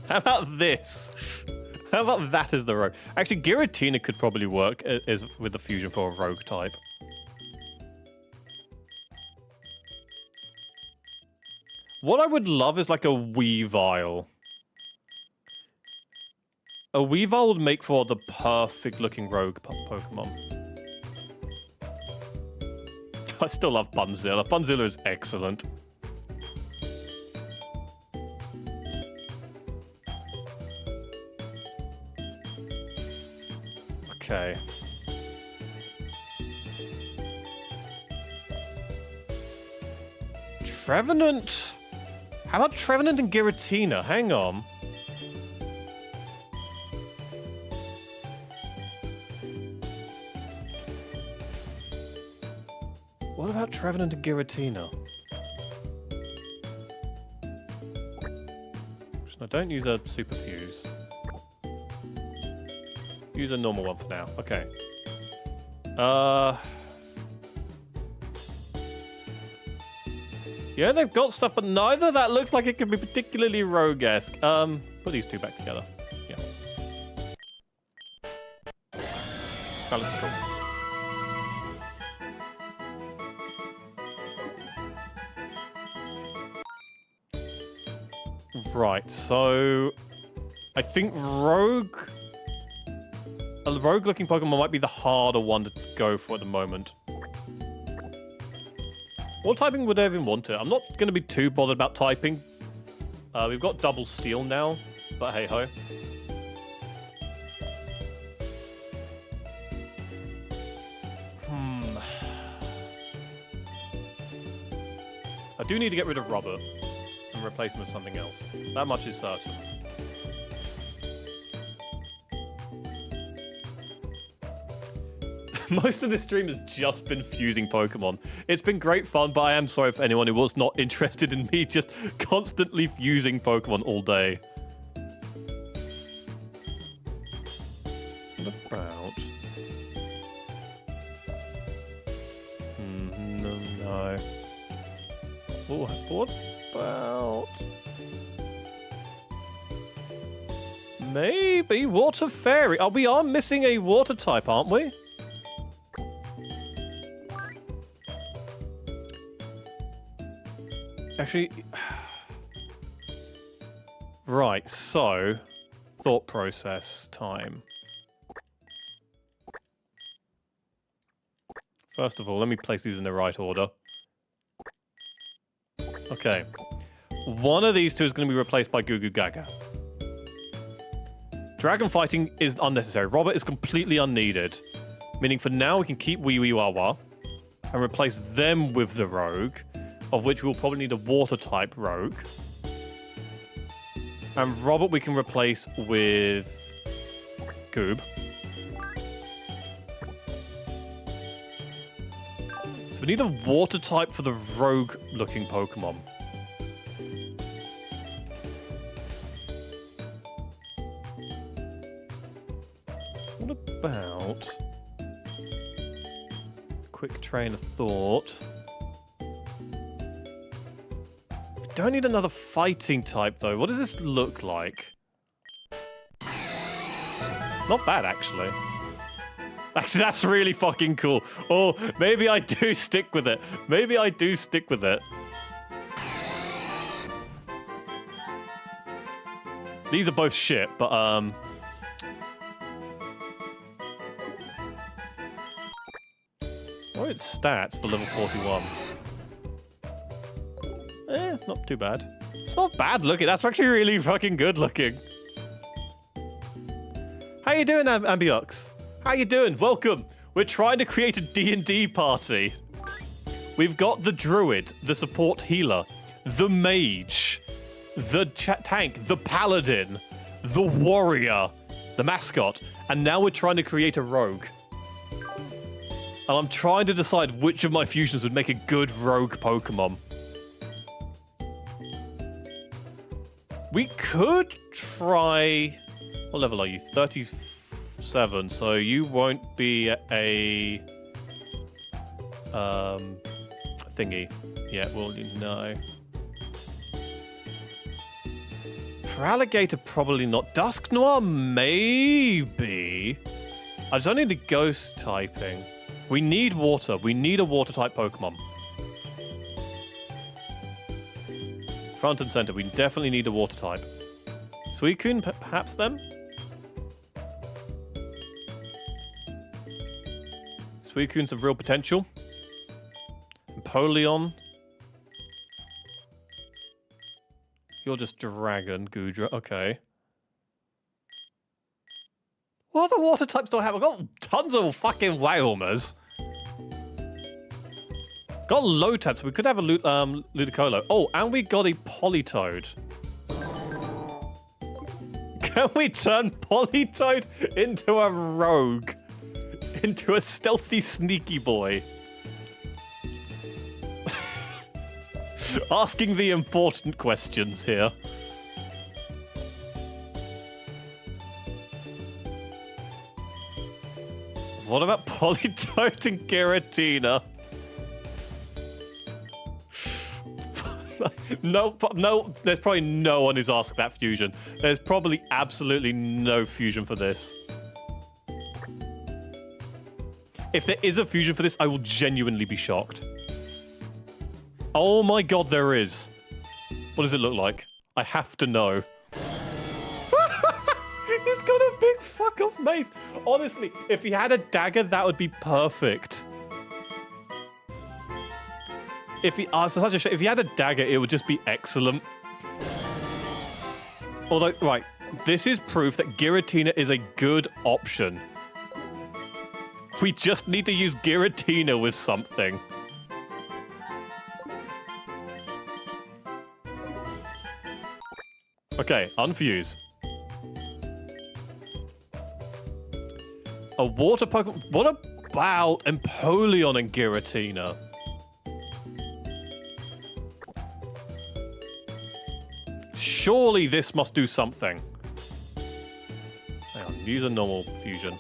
How about this? How about that as the rogue? Actually, Giratina could probably work as with the fusion for a rogue type. What I would love is like a Weavile. A Weavile would make for the perfect looking rogue Pokemon. I still love Bobzea. Bobzea is excellent. Okay. Trevenant. How about Trevenant and Giratina? Hang on. What about Trevenant and Giratina? No, don't use a super fuse. Use a normal one for now. Okay. Yeah, they've got stuff, but neither of that looks like it could be particularly rogue-esque. Put these two back together. Yeah. That looks cool. Right, so I think rogue... A rogue-looking Pokemon might be the harder one to go for at the moment. What typing would I even want it? I'm not going to be too bothered about typing. We've got double steel now, but hey-ho. I do need to get rid of Robert and replace him with something else. That much is certain. Most of this stream has just been fusing Pokemon. It's been great fun, but I am sorry for anyone who was not interested in me just constantly fusing Pokemon all day. What about... No. Oh, what about... Maybe Water Fairy. Oh, we are missing a water type, aren't we? Actually, right, so, thought process time. First of all, let me place these in the right order. Okay. One of these two is going to be replaced by Goo Goo Gaga. Dragon fighting is unnecessary. Robert is completely unneeded. Meaning for now we can keep Wee Wee Wawa and replace them with the rogue, of which we'll probably need a water type rogue. And Robert we can replace with Goob. So we need a water type for the rogue looking Pokemon. What about... Quick train of thought. Don't need another fighting type, though. What does this look like? Not bad, actually. Actually, that's really fucking cool. Oh, maybe I do stick with it. Maybe I do stick with it. These are both shit, but, what are its stats for level 41? Not too bad. It's not bad looking. That's actually really fucking good looking. How you doing, Ambiox? How you doing? Welcome. We're trying to create a D&D party. We've got the druid, the support healer, the mage, the tank, the paladin, the warrior, the mascot, and now we're trying to create a rogue. And I'm trying to decide which of my fusions would make a good rogue Pokemon. We could try... What level are you? 37, so you won't be a... thingy. Yeah, well, you know. For Alligator, probably not. Dusk Noir, maybe. I just don't need the ghost typing. We need water. We need a water-type Pokemon. Front and center, we definitely need a water-type. Suicune, perhaps, then? Suicune's have real potential. Empoleon. You're just Dragon, Goodra. Okay. What other water types do I have? I've got tons of fucking Wailmers. Got Lotad, so we could have a Ludicolo. Oh, and we got a Politoed. Can we turn Politoed into a rogue? Into a stealthy, sneaky boy? Asking the important questions here. What about Politoed and Giratina? No, there's probably no one who's asked that fusion. There's probably absolutely no fusion for this. If there is a fusion for this, I will genuinely be shocked. Oh my god, there is. What does it look like? I have to know. He's got a big fuck off mace. Honestly, if he had a dagger, that would be perfect. If he if he had a dagger, it would just be excellent. Although, right, this is proof that Giratina is a good option. We just need to use Giratina with something. Okay, unfuse. A water Pokemon. What about Empoleon and Giratina? Surely this must do something. Hang on, use a normal fusion.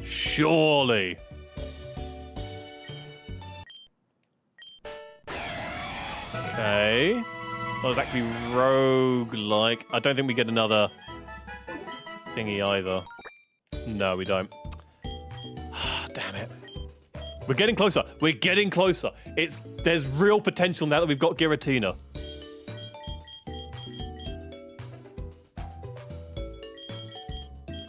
Surely. Okay. That was actually rogue-like. I don't think we get another thingy either. No, we don't. Damn it. We're getting closer. We're getting closer. There's real potential now that we've got Giratina.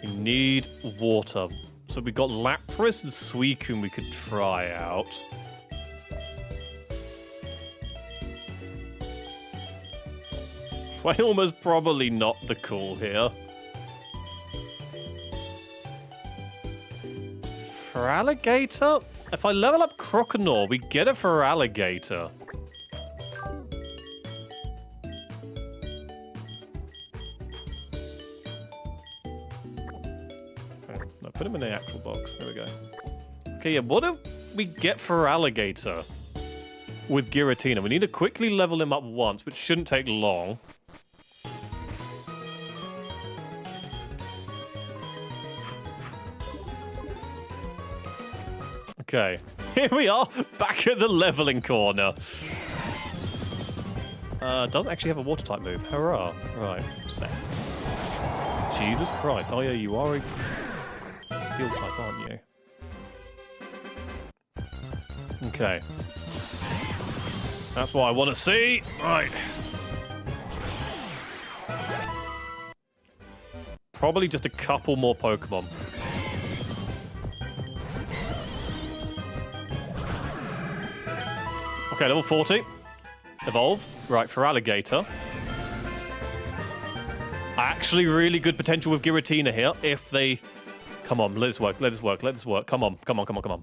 We need water. So we've got Lapras and Suicune we could try out. Wailmer's probably not the call here. For Alligator? If I level up Croconaw, we get it for Alligator. No, put him in the actual box. There we go. Okay, yeah, what do we get for Alligator with Giratina? We need to quickly level him up once, which shouldn't take long. Okay, here we are, back at the leveling corner. Doesn't actually have a water type move. Hurrah. Right, set. Jesus Christ. Oh yeah, you are a steel type, aren't you? Okay. That's what I want to see. Right. Probably just a couple more Pokemon. Okay, level 40. Evolve. Right, for Alligator. Actually, really good potential with Giratina here. If they... Come on, let this work, let this work, let this work. Come on, come on, come on, come on.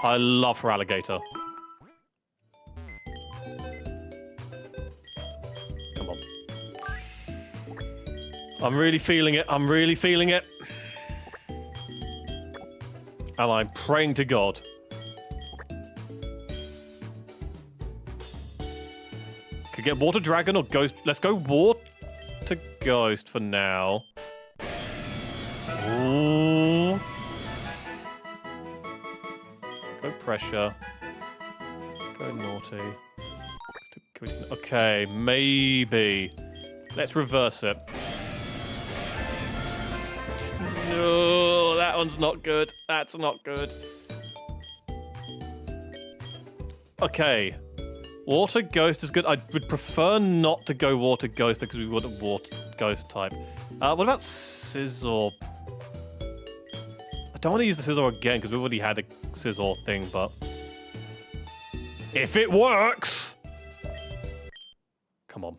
I love for Alligator. Come on. I'm really feeling it. I'm really feeling it. And I'm praying to God. Could get Water Dragon or Ghost. Let's go Water Ghost for now. Ooh. Go Pressure. Go Naughty. Okay, maybe. Let's reverse it. No, that one's not good. That's not good. Okay. Water Ghost is good. I would prefer not to go Water Ghost because we want a Water Ghost type. What about Scizor? I don't want to use the Scizor again because we already had a Scizor thing, but... if it works! Come on.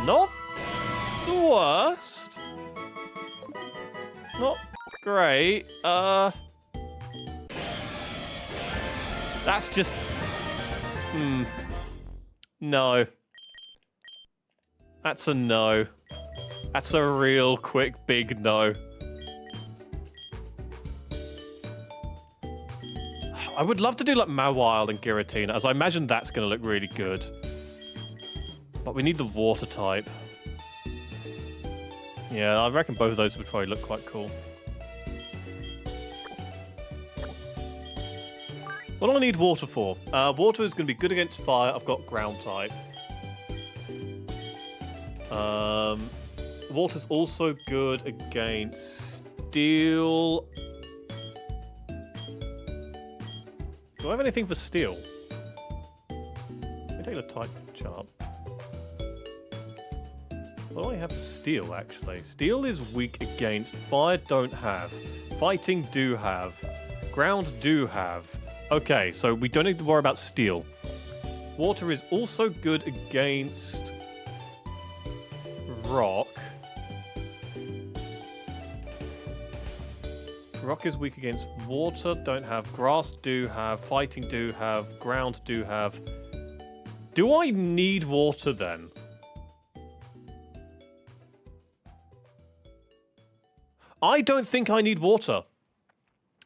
Not the worst. Not great. That's just... No. That's a no. That's a real quick big no. I would love to do like Mawile and Giratina, as I imagine that's going to look really good. But we need the water type. Yeah, I reckon both of those would probably look quite cool. What do I need water for? Water is going to be good against fire. I've got ground type. Water's also good against steel. Do I have anything for steel? Let me take the type chart. What do I have for steel, actually? Steel is weak against fire, don't have. Fighting, do have. Ground, do have. Okay, so we don't need to worry about steel. Water is also good against rock. Rock is weak against water, don't have. Grass, do have. Fighting, do have. Ground, do have. Do I need water, then? I don't think I need water.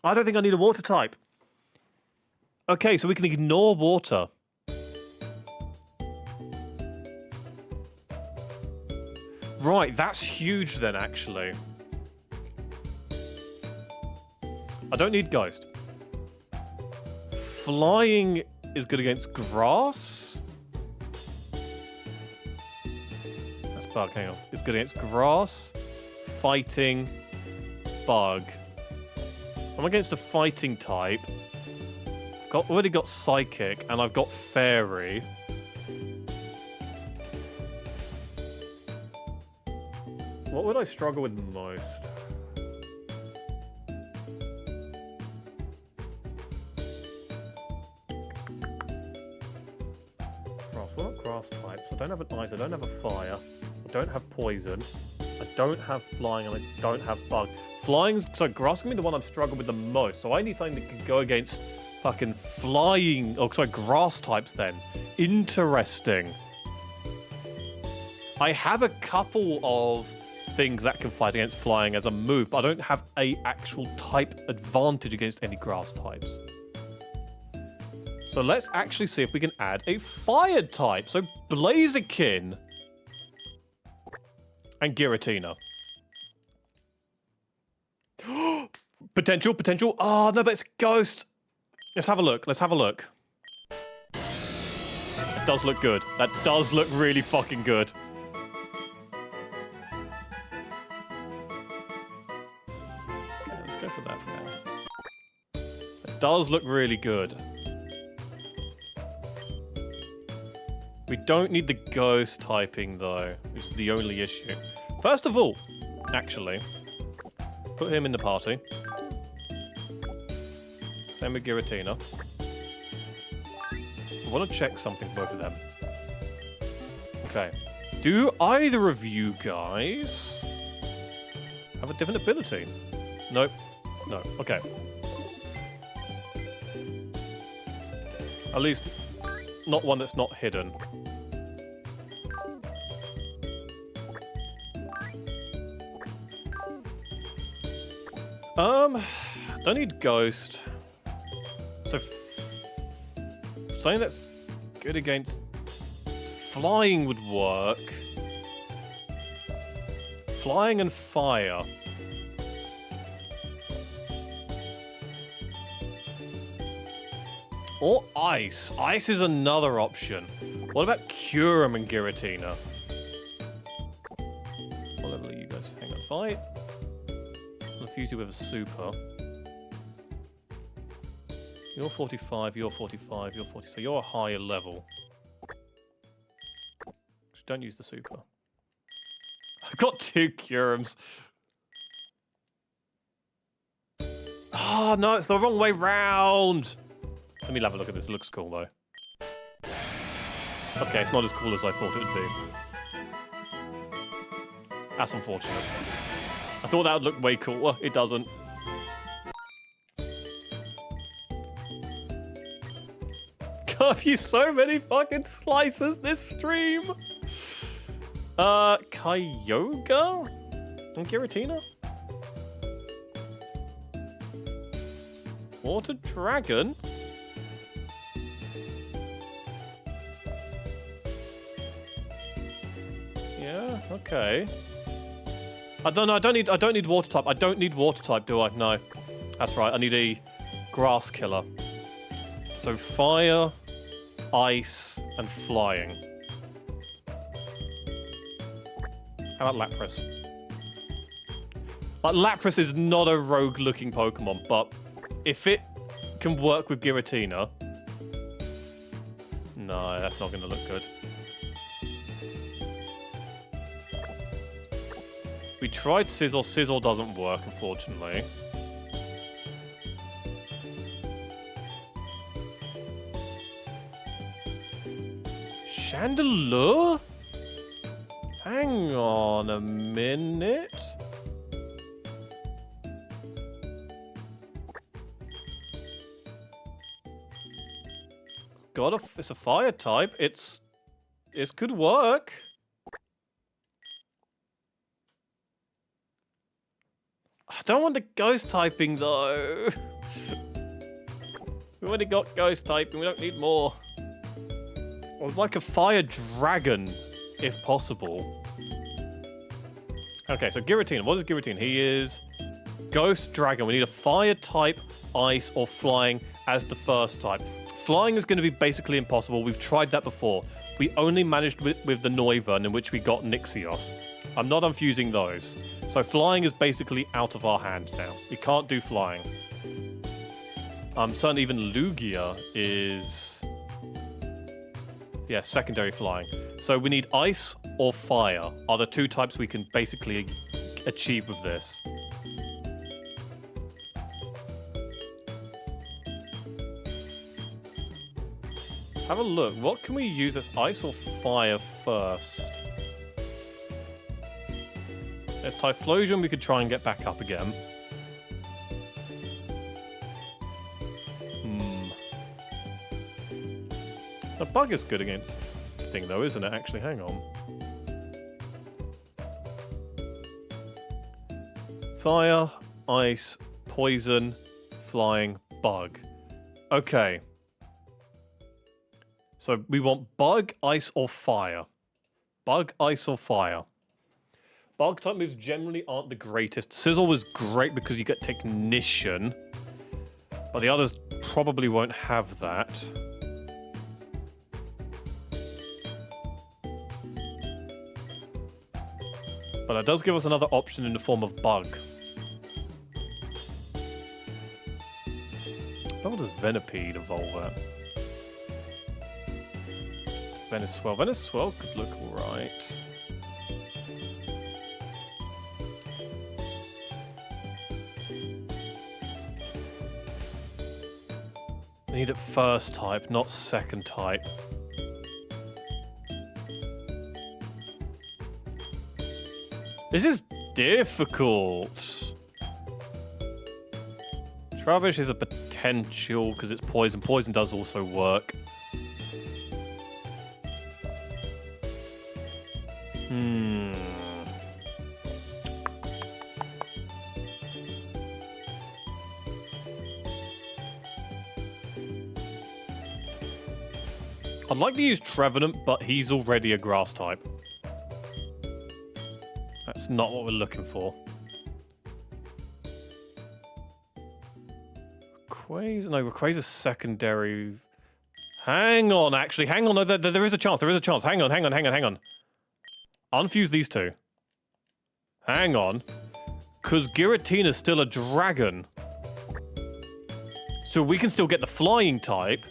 I don't think I need a water type. Okay, so we can ignore water. Right, that's huge then, actually. I don't need Ghost. Flying is good against grass. That's bug, hang on. It's good against grass, fighting, bug. I'm against a fighting type. Already got Psychic, and I've got Fairy. What would I struggle with the most? Grass. What are grass types? I don't have an ice, I don't have a fire, I don't have poison, I don't have flying, and I don't have bug. Flying's... so grass is going to be the one I'm struggling with the most, so I need something that can go against fucking flying... oh, sorry, grass types then. Interesting. I have a couple of things that can fight against flying as a move, but I don't have a actual type advantage against any grass types. So let's actually see if we can add a fire type. So Blaziken and Giratina. Potential. Oh, no, but it's Ghost. Let's have a look. Let's have a look. It does look good. That does look really fucking good. Okay, let's go for that for now. It does look really good. We don't need the Ghost typing, though, which is the only issue. First of all, actually, put him in the party. Same with Giratina. I want to check something for both of them. Okay. Do either of you guys have a different ability? Nope. No. Okay. At least not one that's not hidden. Don't need Ghost. So, something that's good against flying would work. Flying and fire. Or ice. Ice is another option. What about Curum and Giratina? What level are you guys? Hang on, fight. I'll fuse you with a super. You're 45, you're 45, you're 40. So you're a higher level. Don't use the super. I've got 2 Curums. Oh, no, it's the wrong way round. Let me have a look at this. It looks cool, though. Okay, it's not as cool as I thought it would be. That's unfortunate. I thought that would look way cooler. It doesn't. God, I've used so many fucking slices this stream. Kyogre? And Giratina? Water Dragon? Yeah, okay. I don't know, I don't need water type. I don't need water type, do I? No. That's right, I need a grass killer. So fire, ice, and flying. How about Lapras? Like, Lapras is not a rogue-looking Pokemon, but if it can work with Giratina... No, that's not going to look good. We tried Sizzle. Sizzle doesn't work, unfortunately. Chandelure? Hang on a minute. It's a fire type. It could work. I don't want the ghost typing though. We already got ghost typing. We don't need more. I would like a fire dragon, if possible. Okay, so Giratina. What is Giratina? He is ghost dragon. We need a fire type, ice, or flying as the first type. Flying is going to be basically impossible. We've tried that before. We only managed with the Noivern, in which we got Nixios. I'm not unfusing those. So flying is basically out of our hands now. We can't do flying. Certainly even Lugia is... Yeah, secondary flying. So we need ice or fire are the 2 types we can basically achieve with this. Have a look. What can we use as ice or fire first? There's Typhlosion. We could try and get back up again. A bug is good again. Thing though, isn't it? Actually, hang on. Fire, ice, poison, flying, bug. Okay. So we want bug, ice, or fire. Bug, ice, or fire. Bug type moves generally aren't the greatest. Sizzle was great because you get Technician. But the others probably won't have that. But it does give us another option in the form of bug. How does Venipede evolve at? Veniswell. Veniswell could look alright. I need it first type, not second type. This is difficult. Trubbish is a potential because it's poison. Poison does also work. I'd like to use Trevenant, but he's already a grass type. That's not what we're looking for. Rayquaza? No, Rayquaza's secondary. Hang on, actually. Hang on. No, there is a chance. There is a chance. Hang on. Unfuse these two. Hang on. Because Giratina's still a dragon. So we can still get the flying type.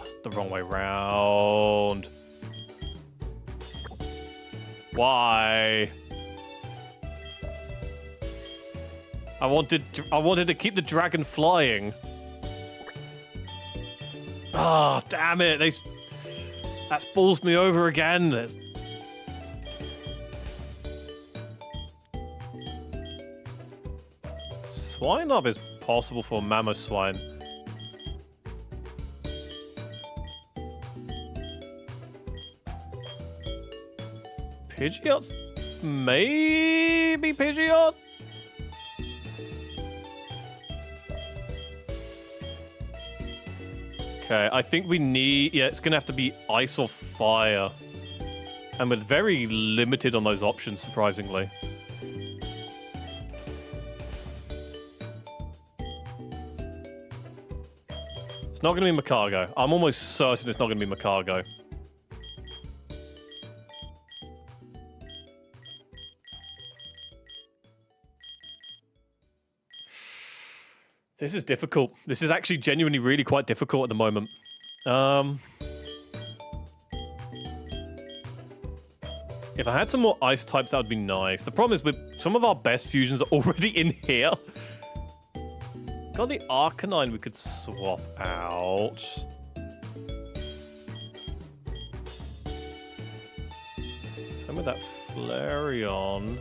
It's the wrong way round. Why? I wanted to keep the dragon flying. Ah, oh, damn it. That's balls me over again. Swinub is possible for Mammoth Swine. Pidgeot's maybe Pidgeot? Okay, I think we need... Yeah, it's going to have to be ice or fire. And we're very limited on those options, surprisingly. It's not going to be Macargo. I'm almost certain it's not going to be Macargo. This is difficult. This is actually genuinely really quite difficult at the moment. If I had some more ice types, that would be nice. The problem is with some of our best fusions are already in here. Got the Arcanine we could swap out. Some of that Flareon.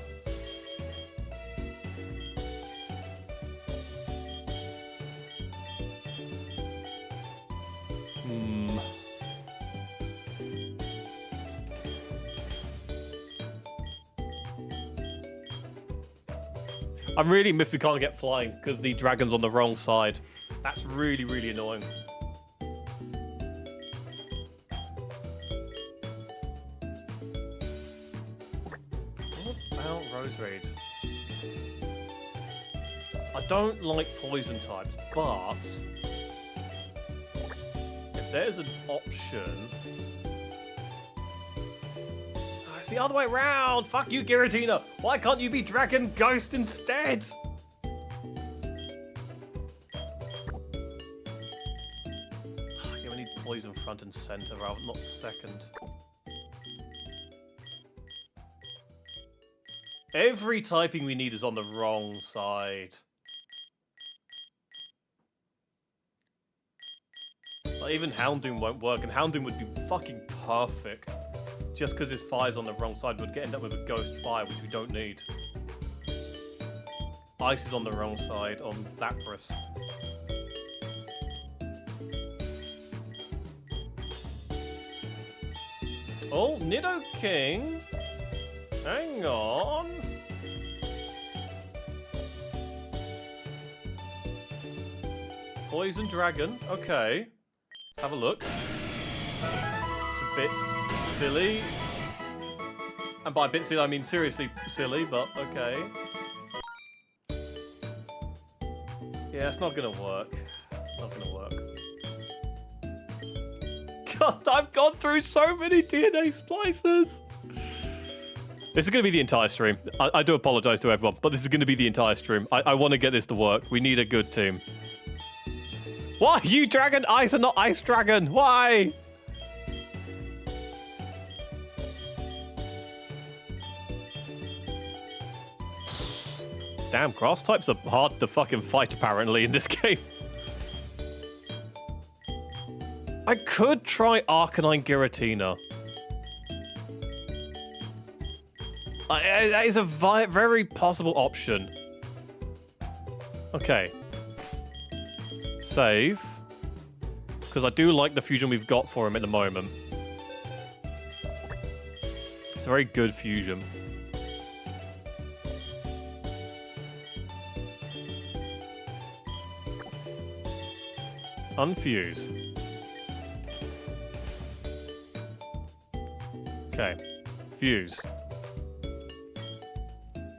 I'm really miffed we can't get flying because the dragon's on the wrong side. That's really, really annoying. What about Roserade? I don't like poison types, but if there's an option... It's the other way around! Fuck you, Giratina! Why can't you be Dragon Ghost instead? Yeah, we need poison front and center, not second. Every typing we need is on the wrong side. Like, even Houndoom won't work, and Houndoom would be fucking perfect. Just because his fire's on the wrong side, we'd end up with a ghost fire, which we don't need. Ice is on the wrong side on Lapras. Oh, Nidoking. Hang on. Poison Dragon. Okay. Let's have a look. It's a bit silly. And by a bit silly, I mean seriously silly, but okay. Yeah, it's not gonna work. It's not gonna work. God, I've gone through so many DNA splices! This is gonna be the entire stream. I do apologize to everyone, but this is gonna be the entire stream. I want to get this to work. We need a good team. Why? You Dragon Ice and not Ice Dragon? Why? Damn, grass types are hard to fucking fight, apparently, in this game. I could try Arcanine Giratina. That is a very possible option. Okay. Save. Because I do like the fusion we've got for him at the moment. It's a very good fusion. Unfuse. Okay. Fuse.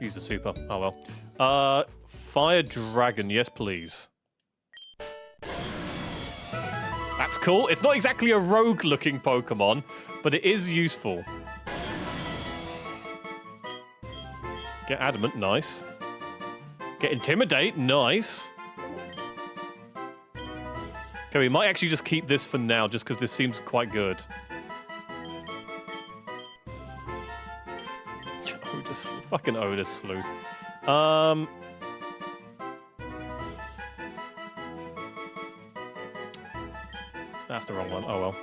Use the super. Oh well. Fire Dragon. Yes, please. That's cool. It's not exactly a rogue-looking Pokemon, but it is useful. Get Adamant. Nice. Get Intimidate. Nice. Okay, we might actually just keep this for now, just because this seems quite good. Otis, fucking Otis Sleuth. That's the wrong one. Oh well.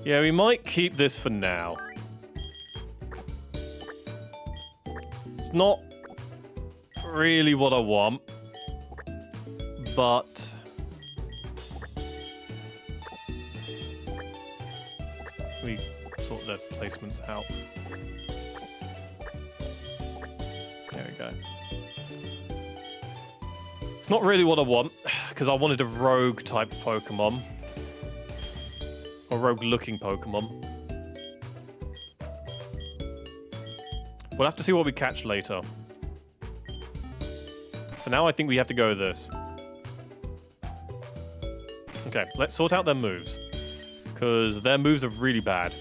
Yeah, we might keep this for now. It's not really what I want, but we sort the placements out. There we go. It's not really what I want, because I wanted a rogue type Pokemon. Or rogue-looking Pokemon. We'll have to see what we catch later. For now, I think we have to go with this. Okay, let's sort out their moves. Because their moves are really bad.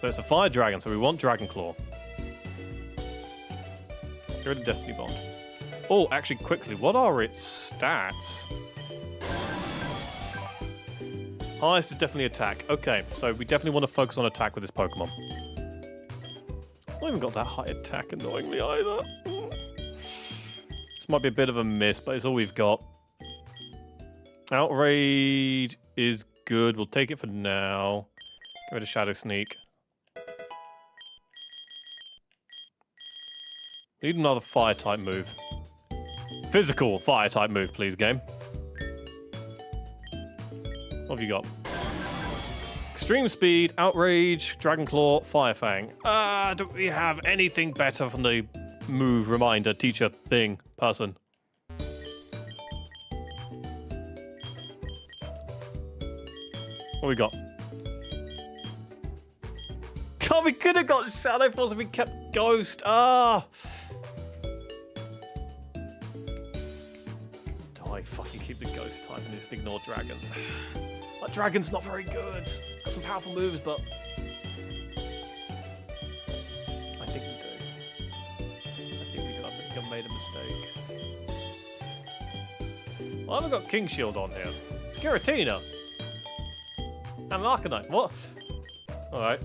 So it's a Fire Dragon, so we want Dragon Claw. Get rid of Destiny Bond. Oh, actually, quickly, what are its stats? Highest is definitely attack. Okay, so we definitely want to focus on attack with this Pokemon. It's not even got that high attack, annoyingly, either. This might be a bit of a miss, but it's all we've got. Outrage is good. We'll take it for now. Get rid of Shadow Sneak. Need another Fire-type move. Physical Fire-type move, please, game. What have you got? Extreme Speed, Outrage, Dragon Claw, Fire Fang. Do we have anything better from the move, reminder, teacher, thing, person? What we got? God, we could have got Shadow Force if we kept Ghost. Do I fucking keep the Ghost type and just ignore Dragon? That Dragon's not very good. It's got some powerful moves, but I think we do. I think I've made a mistake. Well, I haven't got King Shield on here. It's Giratina. And an Arcanine. What? Alright.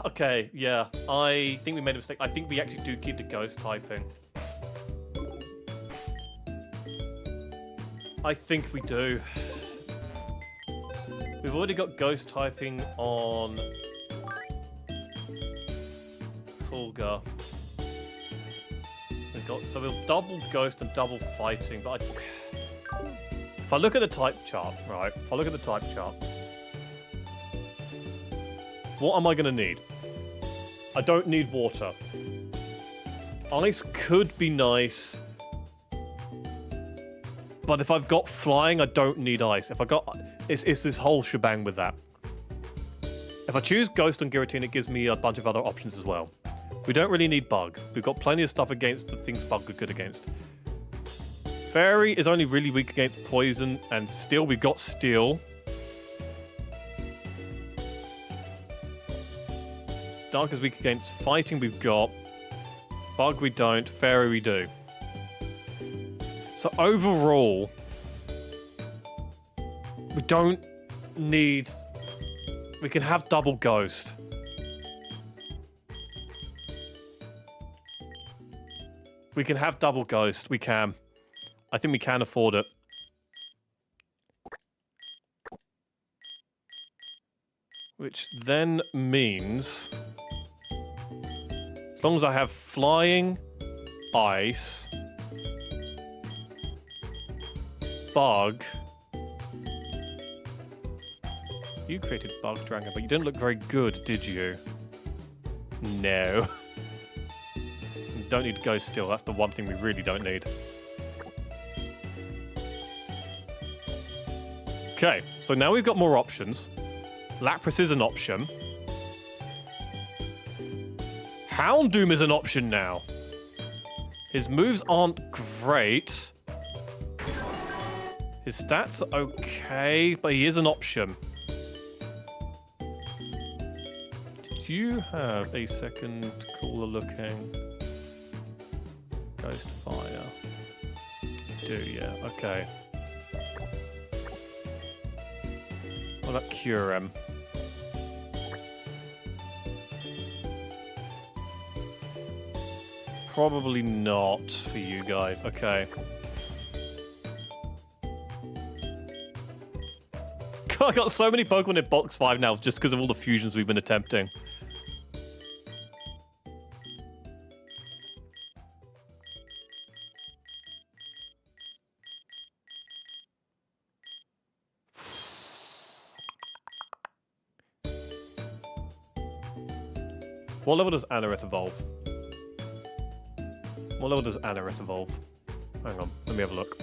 Okay, yeah. I think we made a mistake. I think we actually do keep the Ghost typing. I think we do. We've already got Ghost typing on Fulgur. So we'll double Ghost and double Fighting, but if I look at the type chart, right? If I look at the type chart, what am I going to need? I don't need Water. Ice could be nice. But if I've got Flying, I don't need Ice. If I got... It's this whole shebang with that. If I choose Ghost on Giratina, it gives me a bunch of other options as well. We don't really need Bug. We've got plenty of stuff against the things Bug are good against. Fairy is only really weak against Poison, and Steel, we've got Steel. Dark is weak against Fighting, we've got. Bug we don't, Fairy we do. So overall, we don't need... We can have double Ghost. We can have double Ghost, we can. I think we can afford it. Which then means... As long as I have Flying, Ice... Bug. You created Bug Dragon, but you didn't look very good, did you? No. Don't need Ghost Steel. That's the one thing we really don't need. Okay, so now we've got more options. Lapras is an option. Houndoom is an option now. His moves aren't great. His stats are okay, but he is an option. Did you have a second cooler looking Ghost Fire? You do, yeah, okay. What about Curem? Probably not for you guys. Okay. God, I got so many Pokemon in Box 5 now just because of all the fusions we've been attempting. What level does Anorith evolve? What level does Anorith evolve? Hang on, let me have a look.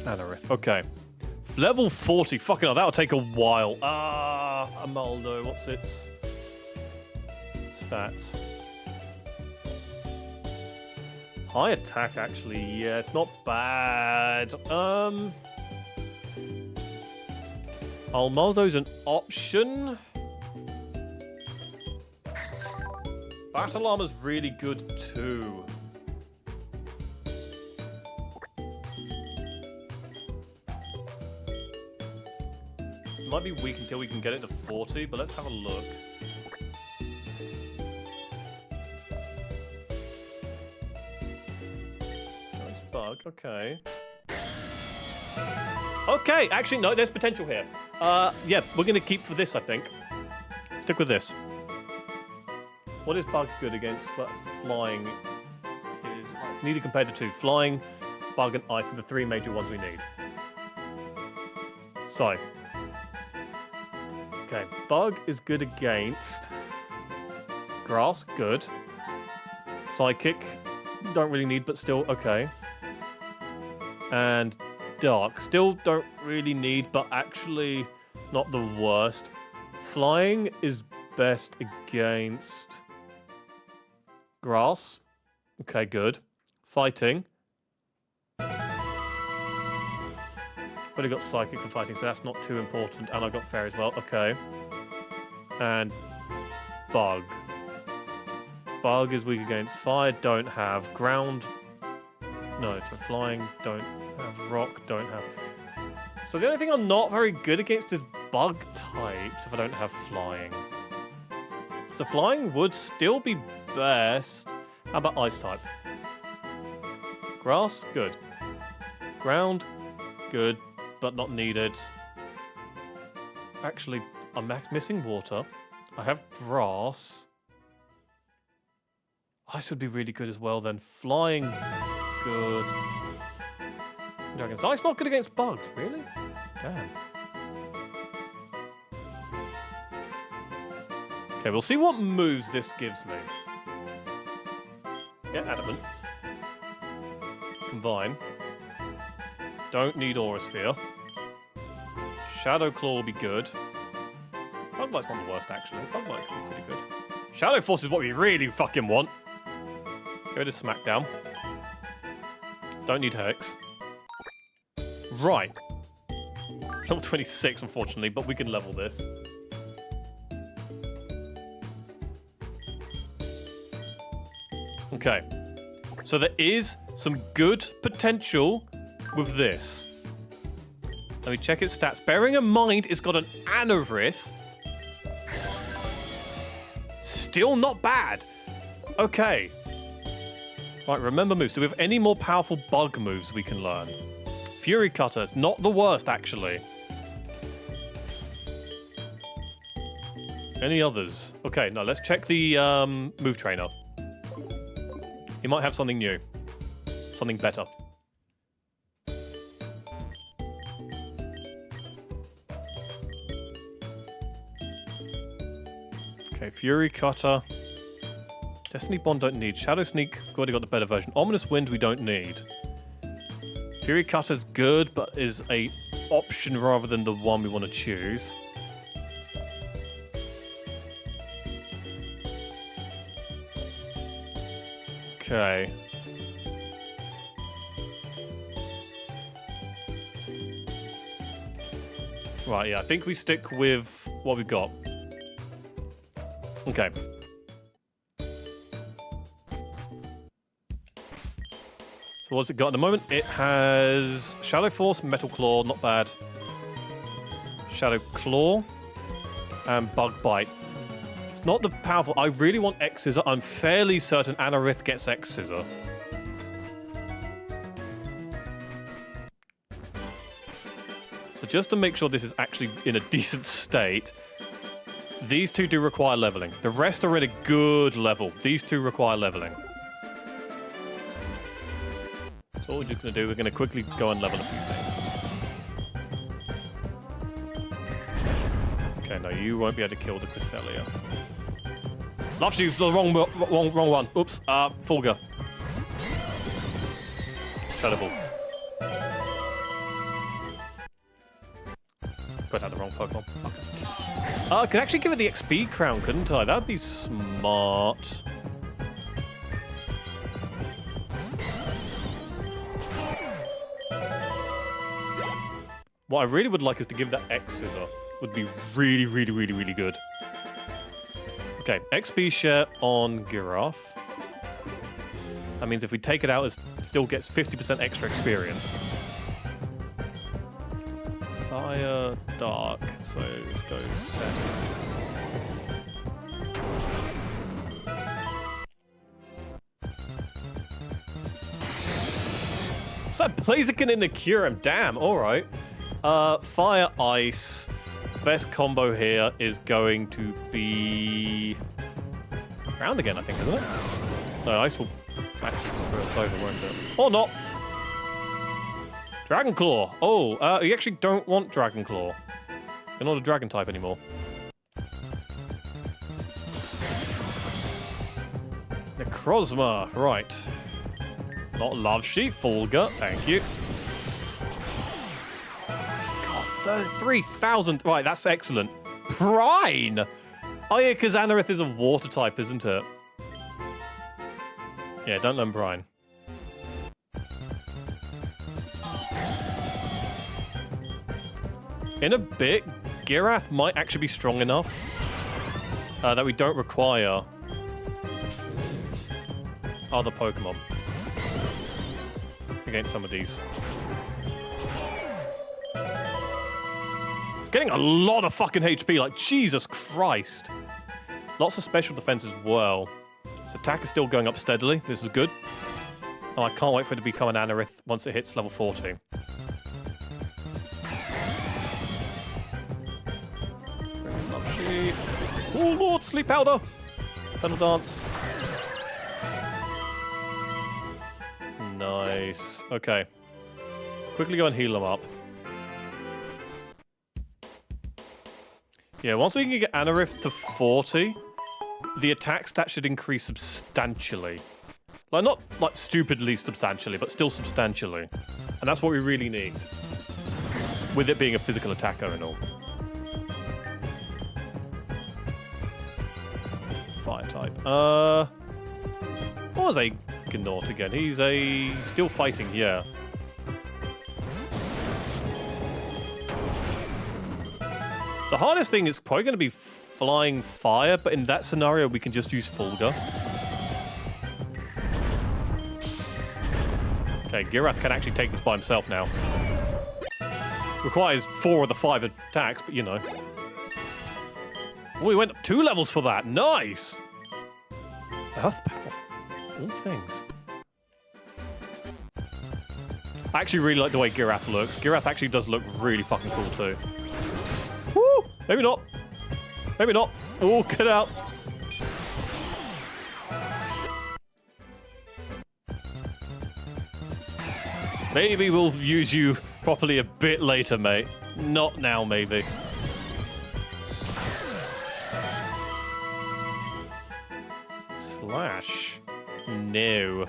Anorith, okay. Level 40, fucking hell, that'll take a while. Amaldo, what's its stats? High attack, actually, yeah, it's not bad. Almaldo's an option. Battle Armor's really good too. It might be weak until we can get it to 40, but let's have a look. Nice bug, okay. Okay, actually, no, there's potential here. Yeah, we're going to keep for this, I think. Stick with this. What is Bug good against? But flying is... Need to compare the two. Flying, Bug, and Ice are the three major ones we need. So. Okay, Bug is good against... Grass, good. Psychic, don't really need, but still okay. And... Dark. Still don't really need, but actually not the worst. Flying is best against grass. Okay, good. Fighting. But I got psychic for fighting, so that's not too important. And I got fair as well. Okay. And bug. Bug is weak against fire. Don't have ground. No, so flying. Don't have rock, don't have... So the only thing I'm not very good against is bug types if I don't have flying. So flying would still be best. How about ice type? Grass, good. Ground, good, but not needed. Actually, I'm missing water. I have grass. Ice would be really good as well then. Flying, good. Ice not good against bugs, really? Damn. Okay, we'll see what moves this gives me. Get Adamant. Combine. Don't need Aura Sphere. Shadow Claw will be good. Bug Bite's not the worst, actually. Bug Bite's pretty good. Shadow Force is what we really fucking want. Go to Smackdown. Don't need Hex. Right. Level 26, unfortunately, but we can level this. Okay. So there is some good potential with this. Let me check its stats. Bearing in mind, it's got an Anorith. Still not bad. Okay. Right, remember moves. Do we have any more powerful bug moves we can learn? Fury Cutter's not the worst, actually. Any others? Okay, no, let's check the move trainer. He might have something new. Something better. Fury Cutter. Destiny Bond don't need. Shadow Sneak, already got the better version. Ominous Wind we don't need. Fury Cutter's good, but is a option rather than the one we want to choose. Okay. Right, yeah, I think we stick with what we've got. Okay. So what's it got at the moment? It has Shadow Force, Metal Claw, not bad. Shadow Claw, and Bug Bite. It's not the powerful. I really want X Scissor. I'm fairly certain Anorith gets X Scissor. So just to make sure this is actually in a decent state, these two do require leveling. The rest are in a good level. These two require leveling. So what we're just going to do, we're going to quickly go and level a few things. Okay, no, you won't be able to kill the Cresselia. Love you, the wrong one. Oops, Fulgur. Shadow Ball. Put out the wrong Pokemon. Okay. I could actually give it the XP crown, couldn't I? That'd be smart. What I really would like is to give that X Scissor. Would be really, really, really, really good. Okay, XP share on Giraffe. That means if we take it out, it still gets 50% extra experience. Fire, Dark, so let's go 7. What's that Blaziken in the Kyurem? Damn, alright. Fire, Ice. Best combo here is going to be... Ground again, I think, isn't it? No, Ice will actually screw us over, won't it? Or not! Dragon Claw! Oh, you actually don't want Dragon Claw. You're not a Dragon type anymore. Necrozma, right. Not Love Sheep, Fulgur, thank you. God, 3,000. Right, that's excellent. Brine! Oh yeah, because Anorith is a water type, isn't it? Yeah, don't learn Brine. In a bit, Girath might actually be strong enough that we don't require other Pokemon against some of these. It's getting a lot of fucking HP, like Jesus Christ. Lots of special defense as well. Its attack is still going up steadily. This is good. Oh, I can't wait for it to become an Anorith once it hits level 40. Oh Lord, Sleep Powder! Pedal Dance. Nice. Okay. Quickly go and heal them up. Yeah, once we can get Anorith to 40, the attack stat should increase substantially. Like, not like stupidly substantially, but still substantially. And that's what we really need. With it being a physical attacker and all. Fire type. What was a Gnaut again? He's still fighting, yeah. The hardest thing is probably going to be flying fire, but in that scenario we can just use Fulgur. Okay, Girath can actually take this by himself now. Requires 4 of the 5 attacks, but you know. Oh, we went up 2 levels for that. Nice! Earth Power. All things. I actually really like the way Girath looks. Girath actually does look really fucking cool too. Woo! Maybe not. Maybe not. Oh, get out. Maybe we'll use you properly a bit later, mate. Not now, maybe. no.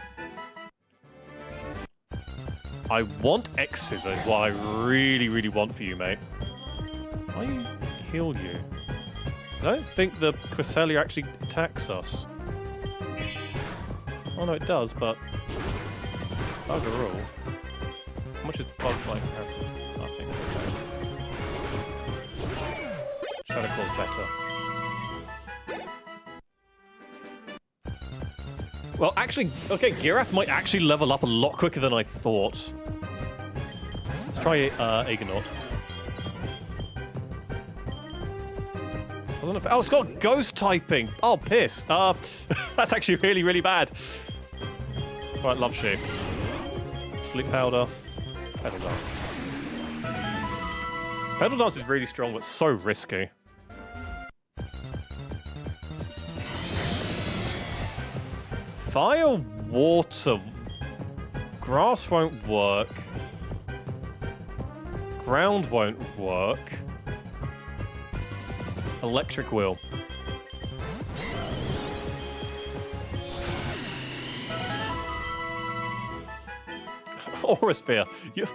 I want X Scissors, what I really, really want for you, mate. Why heal you? I don't think the Cresselia actually attacks us. Oh no, it does, but bugger all. How much is bug like? Nothing. Okay. Shadow Claw's better. Well, actually, okay, Giraff might actually level up a lot quicker than I thought. Let's try Aegonaut. I don't know if, oh, it's got ghost typing. Oh, piss. That's actually really, really bad. Right, Love Shape. Sleep Powder. Pedal Dance. Pedal Dance is really strong, but so risky. Fire, water. Grass won't work. Ground won't work. Electric will. Aurasphere.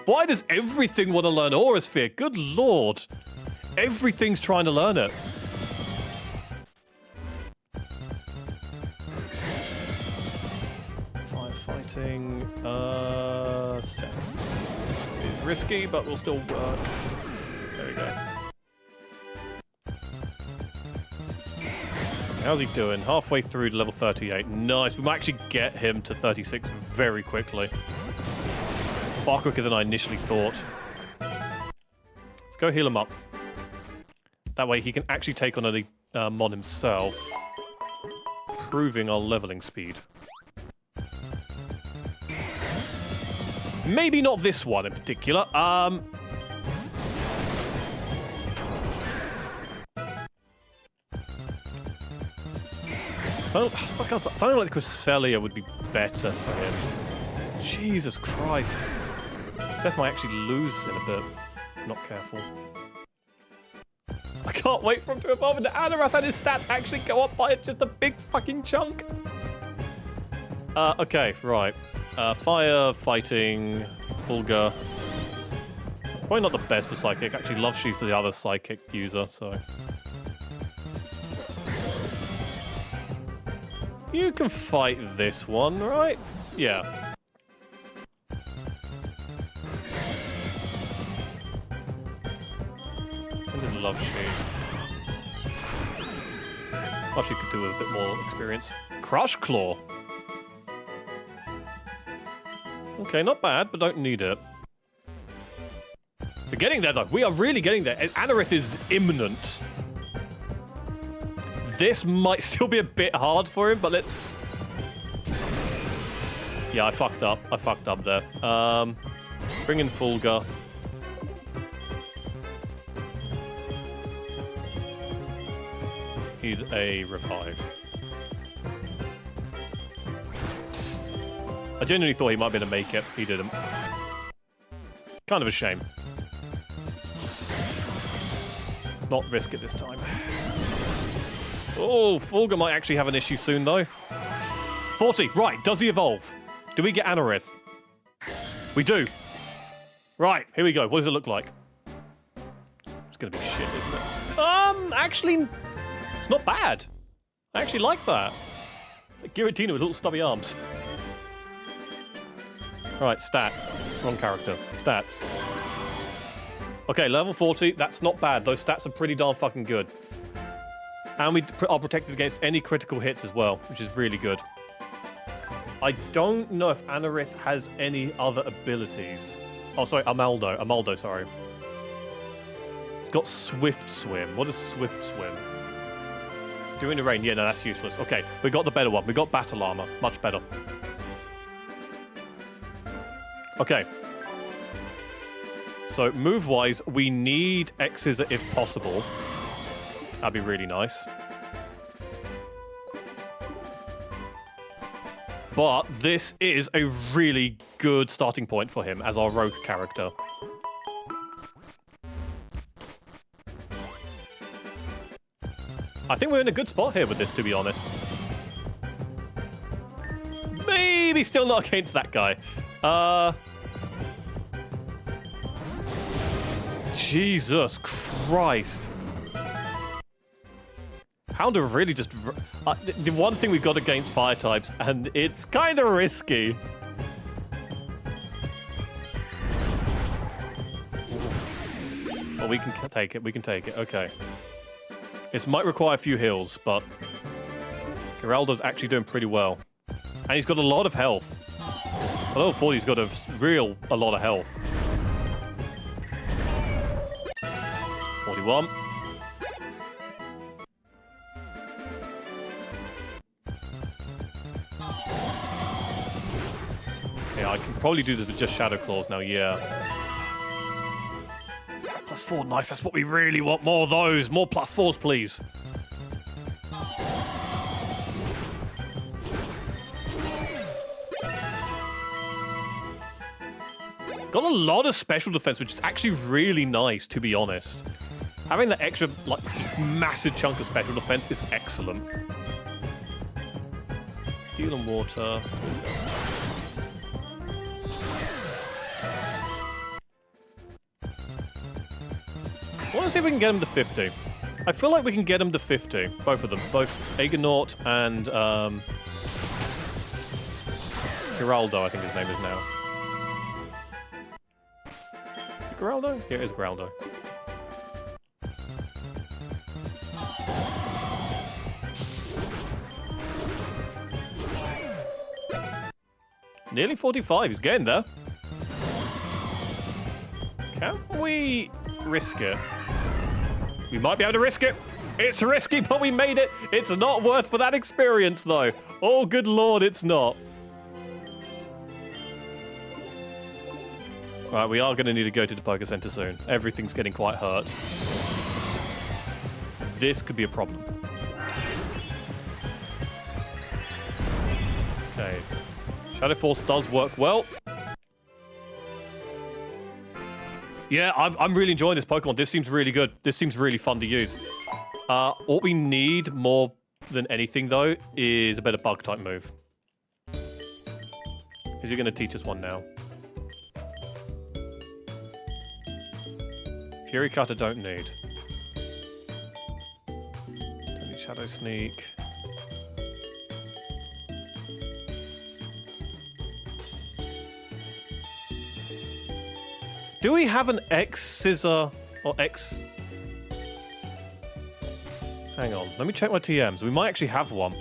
Why does everything want to learn Aurasphere? Good lord. Everything's trying to learn it. Firefighting. Seth. It's risky, but will still work. There we go. How's he doing? Halfway through to level 38. Nice. We might actually get him to 36 very quickly. Far quicker than I initially thought. Let's go heal him up. That way he can actually take on a mon himself, proving our leveling speed. Maybe not this one in particular. Something like Cresselia would be better for him. Jesus Christ. Seth might actually lose in a bit. If not careful. I can't wait for him to evolve into Anorath and his stats actually go up by just a big fucking chunk. Okay, right. Fire, fighting, Fulgur. Probably not the best for Psychic. Actually, Love She's the other Psychic user, so... You can fight this one, right? Yeah. Send in Love Sheet. Love Sheet could do with a bit more experience. Crush Claw. Okay, not bad, but don't need it. We're getting there, though. We are really getting there. Anorith is imminent. This might still be a bit hard for him, but let's... Yeah, I fucked up. I fucked up there. Bring in Fulgur. Need a revive. I genuinely thought he might be able to make it. He didn't. Kind of a shame. Let's not risk it this time. Oh, Fulgur might actually have an issue soon, though. 40. Right, does he evolve? Do we get Anorith? We do. Right, here we go. What does it look like? It's gonna be shit, isn't it? Actually, it's not bad. I actually like that. It's like Giratina with little stubby arms. Right, stats. Wrong character. Stats. Okay, level 40. That's not bad. Those stats are pretty darn fucking good. And we are protected against any critical hits as well, which is really good. I don't know if Anorith has any other abilities. Oh, sorry, Amaldo, sorry. It's got Swift Swim. What is Swift Swim? During the rain. Yeah, no, that's useless. Okay, we got the better one. We got Battle Armor. Much better. Okay. So, move-wise, we need X-Scissor if possible. That'd be really nice. But this is a really good starting point for him as our rogue character. I think we're in a good spot here with this, to be honest. Maybe still not against that guy. Jesus Christ. Houndour really just... the one thing we've got against fire types, and it's kind of risky. Well, we can take it. We can take it. Okay. This might require a few heals, but Geraldo's actually doing pretty well. And he's got a lot of health. Although 40's got a lot of health. 41. Yeah, I can probably do this with just Shadow Claws now, yeah. +4, nice, that's what we really want, more of those. More +4s, please. Got a lot of special defense, which is actually really nice, to be honest. Having that extra, like, massive chunk of special defense is excellent. Steel and water. I want to see if we can get him to 50. I feel like we can get him to 50. Both of them. Both Aegonaut and Geraldo, I think his name is now. Is it Geraldo? Yeah, it is Geraldo. Nearly 45. He's getting there. Can we risk it? We might be able to risk it. It's risky, but we made it. It's not worth for that experience, though. Oh, good lord, it's not. Right, we are going to need to go to the Poké Center soon. Everything's getting quite hurt. This could be a problem. Okay. Shadow Force does work well. Yeah, I'm really enjoying this Pokemon. This seems really good. This seems really fun to use. What we need more than anything, though, is a better Bug-type move. Is he going to teach us one now? Fury Cutter don't need. Don't need Shadow Sneak. Do we have an X Scissor or X? Hang on, let me check my TMs. We might actually have one.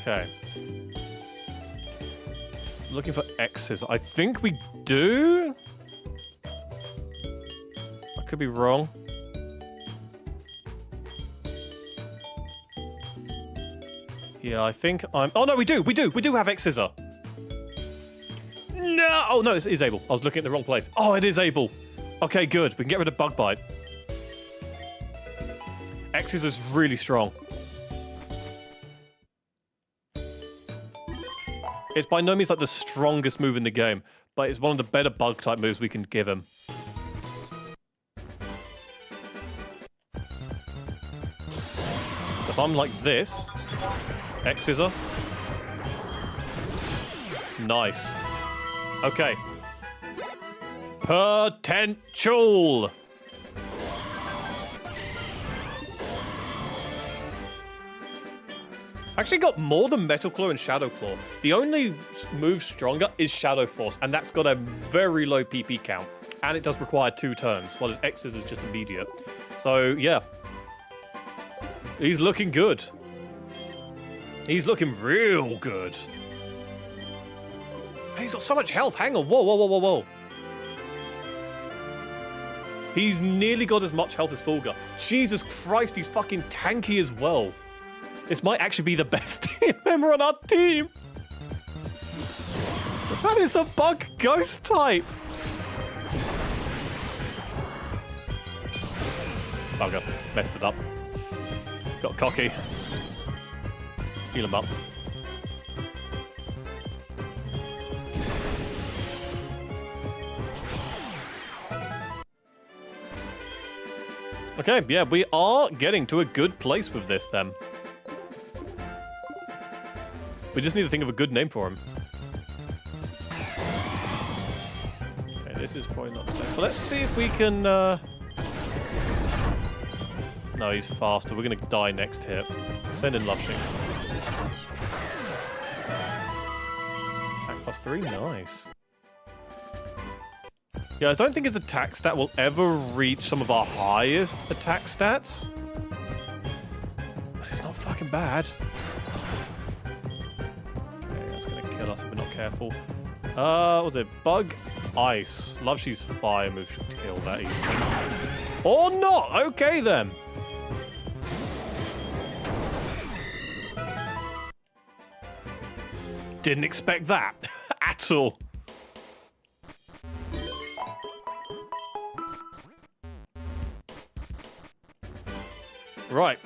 Okay. Looking for X Scissor. I think we do. I could be wrong. Yeah, I think I'm... Oh, no, we do. We do have X Scissor. No! Oh, no, it is able. I was looking at the wrong place. Oh, it is able. Okay, good. We can get rid of Bug Bite. X is really strong. It's by no means like the strongest move in the game, but it's one of the better Bug-type moves we can give him. If I'm like this, X Scissor. Nice. Okay. Potential! It's actually got more than Metal Claw and Shadow Claw. The only move stronger is Shadow Force, and that's got a very low PP count. And it does require 2 turns, while his X's is just immediate. So, yeah. He's looking good. He's looking real good. He's got so much health. Hang on. Whoa, whoa, whoa, whoa, whoa. He's nearly got as much health as Fulgur. Jesus Christ, he's fucking tanky as well. This might actually be the best team member on our team. That is a bug ghost type. Bugger. Messed it up. Got cocky. Heal him up. Okay, yeah, we are getting to a good place with this then. We just need to think of a good name for him. Okay, this is probably not the best. But let's see if we can... No, he's faster. We're going to die next hit. Send in Loveshing. Attack +3, nice. Yeah, I don't think his attack stat will ever reach some of our highest attack stats. But it's not fucking bad. Okay, that's gonna kill us if we're not careful. What was it? Bug, Ice. Loveshe's fire move should kill that easily. Or not! Okay then! Didn't expect that at all. Right.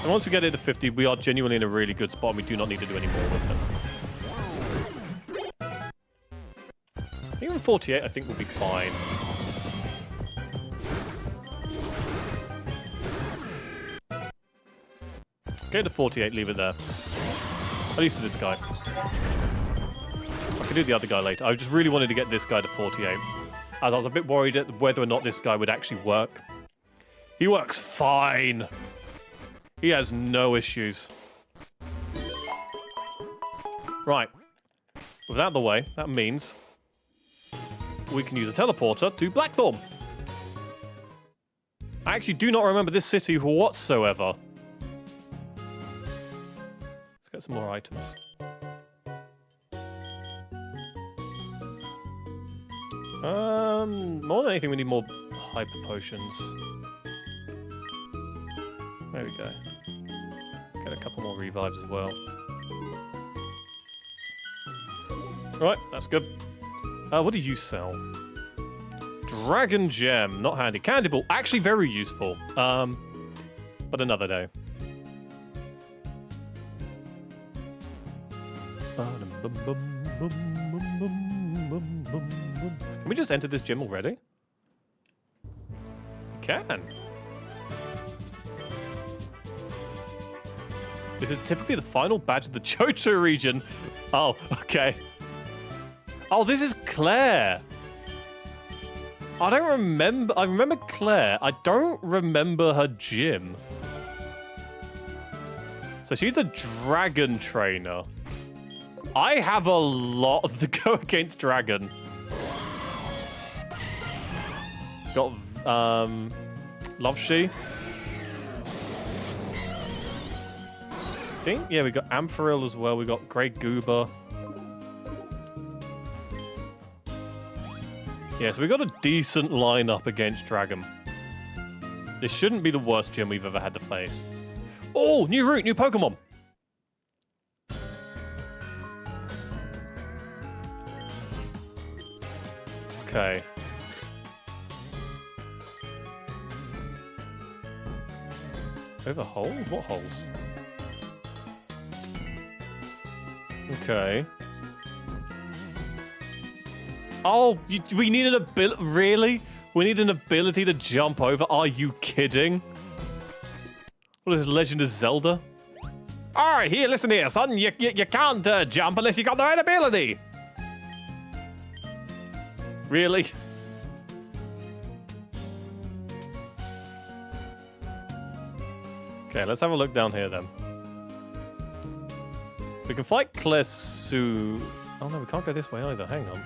And once we get it to 50, we are genuinely in a really good spot and we do not need to do any more with it. Even 48, I think, will be fine. Go to 48, leave it there. At least for this guy. I could do the other guy later. I just really wanted to get this guy to 48. As I was a bit worried at whether or not this guy would actually work. He works fine. He has no issues. Right. With that out of the way, that means we can use a teleporter to Blackthorn. I actually do not remember this city whatsoever. Let's get some more items. More than anything, we need more hyper potions. There we go. Get a couple more revives as well. Right, that's good. What do you sell? Dragon Gem, not handy. Candy Ball, actually very useful. But another day. Can we just enter this gym already? We can. This is typically the final badge of the Johto region. Oh, okay. Oh, this is Claire. I don't remember. I remember Claire. I don't remember her gym. So she's a dragon trainer. I have a lot that go against dragon. Got Loveshe. I think, yeah, we got Ampharil as well. We got Grey Goober. Yeah, so we got a decent lineup against dragon. This shouldn't be the worst gym we've ever had to face. Oh, new route, new Pokemon. Okay. Over holes? What holes? Okay. Oh, we need an ability. Really? We need an ability to jump over? Are you kidding? What is Legend of Zelda? Alright, here, listen here, son. You can't jump unless you got the right ability. Really? Okay, let's have a look down here then. We can fight Klesu. Oh no, we can't go this way either. Hang on.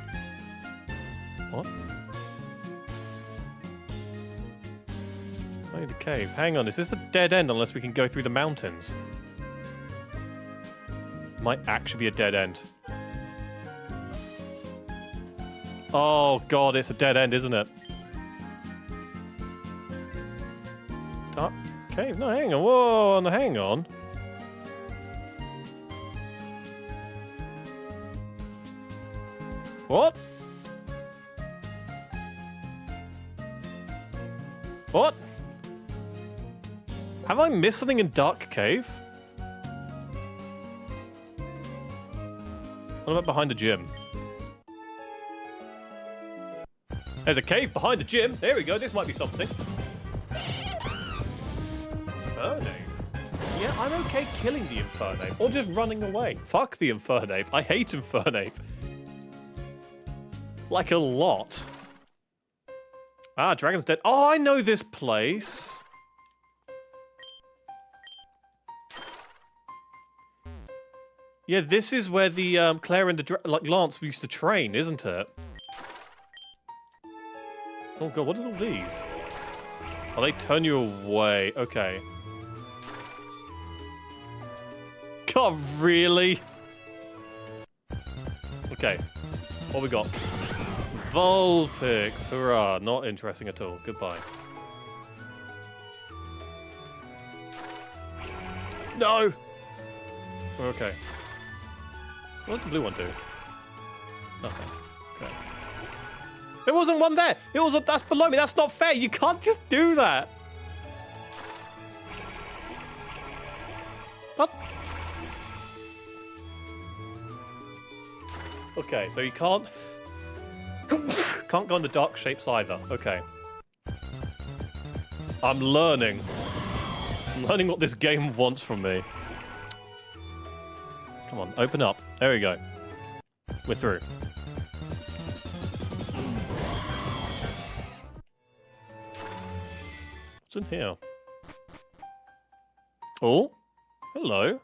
What? It's only the cave. Hang on, is this a dead end unless we can go through the mountains? Might actually be a dead end. Oh god, it's a dead end, isn't it? Dark cave? No, hang on. Whoa, no, hang on. What? What? Have I missed something in Dark Cave? What about behind the gym? There's a cave behind the gym. There we go. This might be something. Burning. Yeah, I'm okay killing the Infernape. Or just running away. Fuck the Infernape. I hate Infernape. Like a lot. Ah, Dragon's Dead. Oh, I know this place. Yeah, this is where the Claire and the Lance used to train, isn't it? Oh god, what are all these? Oh, they turn you away. Okay. God, really? Okay. What we got? Vulpix. Hurrah. Not interesting at all. Goodbye. No! Okay. What does the blue one do? Nothing. Okay. There wasn't one there! It was that's below me. That's not fair. You can't just do that. What? Okay, so you can't go in the dark shapes either. Okay. I'm learning. I'm learning what this game wants from me. Come on, open up. There we go. We're through. What's in here? Oh, hello.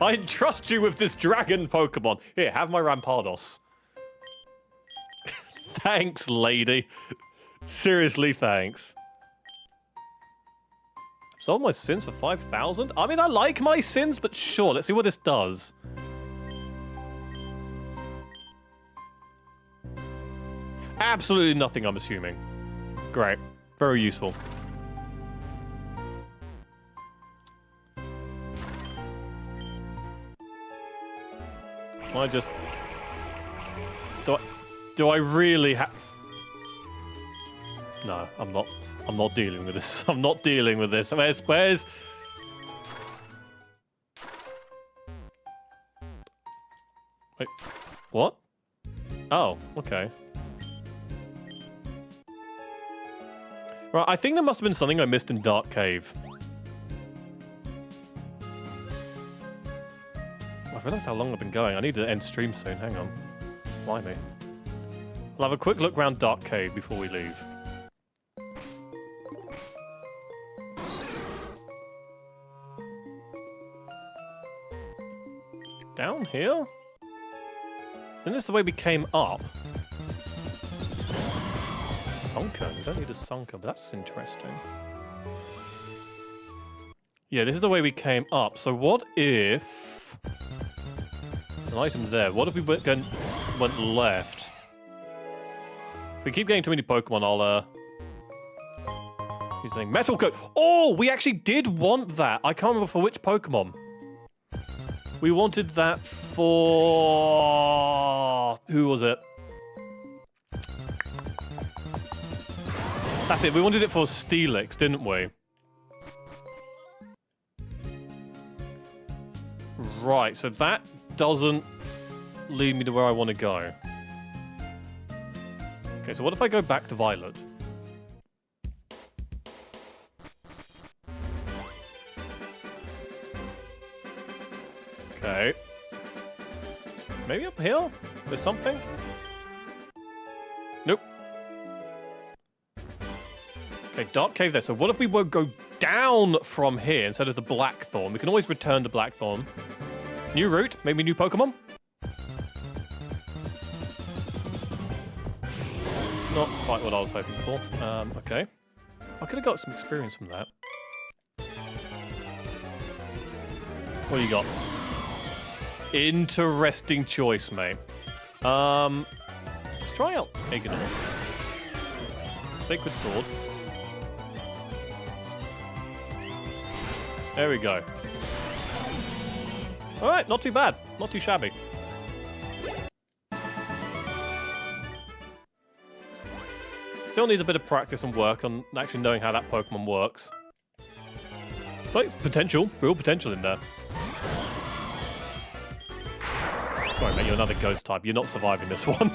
I trust you with this dragon Pokemon. Here, have my Rampardos. Thanks, lady. Seriously, thanks. Sold my sins for 5,000? I mean, I like my sins, but sure, let's see what this does. Absolutely nothing, I'm assuming. Great. Very useful. I just... Do I really have... No, I'm not dealing with this. I'm not dealing with this. Where's... Wait, what? Oh, okay. Right, I think there must have been something I missed in Dark Cave. I've realised how long I've been going. I need to end stream soon. Hang on. Blimey. I'll have a quick look around Dark Cave before we leave. Down here? Isn't this the way we came up? Sunken? We don't need a sunken, but that's interesting. Yeah, this is the way we came up. So what if... There's an item there. What if we went left? If we keep getting too many Pokemon, I'll... Using Metal Coat. Oh, we actually did want that. I can't remember for which Pokemon. We wanted that for... Who was it? That's it. We wanted it for Steelix, didn't we? Right, so that doesn't lead me to where I want to go. Okay, so what if I go back to Violet? Okay. Maybe up here? There's something? Nope. Okay, Dark Cave there. So what if we would go down from here instead of the Blackthorn? We can always return to Blackthorn. New route, maybe new Pokemon? Not quite what I was hoping for. Okay. I could have got some experience from that. What do you got? Interesting choice, mate. Let's try out Ignore. Sacred Sword. There we go. Alright, not too bad. Not too shabby. Still needs a bit of practice and work on actually knowing how that Pokemon works. But it's potential. Real potential in there. Sorry, mate, you're another ghost type. You're not surviving this one.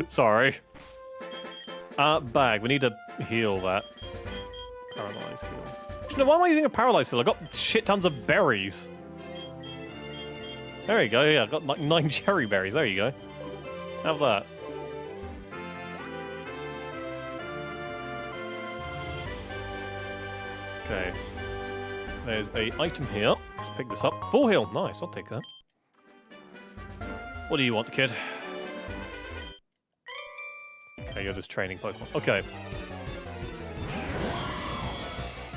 Sorry. Bag. We need to heal that. paralyze heal. Actually, no, why am I using a paralyze heal? I got shit tons of berries. There you go, yeah, I got like 9 cherry berries. There you go. Have that. Okay. There's a item here. Let's pick this up. Full heal. Nice, I'll take that. What do you want, kid? Okay, you're just training Pokemon. Okay.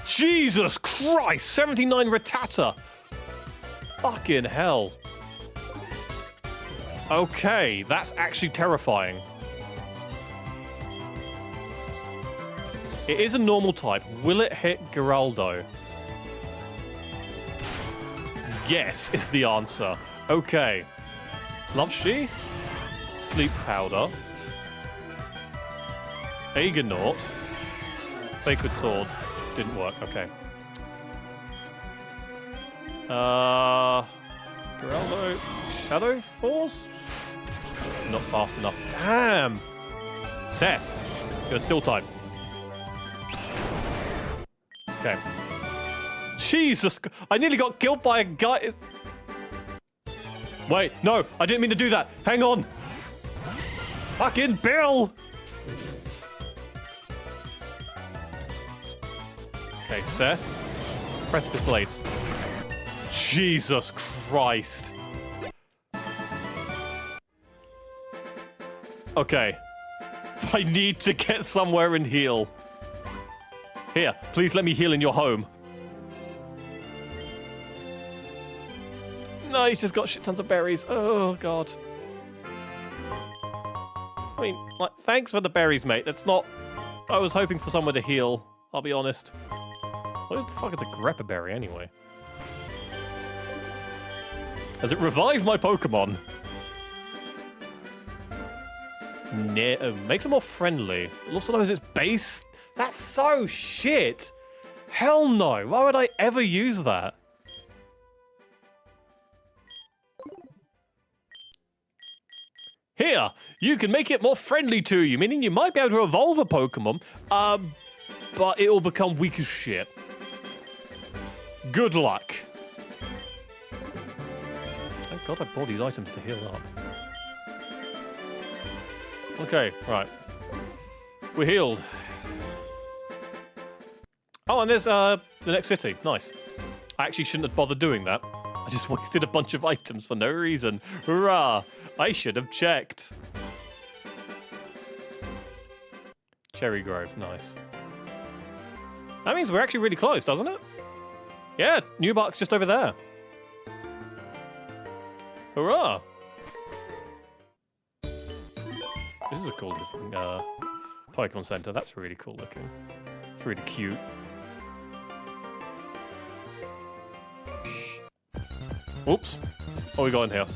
Jesus Christ! 79 Rattata! Fucking hell. Okay, that's actually terrifying. It is a normal type. Will it hit Geraldo? Yes, is the answer. Okay. Loves she? Sleep Powder. Aegonaut. Sacred Sword. Didn't work, okay. Geraldo. Shadow Force? Not fast enough. Damn! Seth. You're still type. Okay. Jesus! I nearly got killed by a guy. Wait, no, I didn't mean to do that. Hang on. Fucking Bill! Okay, Seth. Precipice Blades. Jesus Christ. Okay. I need to get somewhere and heal. Here, please let me heal in your home. No, he's just got shit tons of berries. Oh, God. I mean, like, thanks for the berries, mate. That's not... I was hoping for someone to heal, I'll be honest. What the fuck is a Greppa berry, anyway? Has it revived my Pokemon? Makes it more friendly. It also knows its base. That's so shit. Hell no. Why would I ever use that? Here, you can make it more friendly to you, meaning you might be able to evolve a Pokemon, but it will become weak as shit. Good luck. Thank God I bought these items to heal up. Okay, right. We're healed. Oh, and there's the next city. Nice. I actually shouldn't have bothered doing that. I just wasted a bunch of items for no reason. Hurrah! I should have checked. Cherry Grove, nice. That means we're actually really close, doesn't it? Yeah, New Bark's just over there. Hurrah! This is a cool looking Pokemon Center. That's really cool looking. It's really cute. Oops. What we got in here?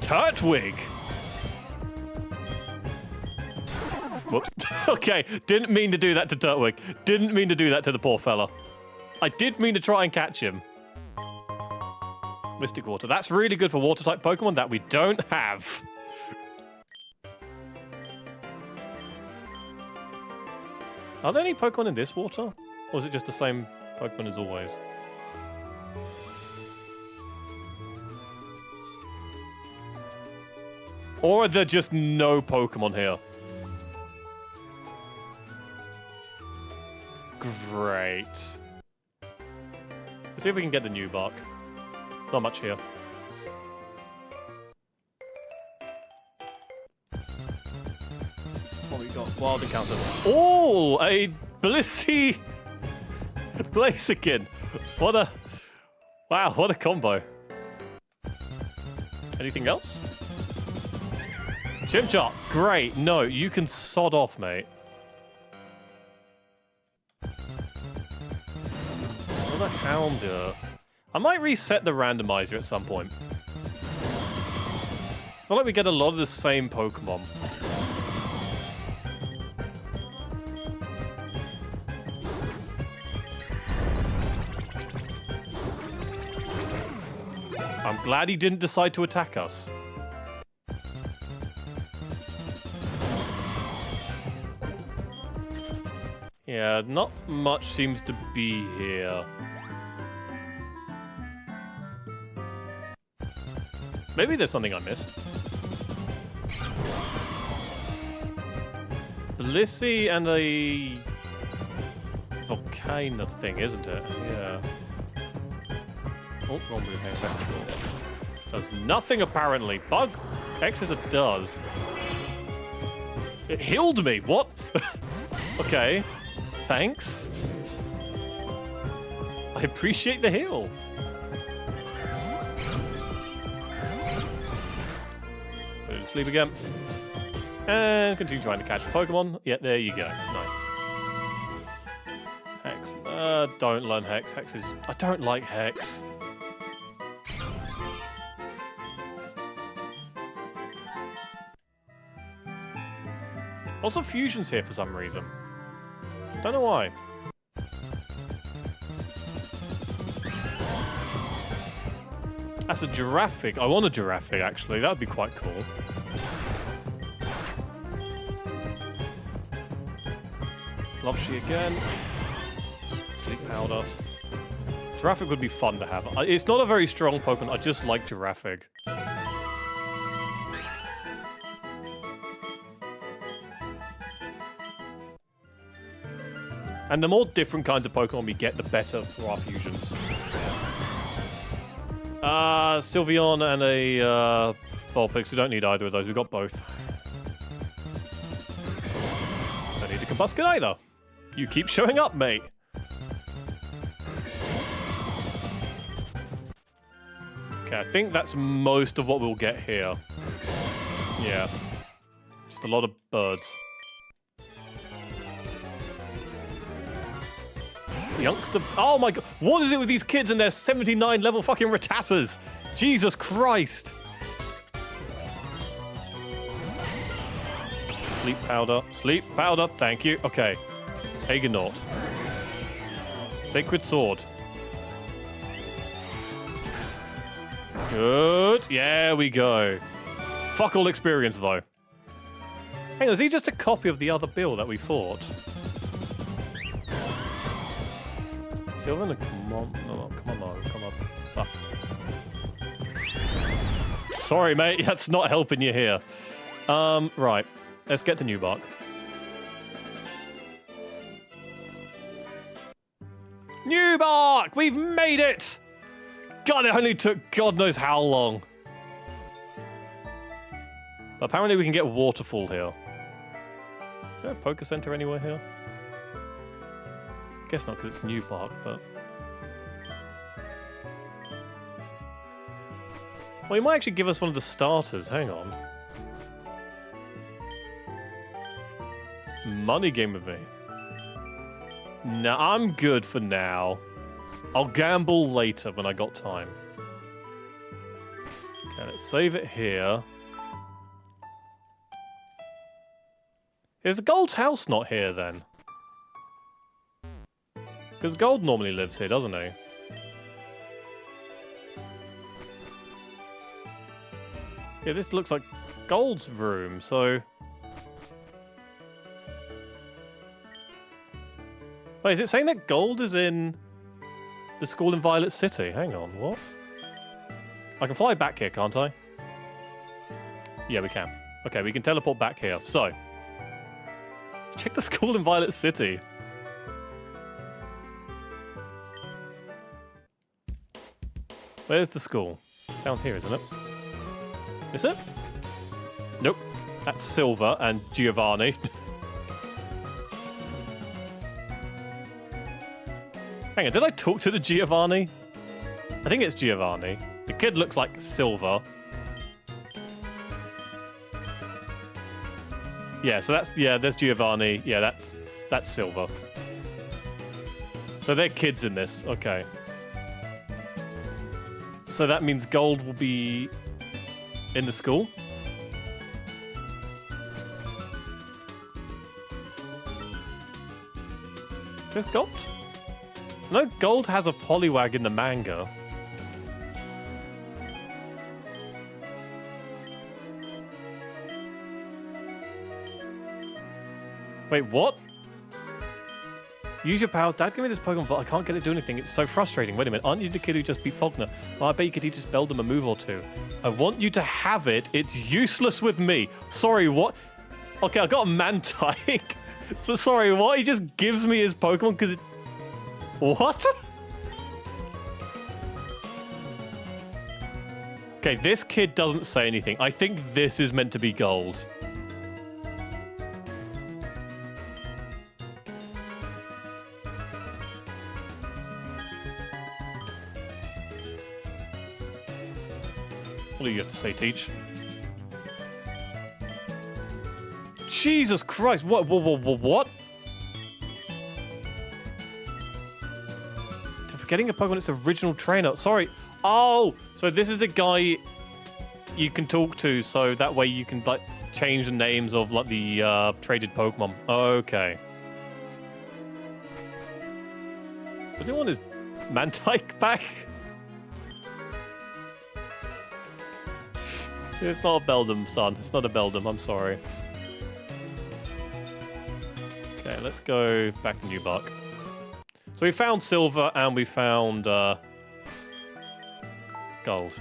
Turtwig! Whoops. Okay, didn't mean to do that to Turtwig. Didn't mean to do that to the poor fella. I did mean to try and catch him. Mystic Water. That's really good for water-type Pokemon that we don't have. Are there any Pokemon in this water? Or is it just the same Pokemon as always? Or are there just no Pokemon here? Great. Let's see if we can get the new bark. Not much here. What we got? Wild encounters. Oh, a Blissey Blaziken. What a... Wow, what a combo. Anything else? Chimchar. Great. No, you can sod off, mate. Another Houndour. I might reset the randomizer at some point. I feel like we get a lot of the same Pokemon. I'm glad he didn't decide to attack us. Yeah, Yeah, not much seems to be here. Maybe there's something I missed. Blissey and a volcano thing, isn't it? Yeah. Oh, wrong move. Hang on. Does nothing apparently. Bug X as it does. It healed me. What? Okay. Thanks. I appreciate the heal. Put it to sleep again. And continue trying to catch the Pokemon. Yeah, there you go. Nice. Hex. Don't learn Hex. Hex is... I don't like Hex. Also, Fusion's here for some reason. Don't know why. That's a Giraffic. I want a Giraffic, actually. That would be quite cool. Loveshy again. Sleep Powder. Giraffic would be fun to have. It's not a very strong Pokemon. I just like Giraffic. And the more different kinds of Pokemon we get, the better for our fusions. Sylveon and a Vulpix. We don't need either of those. We've got both. Don't need a Combusken either. You keep showing up, mate. Okay, I think that's most of what we'll get here. Yeah. Just a lot of birds. Youngster. Oh my god. What is it with these kids and their 79 level fucking Rattatas? Jesus Christ. Sleep powder. Sleep powder. Thank you. Okay. Aegonaut. Sacred Sword. Good. Yeah, we go. Fuck all experience, though. Hang on, is he just a copy of the other Bill that we fought? Sylvan, come on. No, come on, come on. Fuck. Sorry, mate. That's not helping you here. Right. Let's get to Newbark. Newbark! We've made it! God, it only took God knows how long. But apparently we can get Waterfall here. Is there a Poké Center anywhere here? Guess not, because it's Newbark, but... Well, he might actually give us one of the starters. Hang on. Money game with me. No, I'm good for now. I'll gamble later when I got time. Okay, let's save it here. Is Gold's house not here, then? Because Gold normally lives here, doesn't he? Yeah, this looks like Gold's room, so... Wait, is it saying that Gold is in the school in Violet City? Hang on, what? I can fly back here, can't I? Yeah, we can. Okay, we can teleport back here. So, let's check the school in Violet City. Where's the school? Down here, isn't it? Is it? Nope. That's Silver and Giovanni. Hang on, did I talk to the Giovanni? I think it's Giovanni. The kid looks like Silver. Yeah, so that's... Yeah, there's Giovanni. Yeah, that's Silver. So they're kids in this. Okay. So that means Gold will be in the school? There's Gold? No, Gold has a Poliwag in the manga. Wait, what? Use your powers. Dad, give me this Pokemon, but I can't get it to do anything. It's so frustrating. Wait a minute. Aren't you the kid who just beat Faulkner? Well, I bet you could teach Beldum a move or two. I want you to have it. It's useless with me. Sorry, what? Okay, I got a Mantike. But sorry, what? He just gives me his Pokemon because it... What? Okay, this kid doesn't say anything. I think this is meant to be gold. What do you have to say, Teach? Jesus Christ! What? What? Forgetting a Pokemon its original trainer. Sorry. Oh, so this is the guy you can talk to, so that way you can like change the names of like the traded Pokemon. Okay. Does he want his Mantike back? It's not a Beldum, son. It's not a Beldum. I'm sorry. Okay, let's go back to New Buck. So we found silver and we found gold.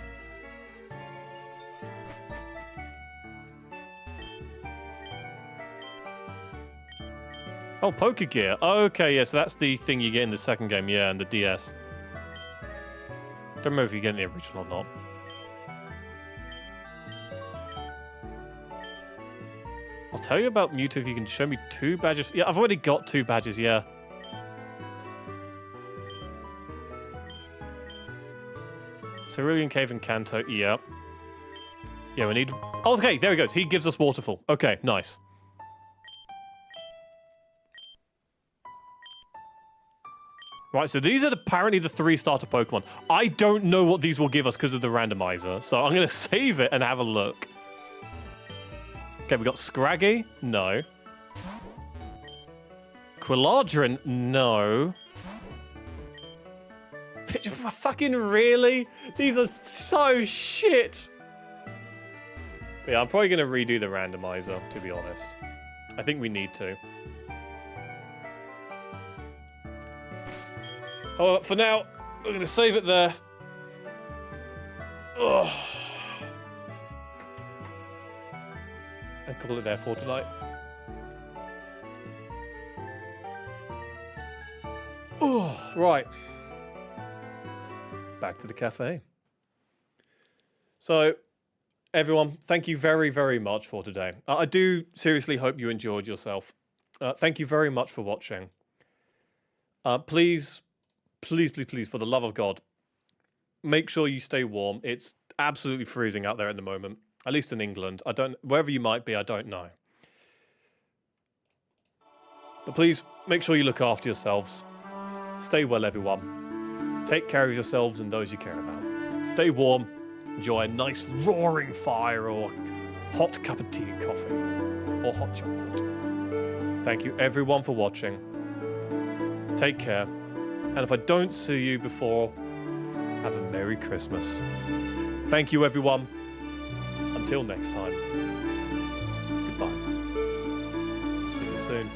Oh, Pokegear. Okay, yeah, so that's the thing you get in the second game, yeah, and the DS. Don't remember if you get in the original or not. I'll tell you about Mewtwo if you can show me 2 badges. Yeah, I've already got 2 badges, yeah. Cerulean Cave and Kanto, yeah. Yeah, we need... Oh, okay, there he goes. He gives us Waterfall. Okay, nice. Right, so these are apparently the 3 starter Pokemon. I don't know what these will give us because of the randomizer, so I'm going to save it and have a look. Okay, we got Scraggy. No. Quiladrin. No. Fucking really? These are so shit. But yeah, I'm probably going to redo the randomizer, to be honest. I think we need to. Oh, for now, we're going to save it there. Ugh. And call it there for tonight. Oh, right. Back to the cafe. So, everyone, thank you very, very much for today. I do seriously hope you enjoyed yourself. Thank you very much for watching. Please, please, please, please, for the love of God, make sure you stay warm. It's absolutely freezing out there at the moment. At least in England. Wherever you might be, I don't know. But please, make sure you look after yourselves. Stay well, everyone. Take care of yourselves and those you care about. Stay warm. Enjoy a nice roaring fire or hot cup of tea and coffee. Or hot chocolate. Thank you, everyone, for watching. Take care. And if I don't see you before, have a Merry Christmas. Thank you, everyone. Until next time, goodbye. See you soon.